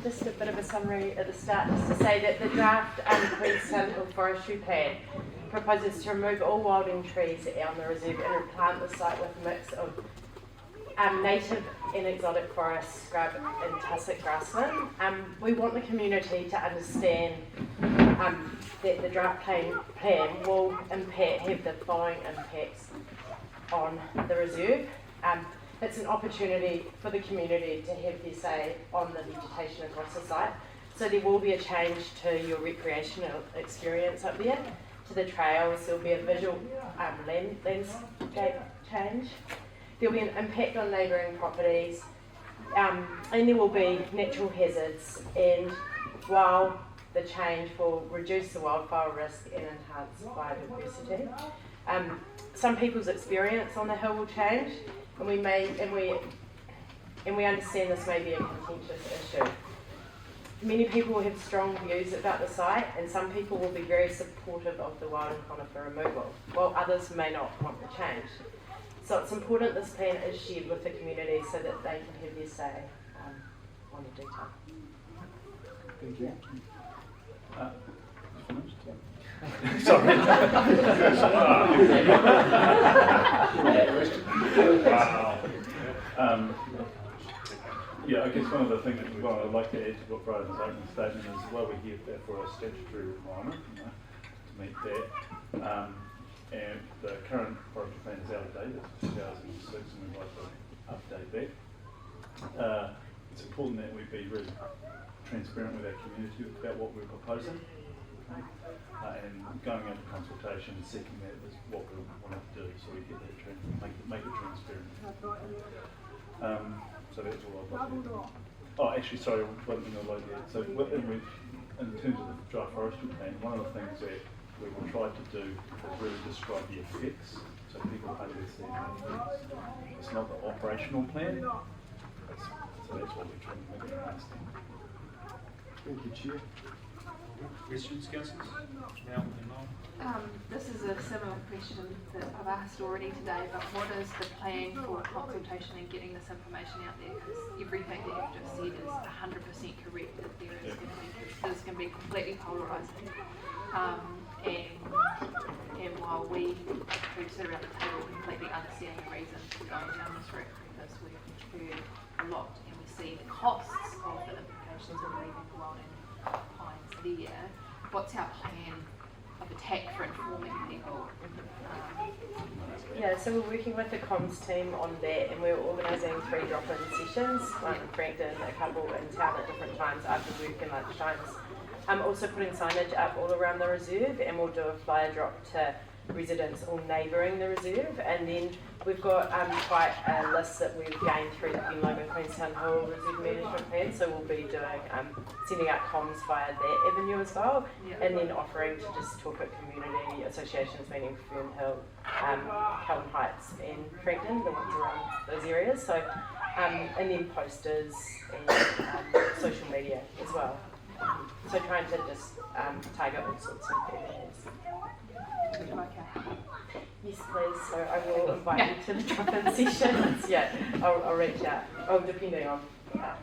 Just a bit of a summary at the start, just to say that the draft Queenstown Hill Forestry Plan proposes to remove all wilding trees on the reserve and replant the site with a mix of native and exotic forests, scrub and tussock grassland. We want the community to understand that the draft plan will have the following impacts on the reserve. It's an opportunity for the community to have their say on the vegetation across the site. So there will be a change to your recreational experience up there, to the trails. There will be a visual landscape change. There will be an impact on neighbouring properties, and there will be natural hazards. And while the change will reduce the wildfire risk and enhance biodiversity, some people's experience on the hill will change. And we understand this may be a contentious issue. Many people will have strong views about the site, and some people will be very supportive of the wild and conifer removal, while others may not want the change. So it's important this plan is shared with the community so that they can have their say on the detail. Thank you. Sorry. Yeah, I guess one of the things that I'd like to add to what Brian's opening statement is, while we're here for a statutory requirement, to meet that, and the current forestry plan is out of date, it's 2006, and we'd like to update that. It's important that we be really transparent with our community about what we're proposing. And going into consultation and seeking that is what we want to do, so we get that make it transparent. So that's all I'd like to do. Oh, actually, sorry, one thing I'd like to add. So in terms of the dry forestry plan, one of the things that we will try to do is really describe the effects, so people understand the effects. It's not the operational plan, so that's what we're trying to make it understand. Thank you, Chair. Questions, councillors? Mel and Mom? This is a similar question that I've asked already today, but what is the plan for consultation and getting this information out there? Because everything that you've just said is 100% correct, that there is going to be completely polarising. And while we who sit around the table completely understand the reasons for going down this route, because we've heard a lot and we see the costs of the implications of leaving the wild pines there, what's our plan of attack for informing people? Yeah, so we're working with the comms team on that, and we're organising 3 drop-in sessions, one in Frankton, a couple in town at different times after work and lunch times. I'm also putting signage up all around the reserve, and we'll do a flyer drop to residents all neighbouring the reserve, and then we've got quite a list that we've gained through the Penlogan Queenstown Hill Reserve Management Plan, so we'll be doing sending out comms via that avenue as well, and then offering to just talk at community associations, meaning Fern Hill, Calvin Heights and Frankton, the ones around those areas, so and then posters and social media as well. So trying to just target all sorts of areas. Yes, please. So I will invite you to the drop-in sessions. Yeah, I'll reach out. Oh, depending on. I'm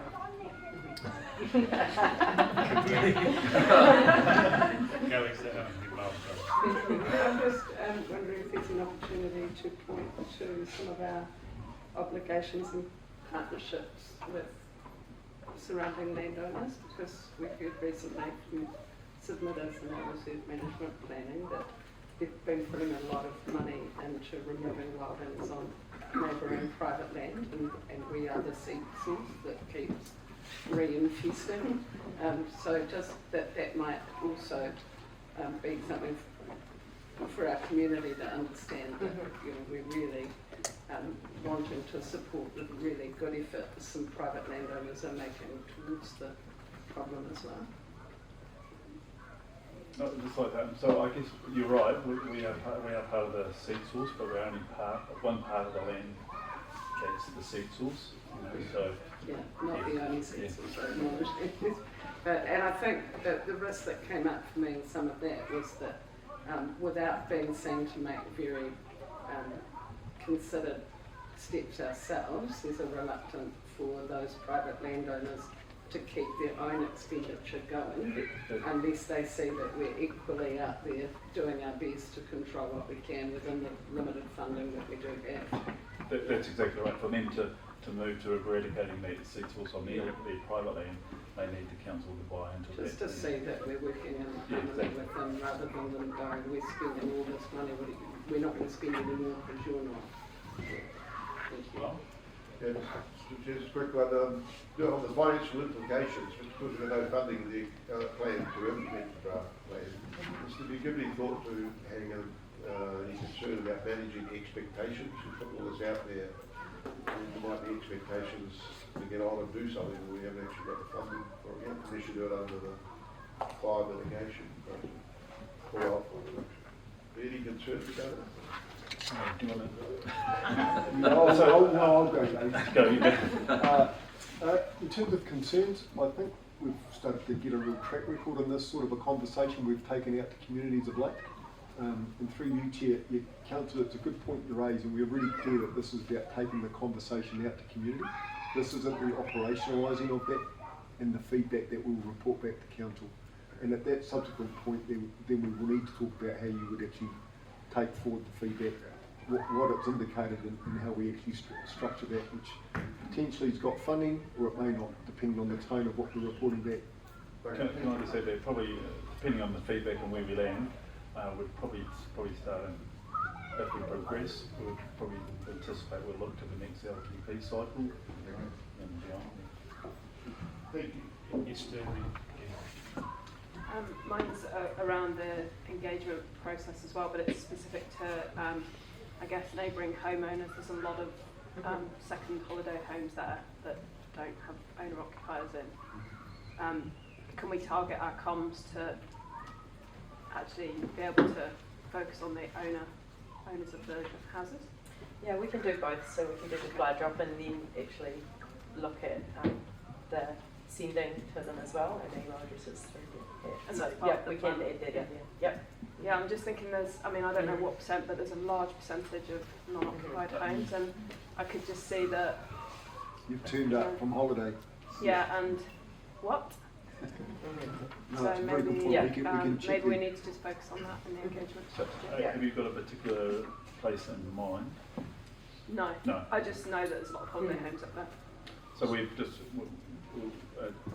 just wondering if there's an opportunity to point to some of our obligations and partnerships with surrounding landowners, because we've heard recently from submitters in our reserve management planning that they've been putting a lot of money into removing wildlands on neighbouring private land, and we are the seed source that keeps reinvesting. So just that might also be something for our community to understand that we're really wanting to support the really good effort some private landowners are making towards the problem as well. Just like that. So I guess you're right. We are part of the seed source, but we're only one part of the land that's the seed source. So yeah, not the only seed source. And I think that the risk that came up for me in some of that was that without being seen to make very considered steps ourselves, there's a reluctance for those private landowners to keep their own expenditure going unless they see that we're equally out there doing our best to control what we can within the limited funding that we do have. That's exactly right. For them to move to eradicating the seed source on their private land, they need the council to buy into that. Just to see that we're working in harmony with them rather than them going, we're spending all this money, we're not going to spend any more because you're not. Thank you. Well, yeah, just a quick one. On the financial implications, because we've got no funding in the plan to implement the draft plan, have you given any thought to having any concern about managing expectations? We put all this out there, and there might be expectations to get on and do something, and we haven't actually got the funding for it yet, unless you do it under the fire mitigation project. Any concerns about it? Do you want I'll go, Dave. In terms of concerns, I think we've started to get a real track record in this sort of a conversation we've taken out to communities of late. And through you, Chair, Councillor, it's a good point you raise, and we're really clear that this is about taking the conversation out to community. This isn't the operationalising of that and the feedback that we'll report back to Council. And at that subsequent point, then we will need to talk about how you would actually take forward the feedback, what it's indicated and how we actually structure that, which potentially has got funding or it may not, depending on the tone of what we're reporting back. Can I just say that probably, depending on the feedback and where we land, we'd probably start in, if we progress, we would probably anticipate we'll look to the next LTP cycle and beyond. Thank you. Yes, Sterling. Mine's around the engagement process as well, but it's specific to, I guess, neighbouring homeowners. There's a lot of second holiday homes there that don't have owner-occupiers in. Can we target our comms to actually be able to focus on the owners of the houses? Yeah, we can do both. So we can do the fly drop and then actually look at the sending to them as well and email addresses through there. Yeah. So yeah, we can add that in there. Yep. Yeah, I'm just thinking I don't know what percent, but there's a large percentage of non-occupied homes, and I could just see that. You've turned up from holiday. Yeah, and what? No, so maybe, maybe we in. need to just focus on that in the engagement. So, have you got a particular place in mind? No. No. I just know that there's a lot of holiday homes up there. So we're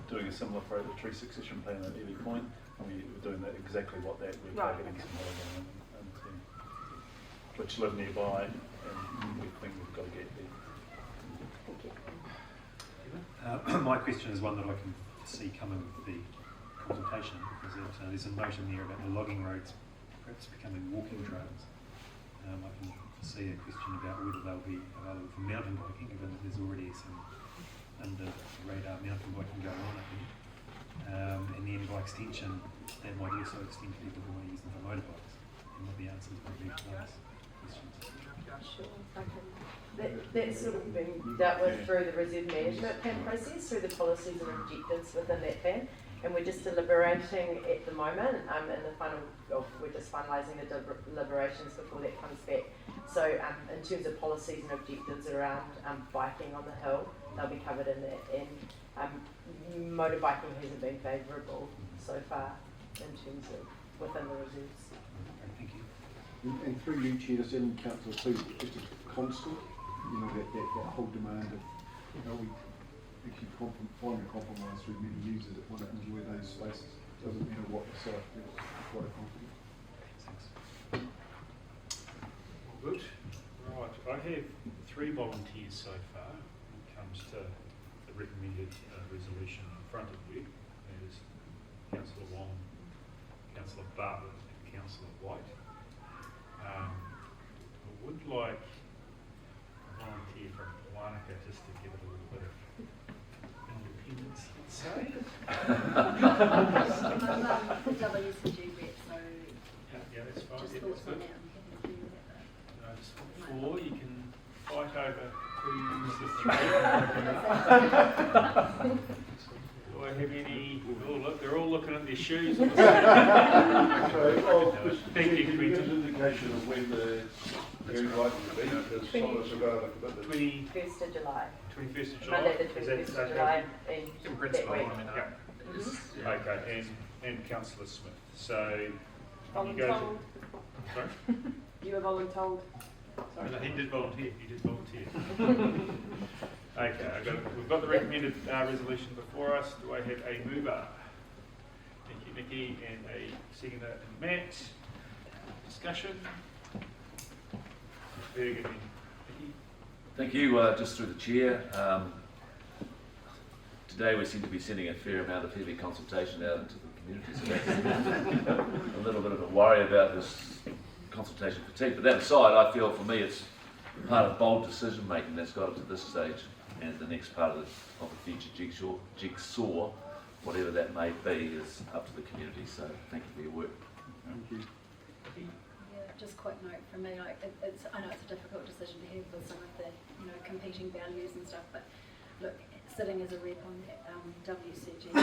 doing a similar tree succession plan at Ely Point, and we're doing that exactly what that we're targeting some holiday and which live nearby, and we think we've got to get there. My question is one that I can see coming with the consultation, because there's a note in there about the logging roads perhaps becoming walking trails. I can see a question about whether they'll be available for mountain biking, given that there's already some under radar mountain biking going on, I think. And then by extension, that might also extend to people who want to use them for motorbikes. And what the answers would be to those questions. Sure, okay. That's sort of been dealt with through the reserve management plan process, through the policies and objectives within that plan. And we're just deliberating at the moment, we're just finalising the deliberations before that comes back. So in terms of policies and objectives around biking on the hill, they'll be covered in that. And motorbiking hasn't been favourable so far in terms of within the reserves. Thank you. And through you, Chair, just in Council too, just a constant, that whole demand of how we actually find a compromise through many users that want to enjoy those spaces. Doesn't matter what the site is, quite a compliment. Thanks. Good. Right, I have 3 volunteers so far when it comes to the recommended resolution in front of you. There's Councillor Wong, Councillor Bartlett and Councillor White. I would like a volunteer from Wanaka just to give it a little bit of independence, let's say. WCG rep, so Yeah, that's fine. just Yeah, thoughts that's on good. that. I'm happy to do that. Just four, you can fight over who's the three. Do I have any? Oh, look, they're all looking at their shoes. Thank you, Give us an indication of when the hearing likely to be, because some of us have got other commitments. 21st of July. 21st of July? Monday the Is that- 21st of July In principle, I mean, Yeah. Okay, and Councillor Smith. So, you go Voluntold. Sorry? You were voluntold. No, he did volunteer. He did volunteer. Okay, we've got the recommended resolution before us. Do I have a mover? Thank you, Nikki, and a seconder, Matt. Discussion? Very good. Nikki? Thank you, just through the chair. Today we seem to be sending a fair amount of heavy consultation out into the community, so that's a little bit of a worry about this consultation fatigue. But that aside, I feel for me it's part of bold decision making that's got it to this stage, and the next part of the future jigsaw, whatever that may be, is up to the community. So thank you for your work. Thank you. Yeah, just quick note from me, like it's I know it's a difficult decision to have with some of the competing values and stuff, but look, sitting as a rep on that WCG,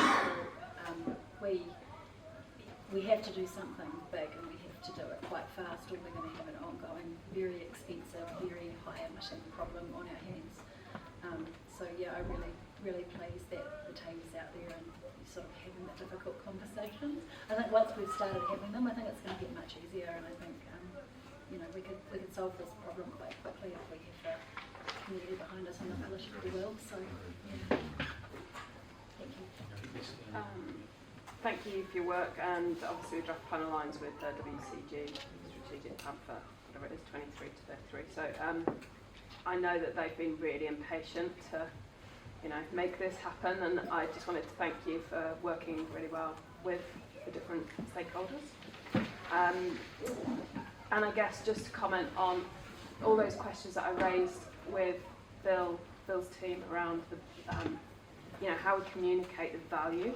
we have to do something big and we have to do it quite fast, or we're going to have an ongoing, very expensive, very high emission problem on our hands. So yeah, I'm really pleased that the team's out there and sort of having the difficult conversations. I think once we've started having them, I think it's going to get much easier, and I think we could solve this problem quite quickly if we have the community behind us and the fellowship we will. So yeah, thank you. Thank you for your work, and obviously we draft plan aligns with WCG strategic plan for whatever it is, 23 to 33. So I know that they've been really impatient to make this happen, and I just wanted to thank you for working really well with the different stakeholders. And I guess just to comment on all those questions that I raised with Phil's team around the, how we communicate the value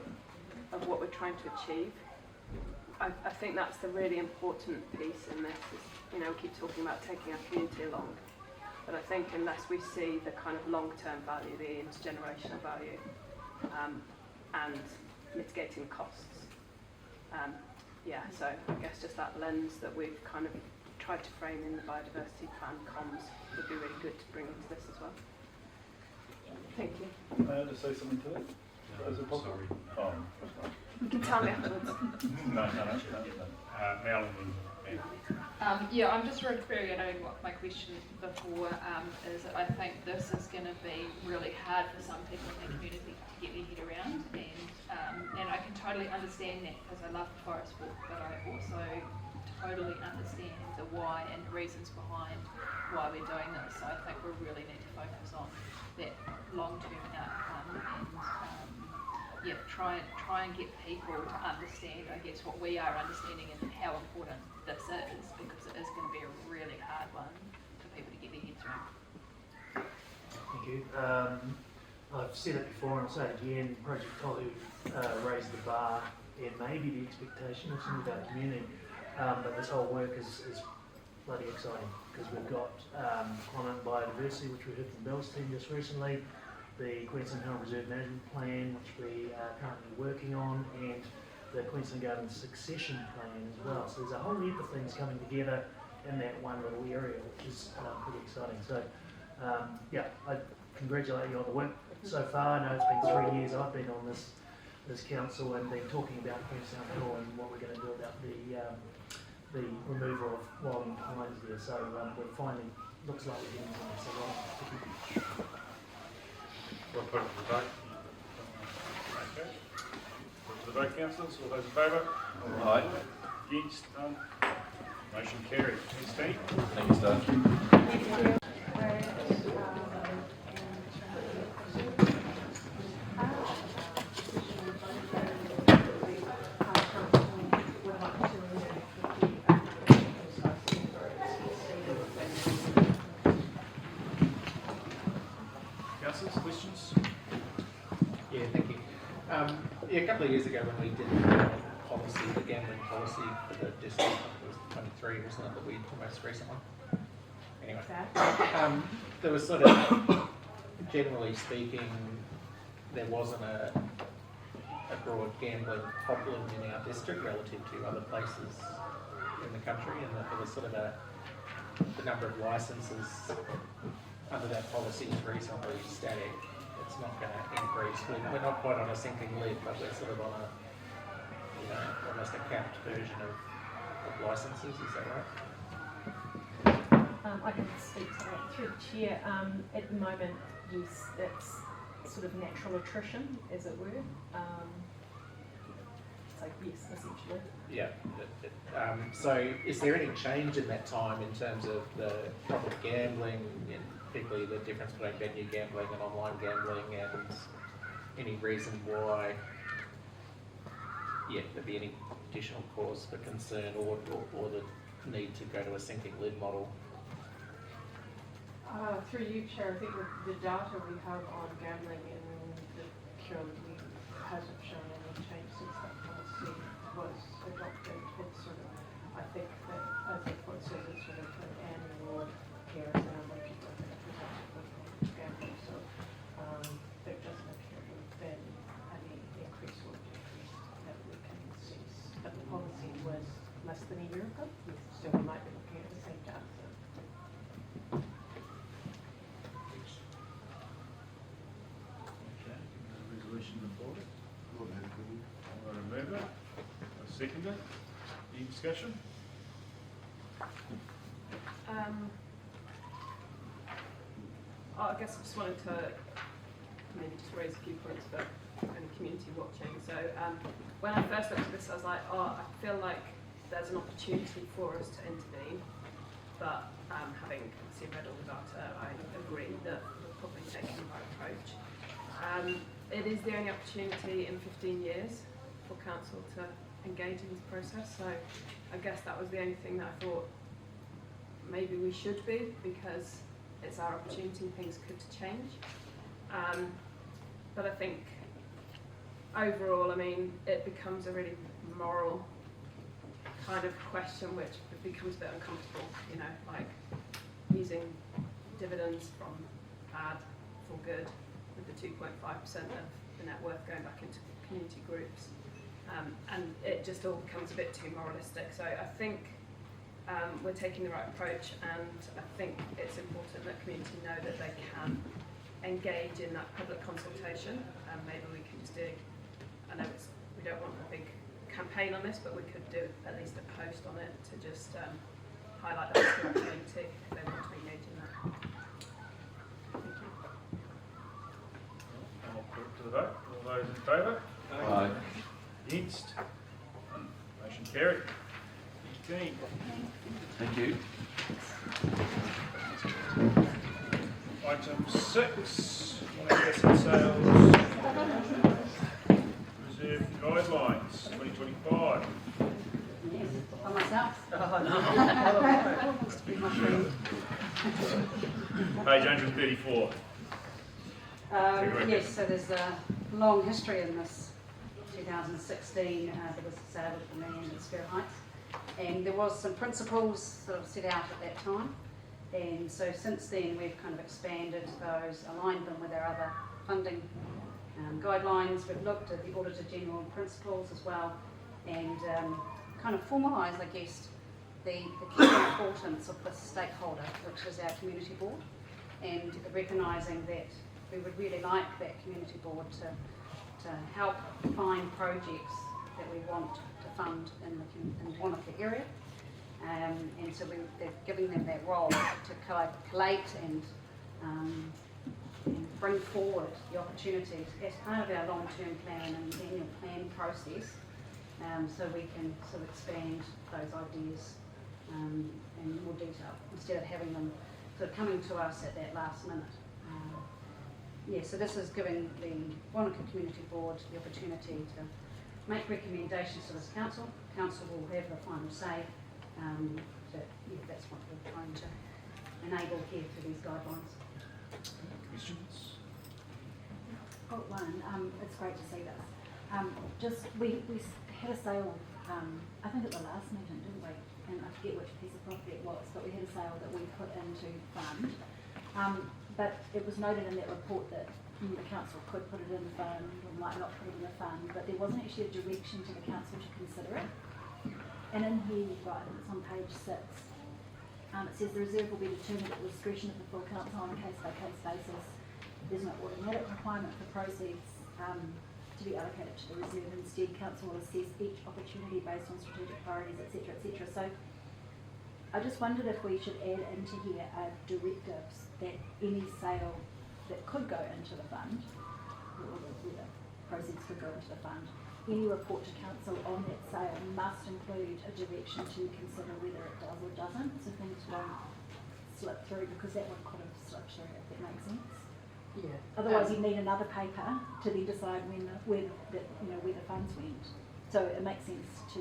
of what we're trying to achieve. I think that's the really important piece in this. Is, we keep talking about taking our community along, but I think unless we see the kind of long-term value, the intergenerational value, and mitigating costs, so I guess just that lens that we've kind of tried to frame in the biodiversity plan comms would be really good to bring into this as well. Thank you. May I just say something to that? Is it possible? Sorry. Oh, You can tell me afterwards. no. Mel and Yeah, I'm just reiterating what my question before is that I think this is going to be really hard for some people in the community to get their head around, and I can totally understand that because I love the forest walk, but I also totally understand the why and the reasons behind why we're doing this. So I think we really need to focus on that long-term outcome and try and get people to understand, I guess, what we are understanding and how important this is, because it is going to be a really hard one for people to get their heads around. Thank you. I've said it before and I'll say it again, Project Tolu raised the bar and maybe the expectation of some of our community, but this whole work is bloody exciting because we've got climate and biodiversity, which we heard from Bill's team just recently, the Queensland Hill Reserve Management Plan, which we are currently working on, and the Queensland Gardens Succession Plan as well. So there's a whole heap of things coming together in that one little area, which is pretty exciting. So I congratulate you on the work so far. I know it's been 3 years I've been on this council and been talking about Queenstown Hill and what we're going to do about the removal of wild pines there. So we're finally, looks like we're getting somewhere. So thank you. We'll put it to the vote. Okay. Put it to the vote, councillors. All those in favour? Aye. Against? None. Motion carried. Thanks, Steve. Thank you, Steve. Thank you. Yeah, a couple of years ago when we did the policy, the gambling policy for the district, it was 23, wasn't it, that we, the most recent one? Anyway, there was sort of, generally speaking, there wasn't a broad gambling problem in our district relative to other places in the country, and that there was sort of the number of licences under that policy is reasonably static. It's not going to increase. We're not quite on a sinking lid, but we're sort of on a, you know, almost a capped version of licences. Is that right? I can speak to that through the chair. At the moment, yes, that's sort of natural attrition, as it were. So yes, essentially. Yeah. So is there any change in that time in terms of the problem of gambling, and particularly the difference between venue gambling and online gambling, and any reason why there'd be any additional cause for concern or the need to go to a sinking lid model? Through you, Chair, I think the data we have on gambling in the QLDC hasn't shown any change since that policy was adopted. It's sort of, I think that, as the court says, it's sort of an annual care around when people are going to present with gambling. So there doesn't appear to have been any increase or decrease that we can see. But the policy was less than a year ago, so we might be looking at the same data. Resolution before it. I remember. I second it. Any discussion? I guess I just wanted to maybe just raise a few points for any community watching. So when I first looked at this, I was like, I feel like there's an opportunity for us to intervene, but having obviously read all the data, I agree that we're probably taking the right approach. It is the only opportunity in 15 years for council to engage in this process, so I guess that was the only thing that I thought maybe we should be, because it's our opportunity, things could change. But I think overall, I mean, it becomes a really moral kind of question, which becomes a bit uncomfortable, you know, like using dividends from bad for good, with the 2.5% of the net worth going back into community groups. And it just all becomes a bit too moralistic. So I think we're taking the right approach, and I think it's important that community know that they can engage in that public consultation. Maybe we can just do, I know we don't want a big campaign on this, but we could do at least a post on it to just highlight that to our community if they want to engage in that. Thank you. I'll put it to the vote. All those in favour? Aye. Against? Motion carried. 15. Thank you. Item 6, asset sales reserve guidelines 2025. By myself. Page 134. Yes, so there's a long history in this. 2016, there was a sale of the land at Spare Heights, and there was some principles sort of set out at that time, and so since then we've kind of expanded those, aligned them with our other funding guidelines. We've looked at the Auditor General principles as well, and kind of formalised, I guess, the key importance of the stakeholder, which is our community board, and recognising that we would really like that community board to help find projects that we want to fund in one of the area, and so they're giving them that role to collate and bring forward the opportunities as part of our long-term plan and annual plan process, so we can sort of expand those ideas in more detail instead of having them sort of coming to us at that last minute. So this is giving the Wanaka Community Board the opportunity to make recommendations to this council. Council will have the final say. That's what we're trying to enable here for these guidelines. Questions? Got one. It's great to see this. We had a sale, I think at the last meeting, didn't we? And I forget which piece of property it was, but we had a sale that we put into fund. But it was noted in that report that the council could put it in the fund or might not put it in the fund, but there wasn't actually a direction to the council to consider it. And in here, right, it's on page 6, it says the reserve will be determined at the discretion of the full council on a case-by-case basis. There's no automatic requirement for proceeds to be allocated to the reserve. Instead, council will assess each opportunity based on strategic priorities, etc., etc. So I just wondered if we should add into here a directive that any sale that could go into the fund, or where the proceeds could go into the fund, any report to council on that sale must include a direction to consider whether it does or doesn't, so things won't slip through, because that one could have slipped through, if that makes sense. Yeah. Otherwise, you need another paper to then decide where the funds went. So it makes sense to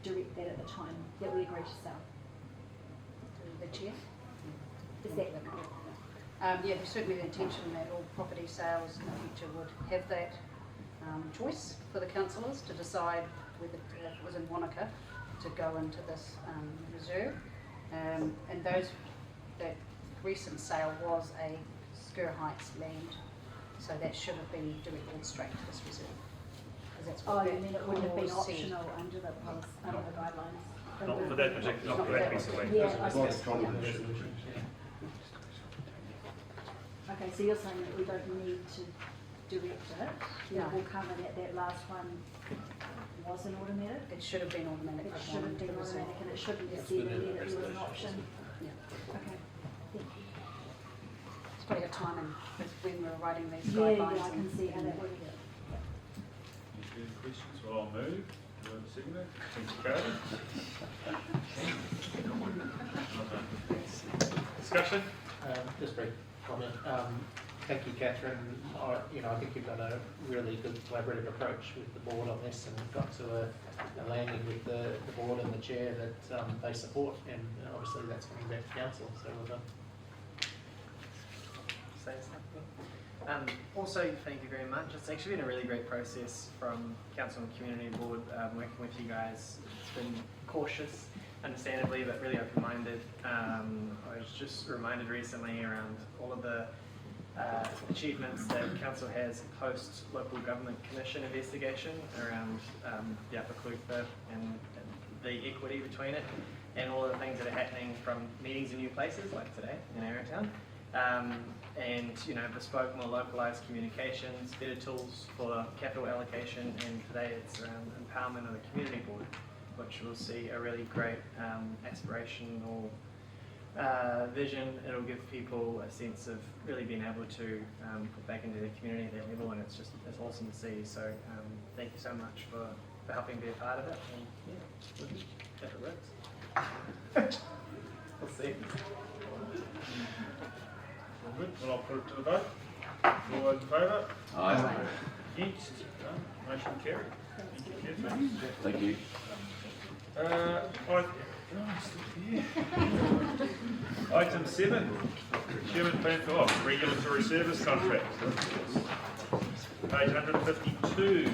direct that at the time that we agree to sell. The chair? Is that Yeah, there's certainly the intention that all property sales in the future would have that choice for the councillors to decide whether it was in Wanaka to go into this reserve. And that recent sale was a Sker Heights land, so that should have been directed straight to this reserve. That's what you mean it wouldn't have been clause said. optional under the policy, under the guidelines? Not for that particular, not for that piece of land. Yeah, okay, so you're saying that we don't need to direct it? No. It will come in that last one was an automatic? It should have been automatic. It should have been automatic, and it shouldn't have said in there that it was an option? Yeah. Okay. It's probably a timing with when we were writing these Yeah, guidelines. I can see how that would be. Any further questions? Well, I'll move. Do you want to second it? Discussion? Just a brief comment. Thank you, Catherine. I think you've done a really good collaborative approach with the board on this, and got to a landing with the board and the chair that they support, and obviously that's coming back to council, so well done. Say something. Also, thank you very much. It's actually been a really great process from Council and Community Board working with you guys. It's been cautious, understandably, but really open-minded. I was just reminded recently around all of the achievements that Council has post Local Government Commission investigation around the Upper Clutha and the equity between it, and all of the things that are happening from meetings in new places like today in Arrowtown. And bespoke, more localised communications, better tools for capital allocation, and today it's around empowerment of the community board, which will see a really great aspirational vision. It'll give people a sense of really being able to put back into the community at that level, and it's awesome to see. So thank you so much for helping be a part of it, and yeah, if it works. We'll see. Good. Well, I'll put it to the vote. All those in favour? Aye. Against? None. Motion carried. Thank you, Catherine. Thank you. Item 7, procurement plan for regulatory service contract. Page 152.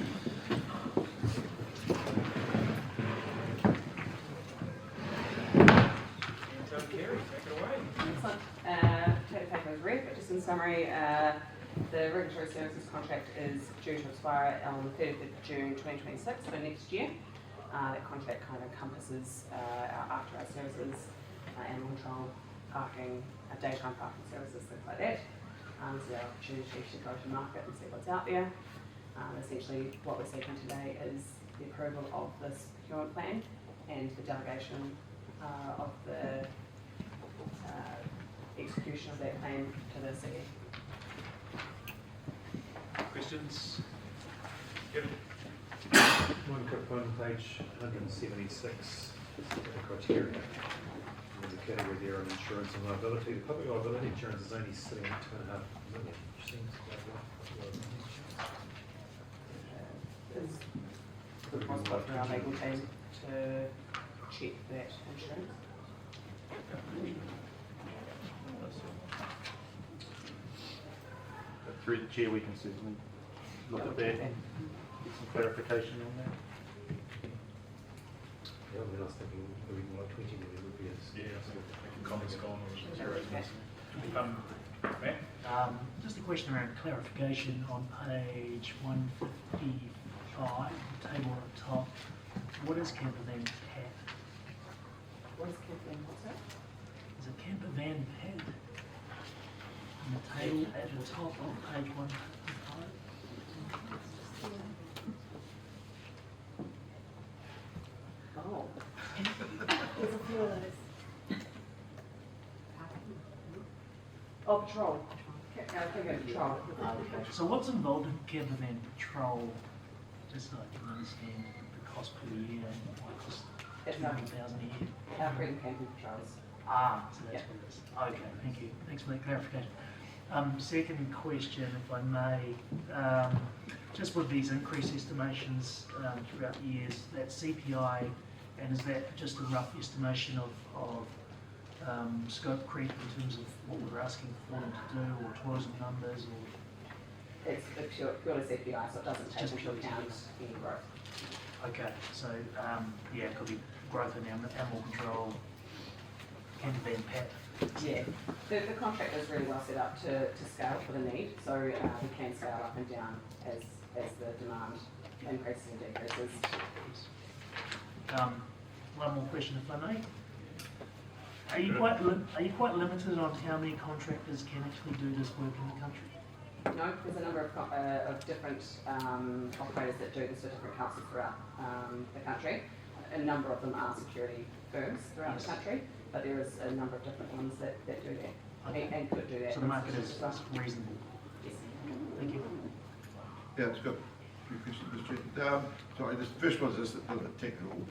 But just in summary, the regulatory services contract is due to expire on the 30th of June 2026 for next year. That contract kind of encompasses our after-hours services, animal control, parking, daytime parking services, things like that. So our opportunity to go to market and see what's out there. Essentially, what we're seeking today is the approval of this procurement plan and the delegation of the execution of that plan to the city. Questions? Kevin? One quick one, page 176, the criteria. There's a category there on insurance and liability. The public liability insurance is only sitting at 2.5 million, which seems quite low. Is it possible for our legal team to check that insurance? Through the chair, we can certainly look at that. get some clarification on that? Yeah, I mean, I was thinking maybe more like 20 million would be a Comments gone or Matt? Just a question around clarification on page 155, table at the top. What is camper van pad? What is camper van, what's that? Is a camper van pad on the table at the top of page 155? Oh. There's a few of those. Oh, patrol. Camper van patrol. So what's involved in camper van patrol? Just so I can understand the cost per year and what costs It's 200,000 a year. Our free camping patrols. So that's what it is. Okay, thank you. Thanks for that clarification. Second question, if I may, just with these increased estimations throughout the years, that CPI, and is that just a rough estimation of scope creep in terms of what we're asking for them to do, or tourism numbers, or? It's purely CPI, so it doesn't take Just into purely account CPI. any growth. Okay, so yeah, it could be growth in animal control, camper van pet. Yeah, the contract is really well set up to scale for the need, so we can scale up and down as the demand increases and decreases. One more question, if I may. Are you quite limited on how many contractors can actually do this work in the country? No, there's a number of different operators that do this for different councils throughout the country. A number of them are security firms throughout the country, but there is a number of different ones that do that and could do that. So the market is reasonable? Yes. Thank you. Yeah, it's got a few questions, Mr. Chair. Sorry, the first one is just a bit of a technical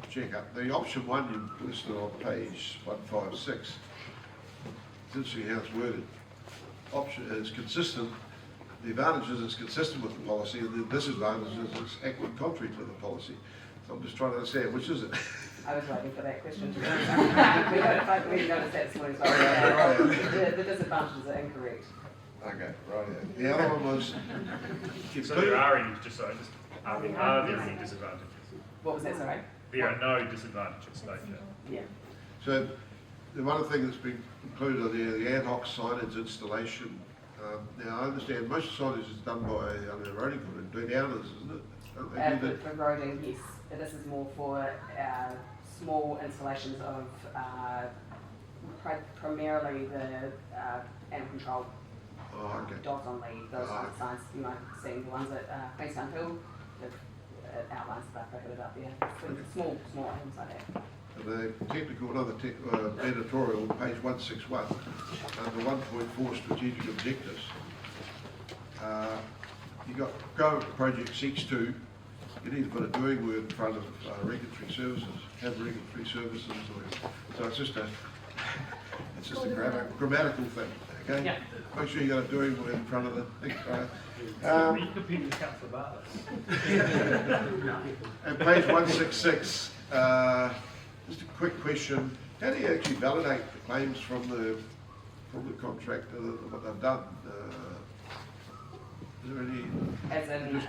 check-up. The option one you listed on page 156, it's interesting how it's worded. Option is consistent, the advantage is it's consistent with the policy, and the disadvantage is it's acting contrary to the policy. So I'm just trying to understand, which is it? I was waiting for that question. We noticed that this morning, so the disadvantages are incorrect. Okay, right. The other one was... So there are any, are there any disadvantages? What was that, sorry? There are no disadvantages, state that. Yeah. So the one thing that's been included on there, the ad hoc signage installation. Now I understand most signage is done by roading and do downers, isn't it? For roading, yes. This is more for small installations of primarily the animal control. Oh, okay. Dogs on lead, those kind of signs. You might have seen the ones at Queenstown Hill, the outlines that they've put up there. Small items like that. And the technical, editorial, page 161, under 1.4 strategic objectives. You got go project seeks to. You need to put a doing word in front of regulatory services. Have regulatory services. So it's just a grammatical thing. Okay. Yeah. Make sure you got a doing word in front of the thing. You compete with Councillor Bartlett. And page 166. Just a quick question. How do you actually validate the claims from the contractor, what they've done? Is there any... As in the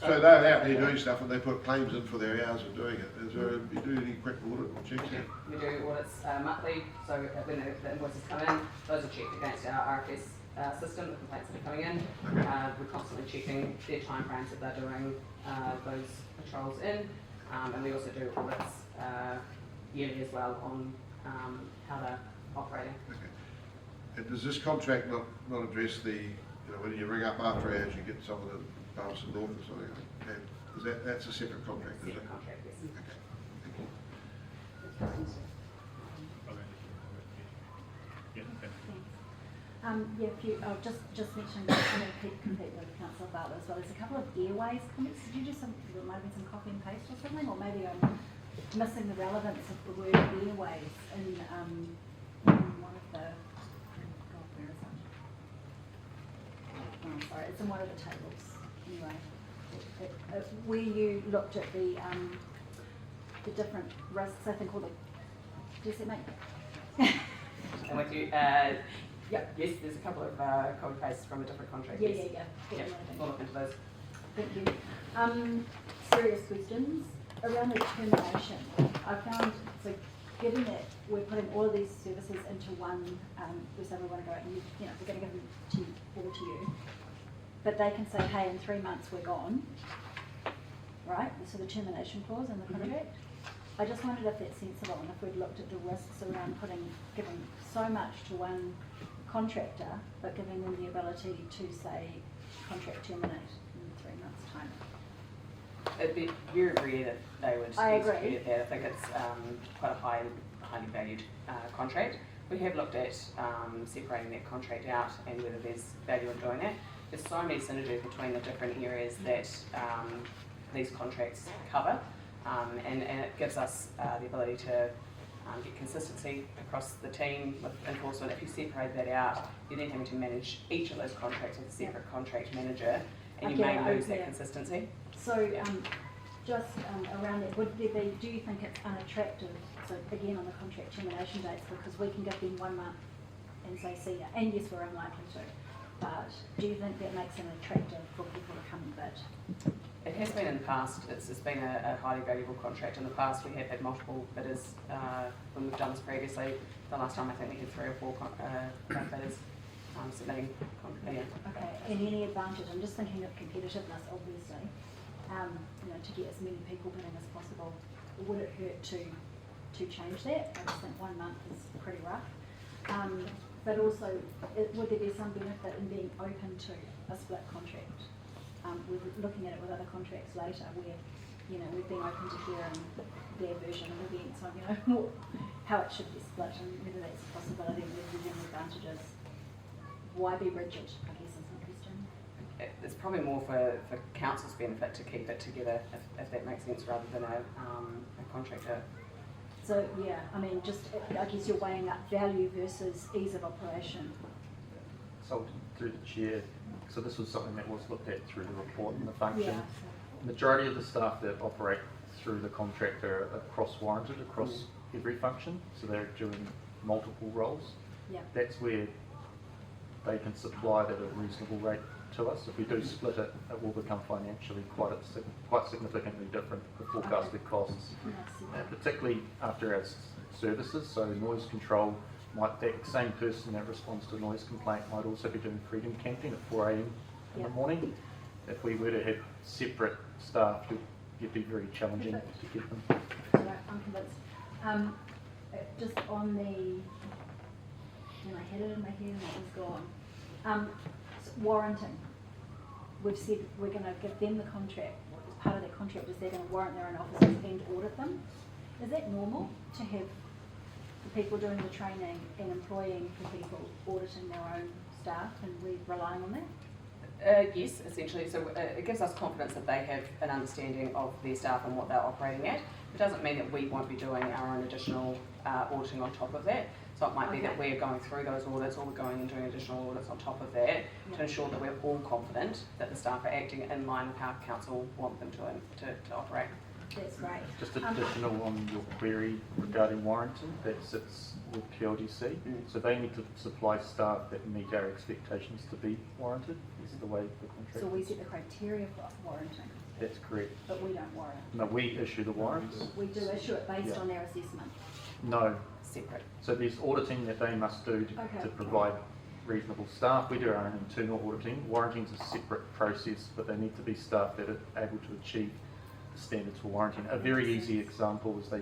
so they're out there doing stuff and they put claims in for their hours of doing it. Is there, you do any quick audit checks? We do audits monthly, so when the invoices come in, those are checked against our RFS system, the complaints that are coming in. We're constantly checking their timeframes that they're doing those patrols in, and we also do audits yearly as well on how they're operating. Okay. And does this contract not address the, when you ring up after hours, you get someone in Palmerston North or something? Okay. Is that's a separate contract, is it? Separate contract, yes. Okay. Thank you. I'll just mention that I'm going to compete with Councillor Bartlett as well. There's a couple of airways comments. Did you do there might have been some copy and paste or something, or maybe I'm missing the relevance of the word airways in one of the. Where is it? Oh, sorry, it's in one of the tables. Anyway, where you looked at the different risks, I think all the. Does it make? And with you, yep. Yes, there's a couple of code pastes from a different contract. Yeah, yes. yeah. We'll look into those. Thank you. Serious questions around the termination. I found, so given that we're putting all of these services into one, we say we want to go out and we're going to give them all to you, but they can say, hey, in 3 months we're gone, right? So the termination clause in the contract. I just wondered if that's sensible and if we'd looked at the risks around giving so much to one contractor, but giving them the ability to say contract terminate in 3 months' time. It'd be very rare that they would execute that. I think it's quite a highly valued contract. We have looked at separating that contract out and whether there's value in doing that. There's so many synergies between the different areas that these contracts cover, and it gives us the ability to get consistency across the team with enforcement. If you separate that out, you're then having to manage each of those contracts with a separate contract manager, and you may lose that consistency. So just around that, would there be, do you think it's unattractive, so again on the contract termination dates, because we can give them 1 month and say see ya, and yes we're unlikely to, but do you think that makes it attractive for people to come and bid? It has been in the past. It's been a highly valuable contract. In the past we have had multiple bidders when we've done this previously. The last time I think we had 3 or 4 bidders submitting. Okay, and any advantage? I'm just thinking of competitiveness, obviously. To get as many people bidding as possible. Would it hurt to change that? I just think 1 month is pretty rough. But also, would there be some benefit in being open to a split contract? We're looking at it with other contracts later where, we've been open to hearing their version of events on, how it should be split and whether that's a possibility and whether there's any advantages. Why be rigid, I guess is my question. It's probably more for council's benefit to keep it together, if that makes sense, rather than a contractor. So yeah, I guess you're weighing up value versus ease of operation. So through the chair, so this was something that was looked at through the report and the function. Majority of the staff that operate through the contractor are cross-warranted across every function, so they're doing multiple roles. Yeah. That's where they can supply it at a reasonable rate to us. If we do split it, it will become financially quite significantly different, the forecasted costs, particularly after our services. So noise control, that same person that responds to a noise complaint might also be doing freedom camping at 4 a.m. in the morning. If we were to have separate staff, it'd be very challenging to get them. So I'm convinced. Just on I had it in my head and it was gone. Warranting. We've said we're going to give them the contract. As part of that contract is they're going to warrant their own officers and audit them. Is that normal to have the people doing the training and employing the people auditing their own staff, and we're relying on that? Yes, essentially. So it gives us confidence that they have an understanding of their staff and what they're operating at. It doesn't mean that we won't be doing our own additional auditing on top of that. So it might be that we're going through those audits, or we're going and doing additional audits on top of that to ensure that we're all confident that the staff are acting in line with how council want them to operate. That's great. Just additional on your query regarding warranting, that sits with QLDC. So they need to supply staff that meet our expectations to be warranted, is the way the contract So we set the criteria for warranting. That's correct. But we don't warrant. No, we issue the warrants. We do issue it based on their assessment. No. Separate. So there's auditing that they must do to provide reasonable staff. We do our own internal auditing. Warranting is a separate process, but they need to be staff that are able to achieve the standards for warranting. A very easy example is they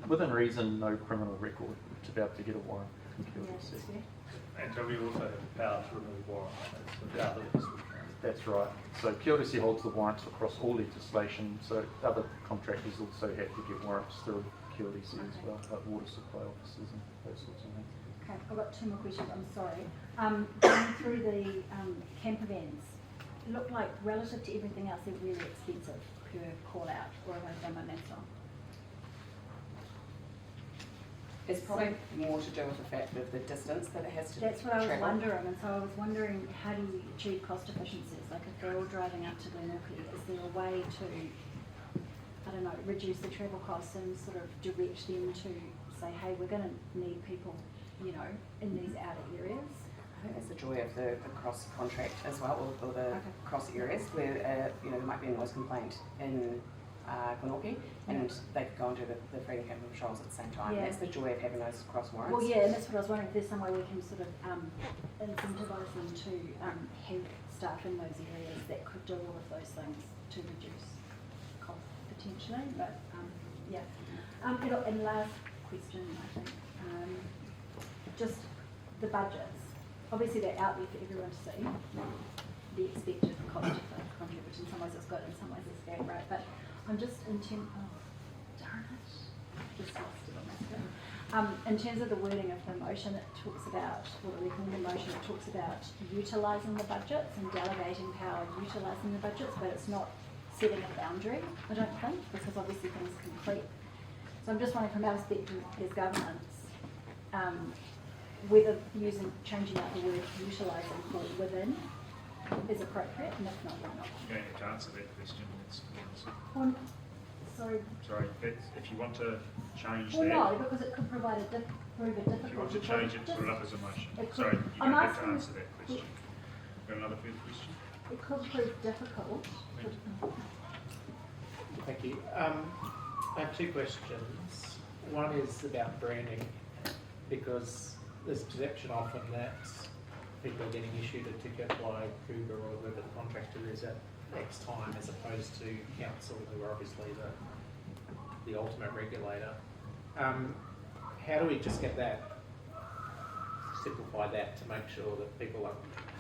within reason, no criminal record to be able to get a warrant from QLDC. And so we also have the power to remove warrants. That's right. So QLDC holds the warrants across all legislation, so other contractors also have to get warrants through QLDC as well, like water supply officers and those sorts of things. Okay, I've got 2 more questions, I'm sorry. Going through the camper vans, it looked like relative to everything else, they're really expensive per call out, or have I done my maths wrong? It's probably more to do with the fact of the distance that it has to That's what I was travel. wondering, and so I was wondering, how do you achieve cost efficiencies? Like if they're all driving up to Glenorchy, is there a way to, I don't know, reduce the travel costs and sort of direct them to say, hey, we're going to need people, in these outer areas? think that's the joy of the cross contract as well, or the Okay. cross areas where there might be a noise complaint in Glenorchy, and they could go and do the freedom capital patrols at the same time. Yeah. That's the joy of having those cross warrants. Well, yeah, and that's what I was wondering, if there's some way we can sort of incentivise them to have staff in those areas that could do all of those things to reduce cost potentially, but yeah. And last question, I think, just the budgets. Obviously they're out there for everyone to see, the expected cost of the contract, which in some ways is good, in some ways it's bad, right? But I'm just in terms, darn it, just lost it on my screen. In terms of the wording of the motion, it talks about, or the recommended motion, it talks about utilising the budgets and delegating power utilising the budgets, but it's not setting a boundary, I don't think, because obviously things can creep. So I'm just wondering from our perspective as governance, whether changing out the word utilising for within is appropriate, and if not, why not? You're going to have to answer that question. Sorry. Sorry, if you want to change Well, that. no, because it could provide prove a difficult. If you want to change it, put it up as a motion. Sorry, you're I'm going to have to asking- answer that question. Got another further question? It could prove difficult. Thank you. I have two questions. One is about branding, because there's perception often that people are getting issued a ticket by Cougar or whoever the contractor is at X time, as opposed to council, who are obviously the ultimate regulator. How do we just get that, simplify that to make sure that people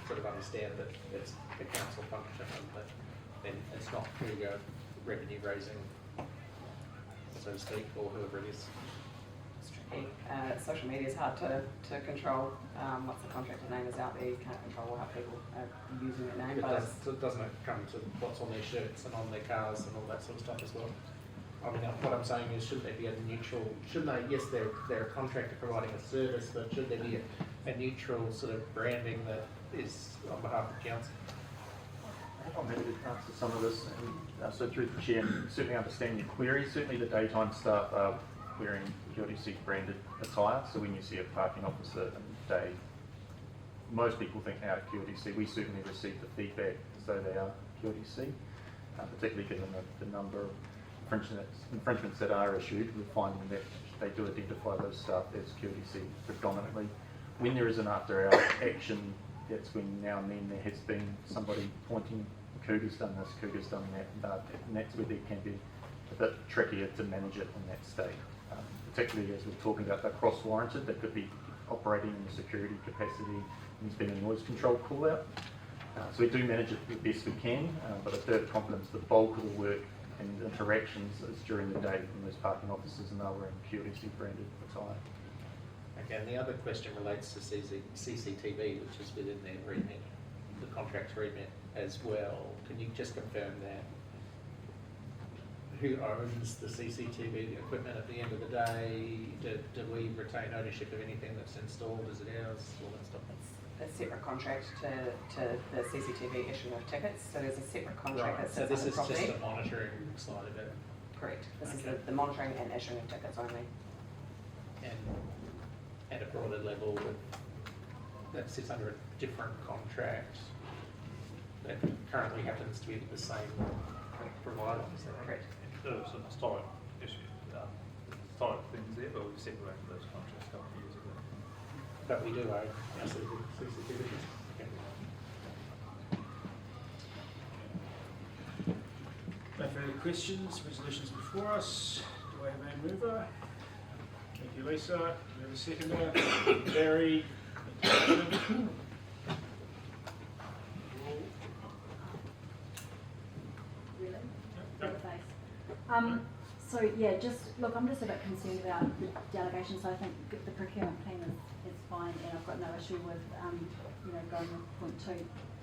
sort of understand that it's the council function and that then it's not Cougar revenue raising, so to speak, or whoever it is? It's tricky. Social media is hard to control. Once the contractor name is out there, you can't control how people are using that name. Doesn't it come to what's on their shirts and on their cars and all that sort of stuff as well? I mean, what I'm saying is, shouldn't there be a neutral, shouldn't they, yes, they're a contractor providing a service, but should there be a neutral sort of branding that is on behalf of the council? I'm happy to answer some of this, and so through the chair, and certainly understand your query. Certainly the daytime staff are wearing QLDC branded attire, so when you see a parking officer in the day, most people think out of QLDC. We certainly receive the feedback as though they are QLDC, particularly given the number of infringements that are issued. We're finding that they do identify those staff as QLDC predominantly. When there is an after hour action, that's when now and then there has been somebody pointing, Cougar's done this, Cougar's done that, and that's where there can be a bit trickier to manage it in that state. Particularly as we're talking about the cross-warranted, that could be operating in a security capacity, and there's been a noise control call-out. So we do manage it the best we can, but I do have confidence the bulk of the work and interactions is during the day from those parking officers, and they're wearing QLDC branded attire. Okay, and the other question relates to CCTV, which is within their remit, the contract's remit as well. Can you just confirm that? Who owns the CCTV equipment at the end of the day? Do we retain ownership of anything that's installed? Is it ours? All that stuff. A separate contract to the CCTV issuing of tickets. So there's a separate contract that So sits this on the is property. just the monitoring side of it. Correct. This Okay. is the monitoring and issuing of tickets only. And at a broader level, that sits under a different contract that currently happens to be the same provider. Is that right? Correct. There were some historic issues, historic things there, but we separated those contracts a couple of years ago. But we do own our CCTV. No further questions, resolutions before us. Do I have a mover? Thank you, Lisa. Do we have a seconder? Barry. Really? So yeah, I'm just a bit concerned about the delegation. So I think the procurement plan is fine, and I've got no issue with going with point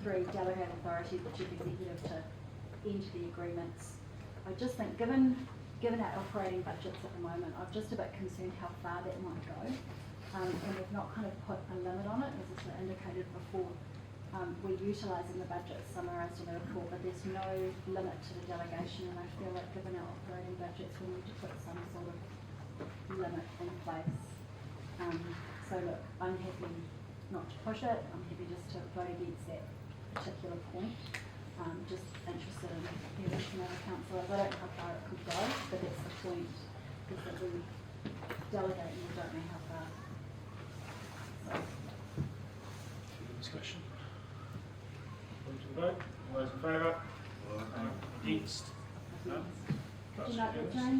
2.3, delegate authority to the chief executive to enter the agreements. I just think, given our operating budgets at the moment, I'm just a bit concerned how far that might go, and we've not kind of put a limit on it, as I sort of indicated before. We're utilising the budget somewhere else in the report, but there's no limit to the delegation, and I feel like given our operating budgets, we need to put some sort of limit in place. So look, I'm happy not to push it. I'm happy just to vote against that particular point. Just interested in hearing from other councillors. I don't know how far it could go, but that's the point, is that we delegate and we don't know how far. So. Discussion. Put to the vote. All those in favour? Against? None? Would you like that, Jane?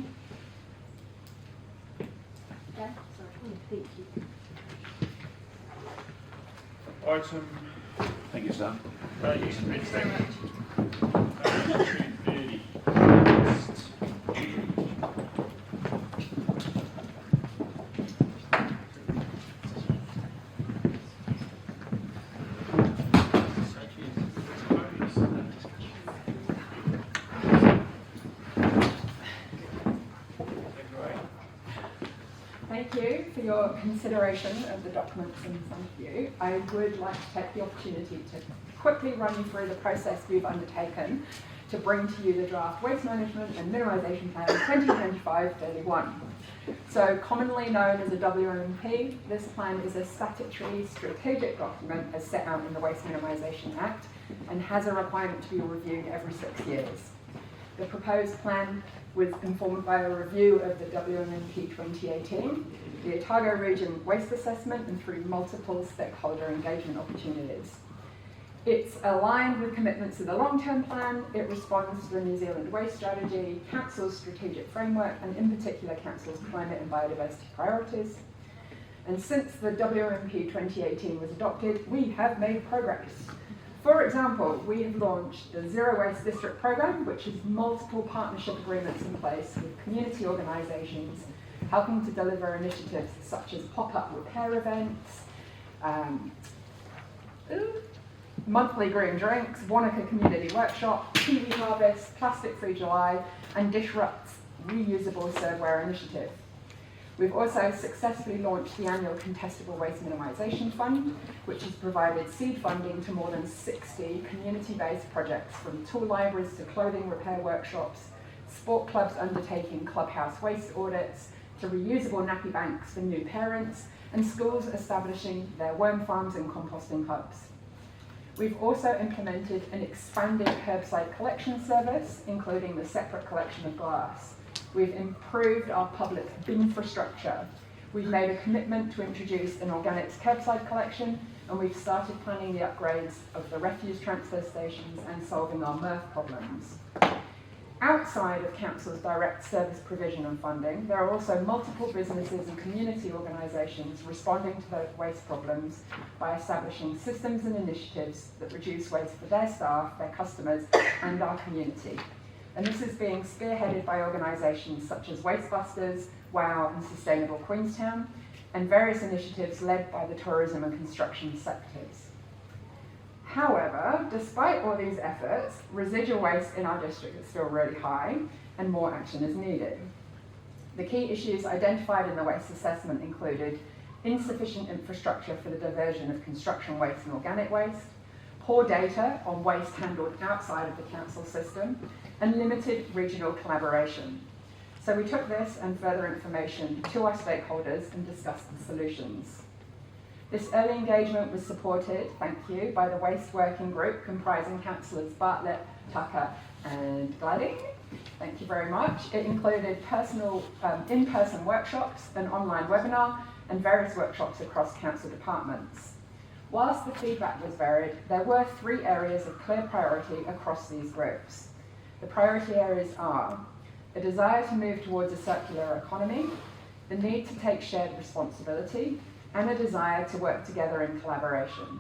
Okay, sorry. Thank you. Item. Thank you, Sam. Yes, thanks very much. 230. Thank you for your consideration of the documents in front of you. I would like to take the opportunity to quickly run you through the process we've undertaken to bring to you the draft Waste Management and Minimisation Plan 2025-31. So commonly known as a WMP, this plan is a statutory strategic document as set out in the Waste Minimisation Act and has a requirement to be reviewed every 6 years. The proposed plan was informed by a review of the WMP 2018, the Otago Region Waste Assessment, and through multiple stakeholder engagement opportunities. It's aligned with commitments of the long-term plan. It responds to the New Zealand Waste Strategy, Council's strategic framework, and in particular Council's climate and biodiversity priorities. And since the WMP 2018 was adopted, we have made progress. For example, we have launched the Zero Waste District Programme, which is multiple partnership agreements in place with community organisations, helping to deliver initiatives such as pop-up repair events, monthly green drinks, Wanaka Community Workshop, Kiwi Harvest, Plastic Free July, and Disrupt's reusable serveware initiative. We've also successfully launched the annual Contestable Waste Minimisation Fund, which has provided seed funding to more than 60 community-based projects, from tool libraries to clothing repair workshops, sport clubs undertaking clubhouse waste audits, to reusable nappy banks for new parents, and schools establishing their worm farms and composting hubs. We've also implemented an expanded curbside collection service, including the separate collection of glass. We've improved our public infrastructure. We've made a commitment to introduce an organics curbside collection, and we've started planning the upgrades of the refuse transfer stations and solving our MRF problems. Outside of Council's direct service provision and funding, there are also multiple businesses and community organisations responding to those waste problems by establishing systems and initiatives that reduce waste for their staff, their customers, and our community. And this is being spearheaded by organisations such as Wastebusters, WOW and Sustainable Queenstown, and various initiatives led by the tourism and construction sectors. However, despite all these efforts, residual waste in our district is still really high and more action is needed. The key issues identified in the waste assessment included insufficient infrastructure for the diversion of construction waste and organic waste, poor data on waste handled outside of the council system, and limited regional collaboration. So we took this and further information to our stakeholders and discussed the solutions. This early engagement was supported, thank you, by the Waste Working Group comprising councillors Bartlett, Tucker and Gladding. Thank you very much. It included in-person workshops, an online webinar and various workshops across council departments. Whilst the feedback was varied, there were 3 areas of clear priority across these groups. The priority areas are a desire to move towards a circular economy, the need to take shared responsibility, and a desire to work together in collaboration.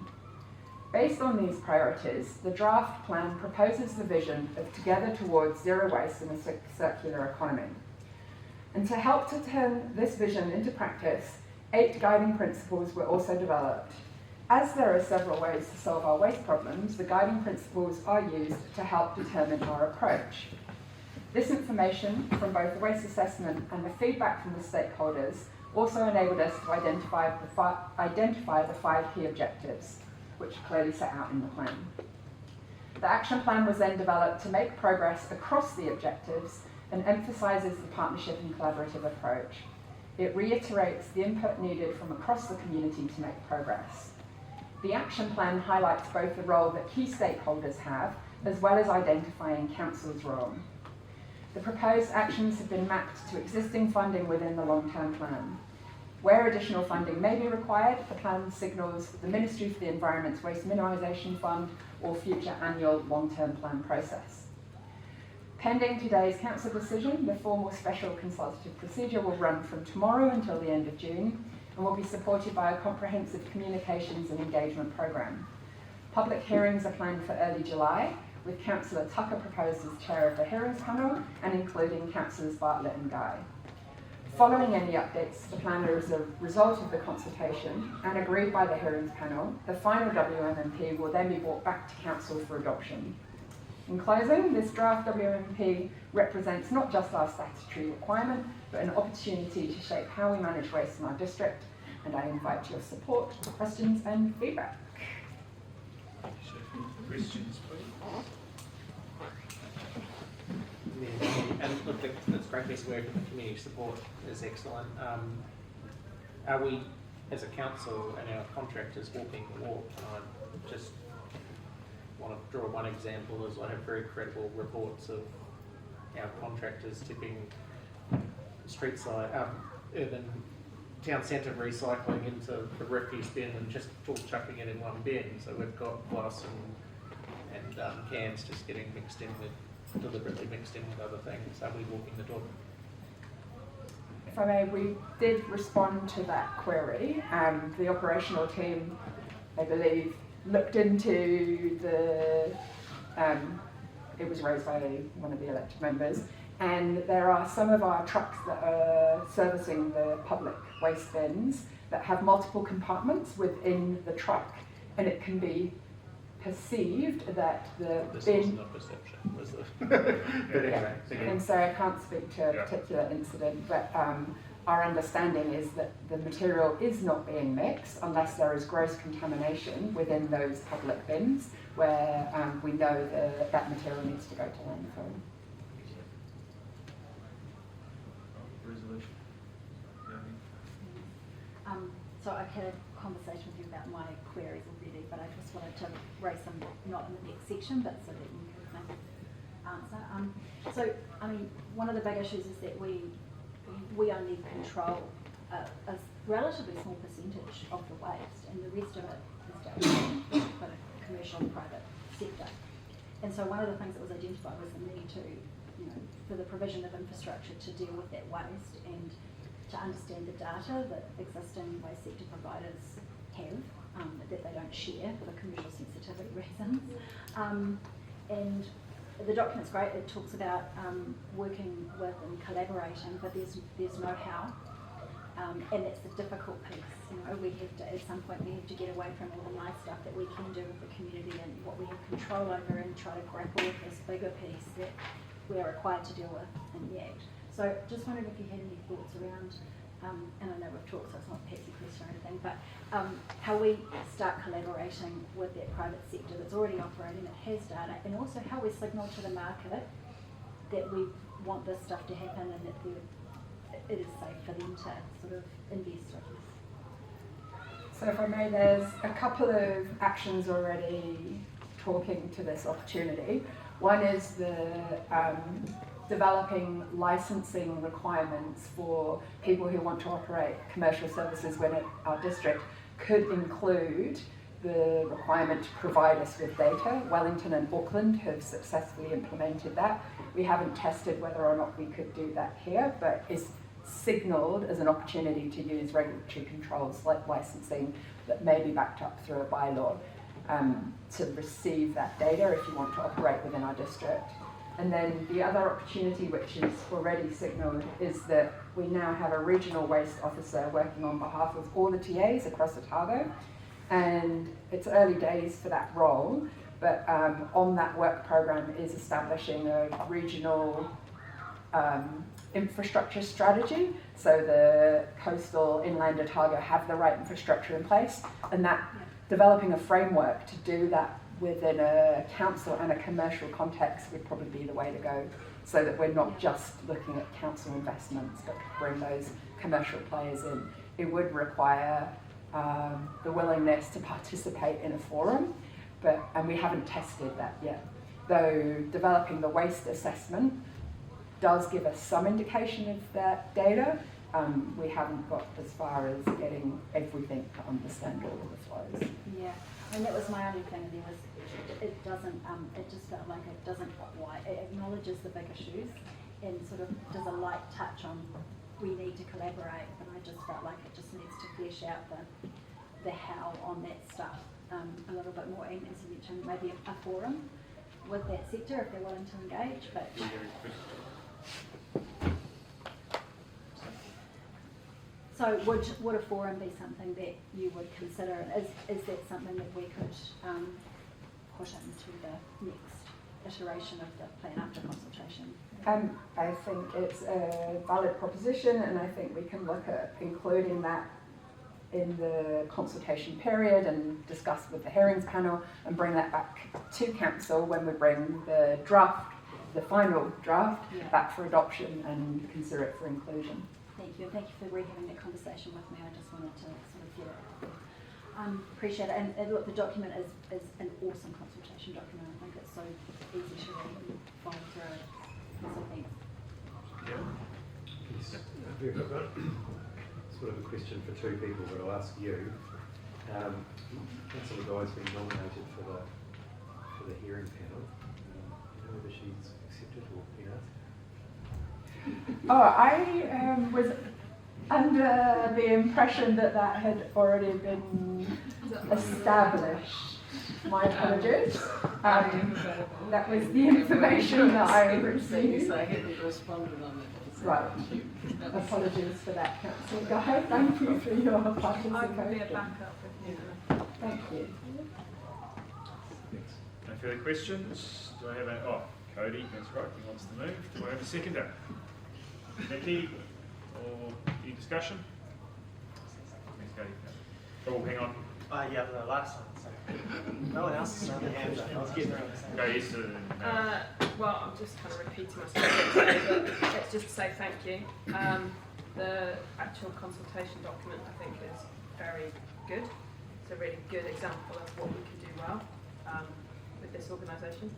Based on these priorities, the draft plan proposes the vision of Together Towards Zero Waste in a Circular Economy. And to help to turn this vision into practice, 8 guiding principles were also developed. As there are several ways to solve our waste problems, the guiding principles are used to help determine our approach. This information from both the waste assessment and the feedback from the stakeholders also enabled us to identify the 5 key objectives, which are clearly set out in the plan. The action plan was then developed to make progress across the objectives and emphasises the partnership and collaborative approach. It reiterates the input needed from across the community to make progress. The action plan highlights both the role that key stakeholders have, as well as identifying council's role. The proposed actions have been mapped to existing funding within the long-term plan. Where additional funding may be required, the plan signals the Ministry for the Environment's Waste Minimisation Fund or future annual long-term plan process. Pending today's council decision, the formal special consultative procedure will run from tomorrow until the end of June and will be supported by a comprehensive communications and engagement programme. Public hearings are planned for early July, with Councillor Tucker proposed as chair of the hearings panel and including Councillors Bartlett and Guy. Following any updates to the plan as a result of the consultation and agreed by the hearings panel, the final WMP will then be brought back to Council for adoption. In closing, this draft WMP represents not just our statutory requirement, but an opportunity to shape how we manage waste in our district, and I invite your support, questions and feedback. Questions, please? And look, that's a great piece of work, and the community support is excellent. Are we, as a council and our contractors, walking the walk? I just want to draw one example, as I have very credible reports of our contractors tipping street side, urban town centre recycling into the refuse bin and just all chucking it in one bin. So we've got glass and cans just getting mixed in with, deliberately mixed in with other things. Are we walking the talk? If I may, we did respond to that query. The operational team, I believe, looked into the, it was raised by one of the elected members, and there are some of our trucks that are servicing the public waste bins that have multiple compartments within the truck, and it can be perceived that the This bin... wasn't a perception, was it? But anyway, And so I can't speak to a particular incident, but our understanding is that the material is not being mixed unless there is gross contamination within those public bins where we know that material needs to go to landfill. Resolution. So I've had a conversation with you about my queries already, but I just wanted to raise them not in the next section, but so that you can answer. So, I mean, one of the big issues is that we only control a relatively small percentage of the waste, and the rest of it is done by the commercial and private sector. And so one of the things that was identified was the need to, for the provision of infrastructure to deal with that waste and to understand the data that existing waste sector providers have, that they don't share for commercial sensitivity reasons. And the document's great. It talks about working with and collaborating, but there's no how, and that's the difficult piece. We have to, at some point, we have to get away from all the nice stuff that we can do with the community and what we have control over, and try to grapple with this bigger piece that we're required to deal with in the Act. So just wondering if you had any thoughts around, and I know we've talked, so it's not a Patsy question or anything, but how we start collaborating with that private sector that's already operating, that has data, and also how we signal to the market that we want this stuff to happen and that it is safe for them to sort of invest with us. So if I may, there's a couple of actions already talking to this opportunity. One is the developing licensing requirements for people who want to operate commercial services within our district could include the requirement to provide us with data. Wellington and Auckland have successfully implemented that. We haven't tested whether or not we could do that here, but it's signalled as an opportunity to use regulatory controls like licensing that may be backed up through a bylaw to receive that data if you want to operate within our district. And then the other opportunity, which is already signalled, is that we now have a regional waste officer working on behalf of all the TAs across Otago. And it's early days for that role, but on that work program is establishing a regional infrastructure strategy. So the coastal inland Otago have the right infrastructure in place, and that developing a framework to do that within a council and a commercial context would probably be the way to go, so that we're not just looking at council investments, but bring those commercial players in. It would require the willingness to participate in a forum, and we haven't tested that yet. Though developing the waste assessment does give us some indication of that data, we haven't got as far as getting everything to understand all of the flows. Yeah, and that was my only thing. There was, it doesn't. It just felt like it doesn't quite. It acknowledges the big issues and sort of does a light touch on we need to collaborate. But I just felt like it just needs to flesh out the how on that stuff a little bit more. And as you mentioned, maybe a forum with that sector if they're willing to engage. But so would a forum be something that you would consider? And is that something that we could put into the next iteration of the plan after consultation? I think it's a valid proposition, and I think we can look at including that in the consultation period and discuss with the hearings panel and bring that back to council when we bring the draft, the final draft, back for adoption and consider it for inclusion. Thank you, and thank you for having that conversation with me. I just wanted to sort of get it. Appreciate it, and look, the document is an awesome consultation document. I think it's so easy to read and follow through it. So thanks. We've got sort of a question for two people, but I'll ask you. Councillor Guy's been nominated for the hearing panel. Do you know whether she's accepted or been asked? Oh, I was under the impression that had already been established. My apologies. That was the information that I received. I hadn't responded on it. Right. Apologies for that, Councillor Guy. Thank you for your participation. I will be a backup if you. Thank you. No further questions? Do I have a... Oh, Cody, that's right, he wants to move. Do I have a seconder? Nikki, or any discussion? Thanks, Cody. Oh, hang on. Yeah, the last one. No one else is on the hand. I was getting around the same. Go, yes, Well, I'm just kind of repeating myself, but let's just say thank you. The actual consultation document, I think, is very good. It's a really good example of what we can do well with this organisation.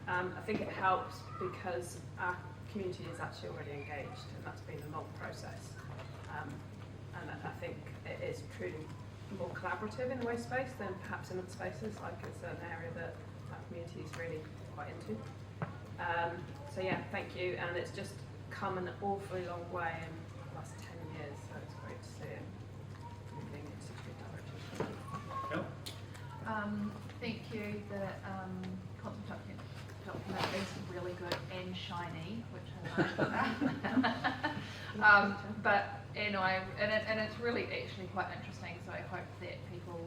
I think it helps because our community is actually already engaged, and that's been a long process. And I think it is truly more collaborative in the waste space than perhaps in other spaces, like it's an area that our community is really quite into. So yeah, thank you, and it's just come an awfully long way in the last 10 years, so it's great to see it moving in such a good direction. Thank you. The content document is really good and shiny, which I like. And it's really actually quite interesting. So I hope that people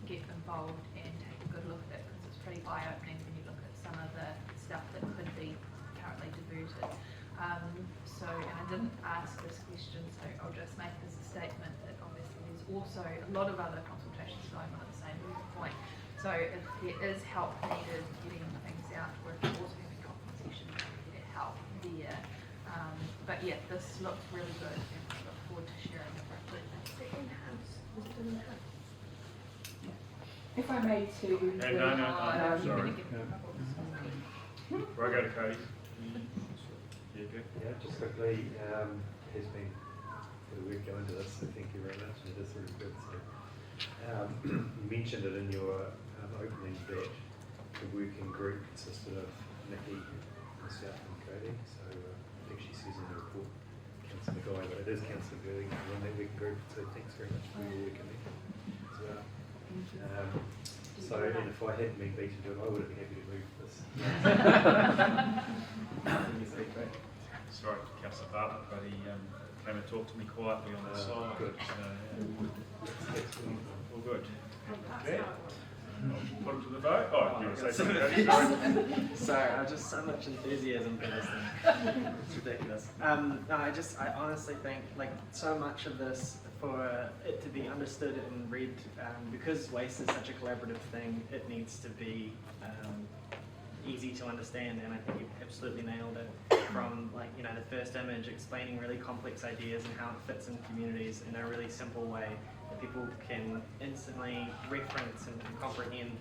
get involved and take a good look at it, because it's pretty eye-opening when you look at some of the stuff that could be currently diverted. And I didn't ask this question, so I'll just make this a statement that obviously there's also a lot of other consultations going on at the same point. So if there is help needed getting things out, we're also having compensation to get help there. But yeah, this looks really good, and I look forward to sharing it with the second house. Was it in the house? If I may to... No, sorry. Before I go to Cody. Yeah, just quickly, has been a bit of work going into this, so thank you very much, and it is really good. So, you mentioned it in your opening that the working group consisted of Nikki, myself and Cody, so I think she says in the report Councillor Guy, but it is Councillor Gerling who run that working group, so thanks very much for your work in there as well. So, and if I hadn't been beaten to it, I would have been happy to move this. Sorry, Councillor Bartlett, but he came and talked to me quietly on the side. Good. So, all good. Yeah. Put it to the vote. Oh, you want to say something? Sorry, just so much enthusiasm for this thing. It's ridiculous. I honestly think like so much of this, for it to be understood and read, because waste is such a collaborative thing, it needs to be easy to understand, and I think you've absolutely nailed it. from like, you know, the first image explaining really complex ideas and how it fits in communities in a really simple way that people can instantly reference and comprehend.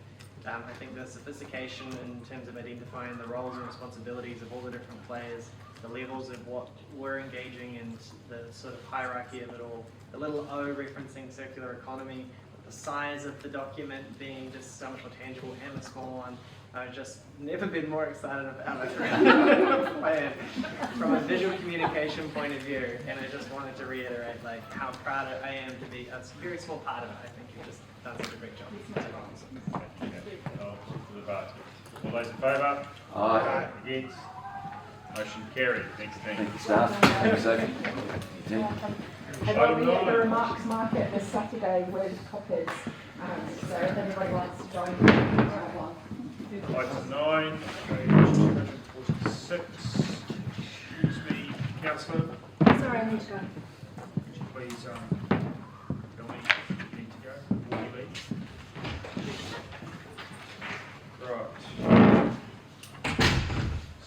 I think the sophistication in terms of identifying the roles and responsibilities of all the different players, the levels of what we're engaging and the sort of hierarchy of it all, the little O referencing circular economy, the size of the document being just so much more tangible and the small one. I've just never been more excited about a plan from a visual communication point of view, and I just wanted to reiterate like how proud I am to be a very small part of it. I think you've just done such a great job. I'll put to the vote. All those in favour? Aye. Against? Motion carried. Thanks, team. Thank you, staff. Thank you, Sophie. And we'll be at the Remarks Market this Saturday with coppers. So if anybody wants to join, Item 9, page 246. Excuse me, councillor. Sorry, I need to go. Would you please, tell me if you need to go before you leave? Right.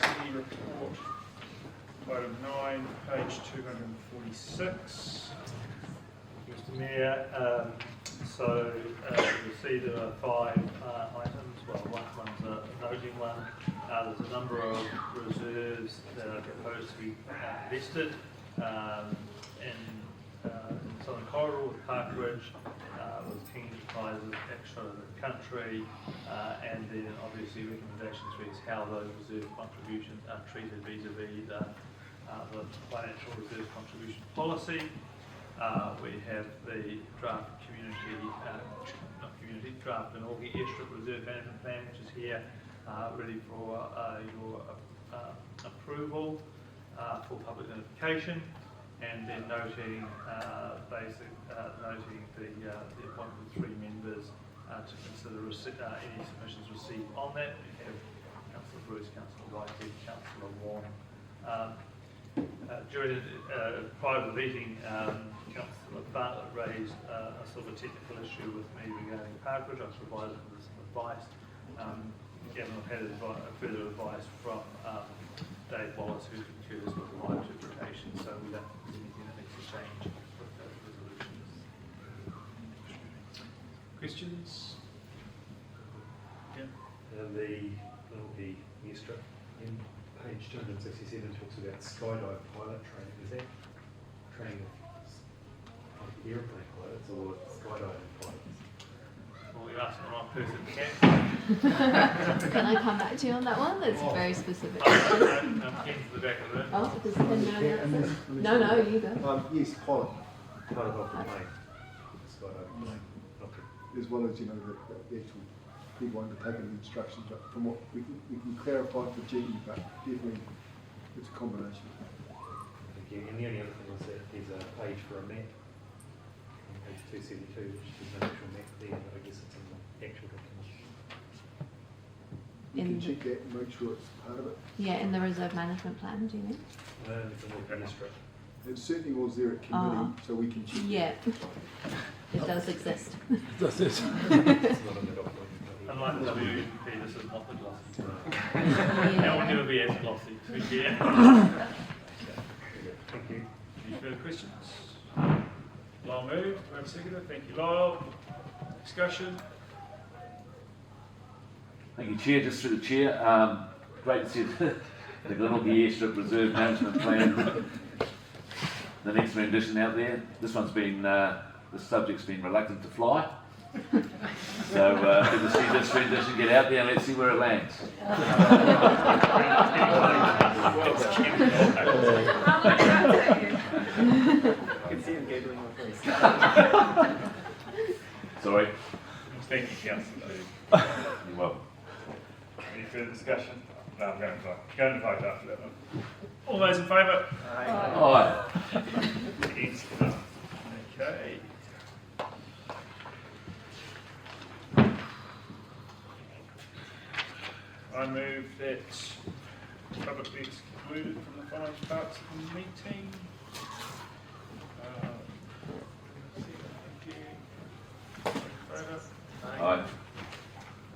City report, item 9, page 246. Mr Mayor, you'll see there are 5 items. Well, one's a noting one. There's a number of reserves that are proposed to be vested in Southern Corridor with Park Ridge, with King Enterprises, extra the country, and then obviously recommendations for how those reserve contributions are treated vis-a-vis the financial reserve contribution policy. We have the draft draft and Augie Airstrip Reserve Management Plan, which is here, ready for your approval for public notification, and then noting noting the appointment of 3 members to consider any submissions received on that. We have Councillor Bruce, Councillor Whitehead, Councillor Wong. Prior to the meeting, Councillor Bartlett raised a sort of a technical issue with me regarding Park Ridge. I provided him with some advice. Gavin had further advice from Dave Wallace, who concurs with my interpretation, so we don't have anything that needs to change with those resolutions. Questions? Yeah. The Airstrip in page 267 talks about skydive pilot training. Is that training of aeroplane pilots or skydiving pilots? Well, you're asking the wrong person. Can I come back to you on that one? That's very specific. Ken's the back of the room. Oh, does Ken know the answer? No, you go. Yes, pilot. Pilot of the plane. Skydiving plane. As well as, you know, the actual people undertaking the instructions, but from what we can clarify for GE, but definitely it's a combination. Thank you. And the only other thing was that there's a page for a map on page 272, which is an actual map there, but I guess it's in the actual document. You can check that and make sure it's part of it. Yeah, in the reserve management plan, do you mean? It certainly was there at committee, so we can check. Yeah, it does exist. It does this. Unlike the WP, this is not the glossy. That will never be as glossy, to be fair. Thank you. Any further questions? Lyle moved. We have a seconder. Thank you, Lyle. Discussion? Thank you, Chair. Just through the Chair, great to see the Glenorchy Airstrip Reserve Management Plan, the next rendition out there. This one's been, the subject's been reluctant to fly. So good to see this rendition get out there and let's see where it lands. You can see him giggling with me. Sorry. Thank you, Councillor. You're welcome. Any further discussion? No, I'm going to vote. Going to vote after that one. All those in favour? Aye. Against? None. Okay. I move that public be excluded from the following parts of the meeting. Thank you. Favour?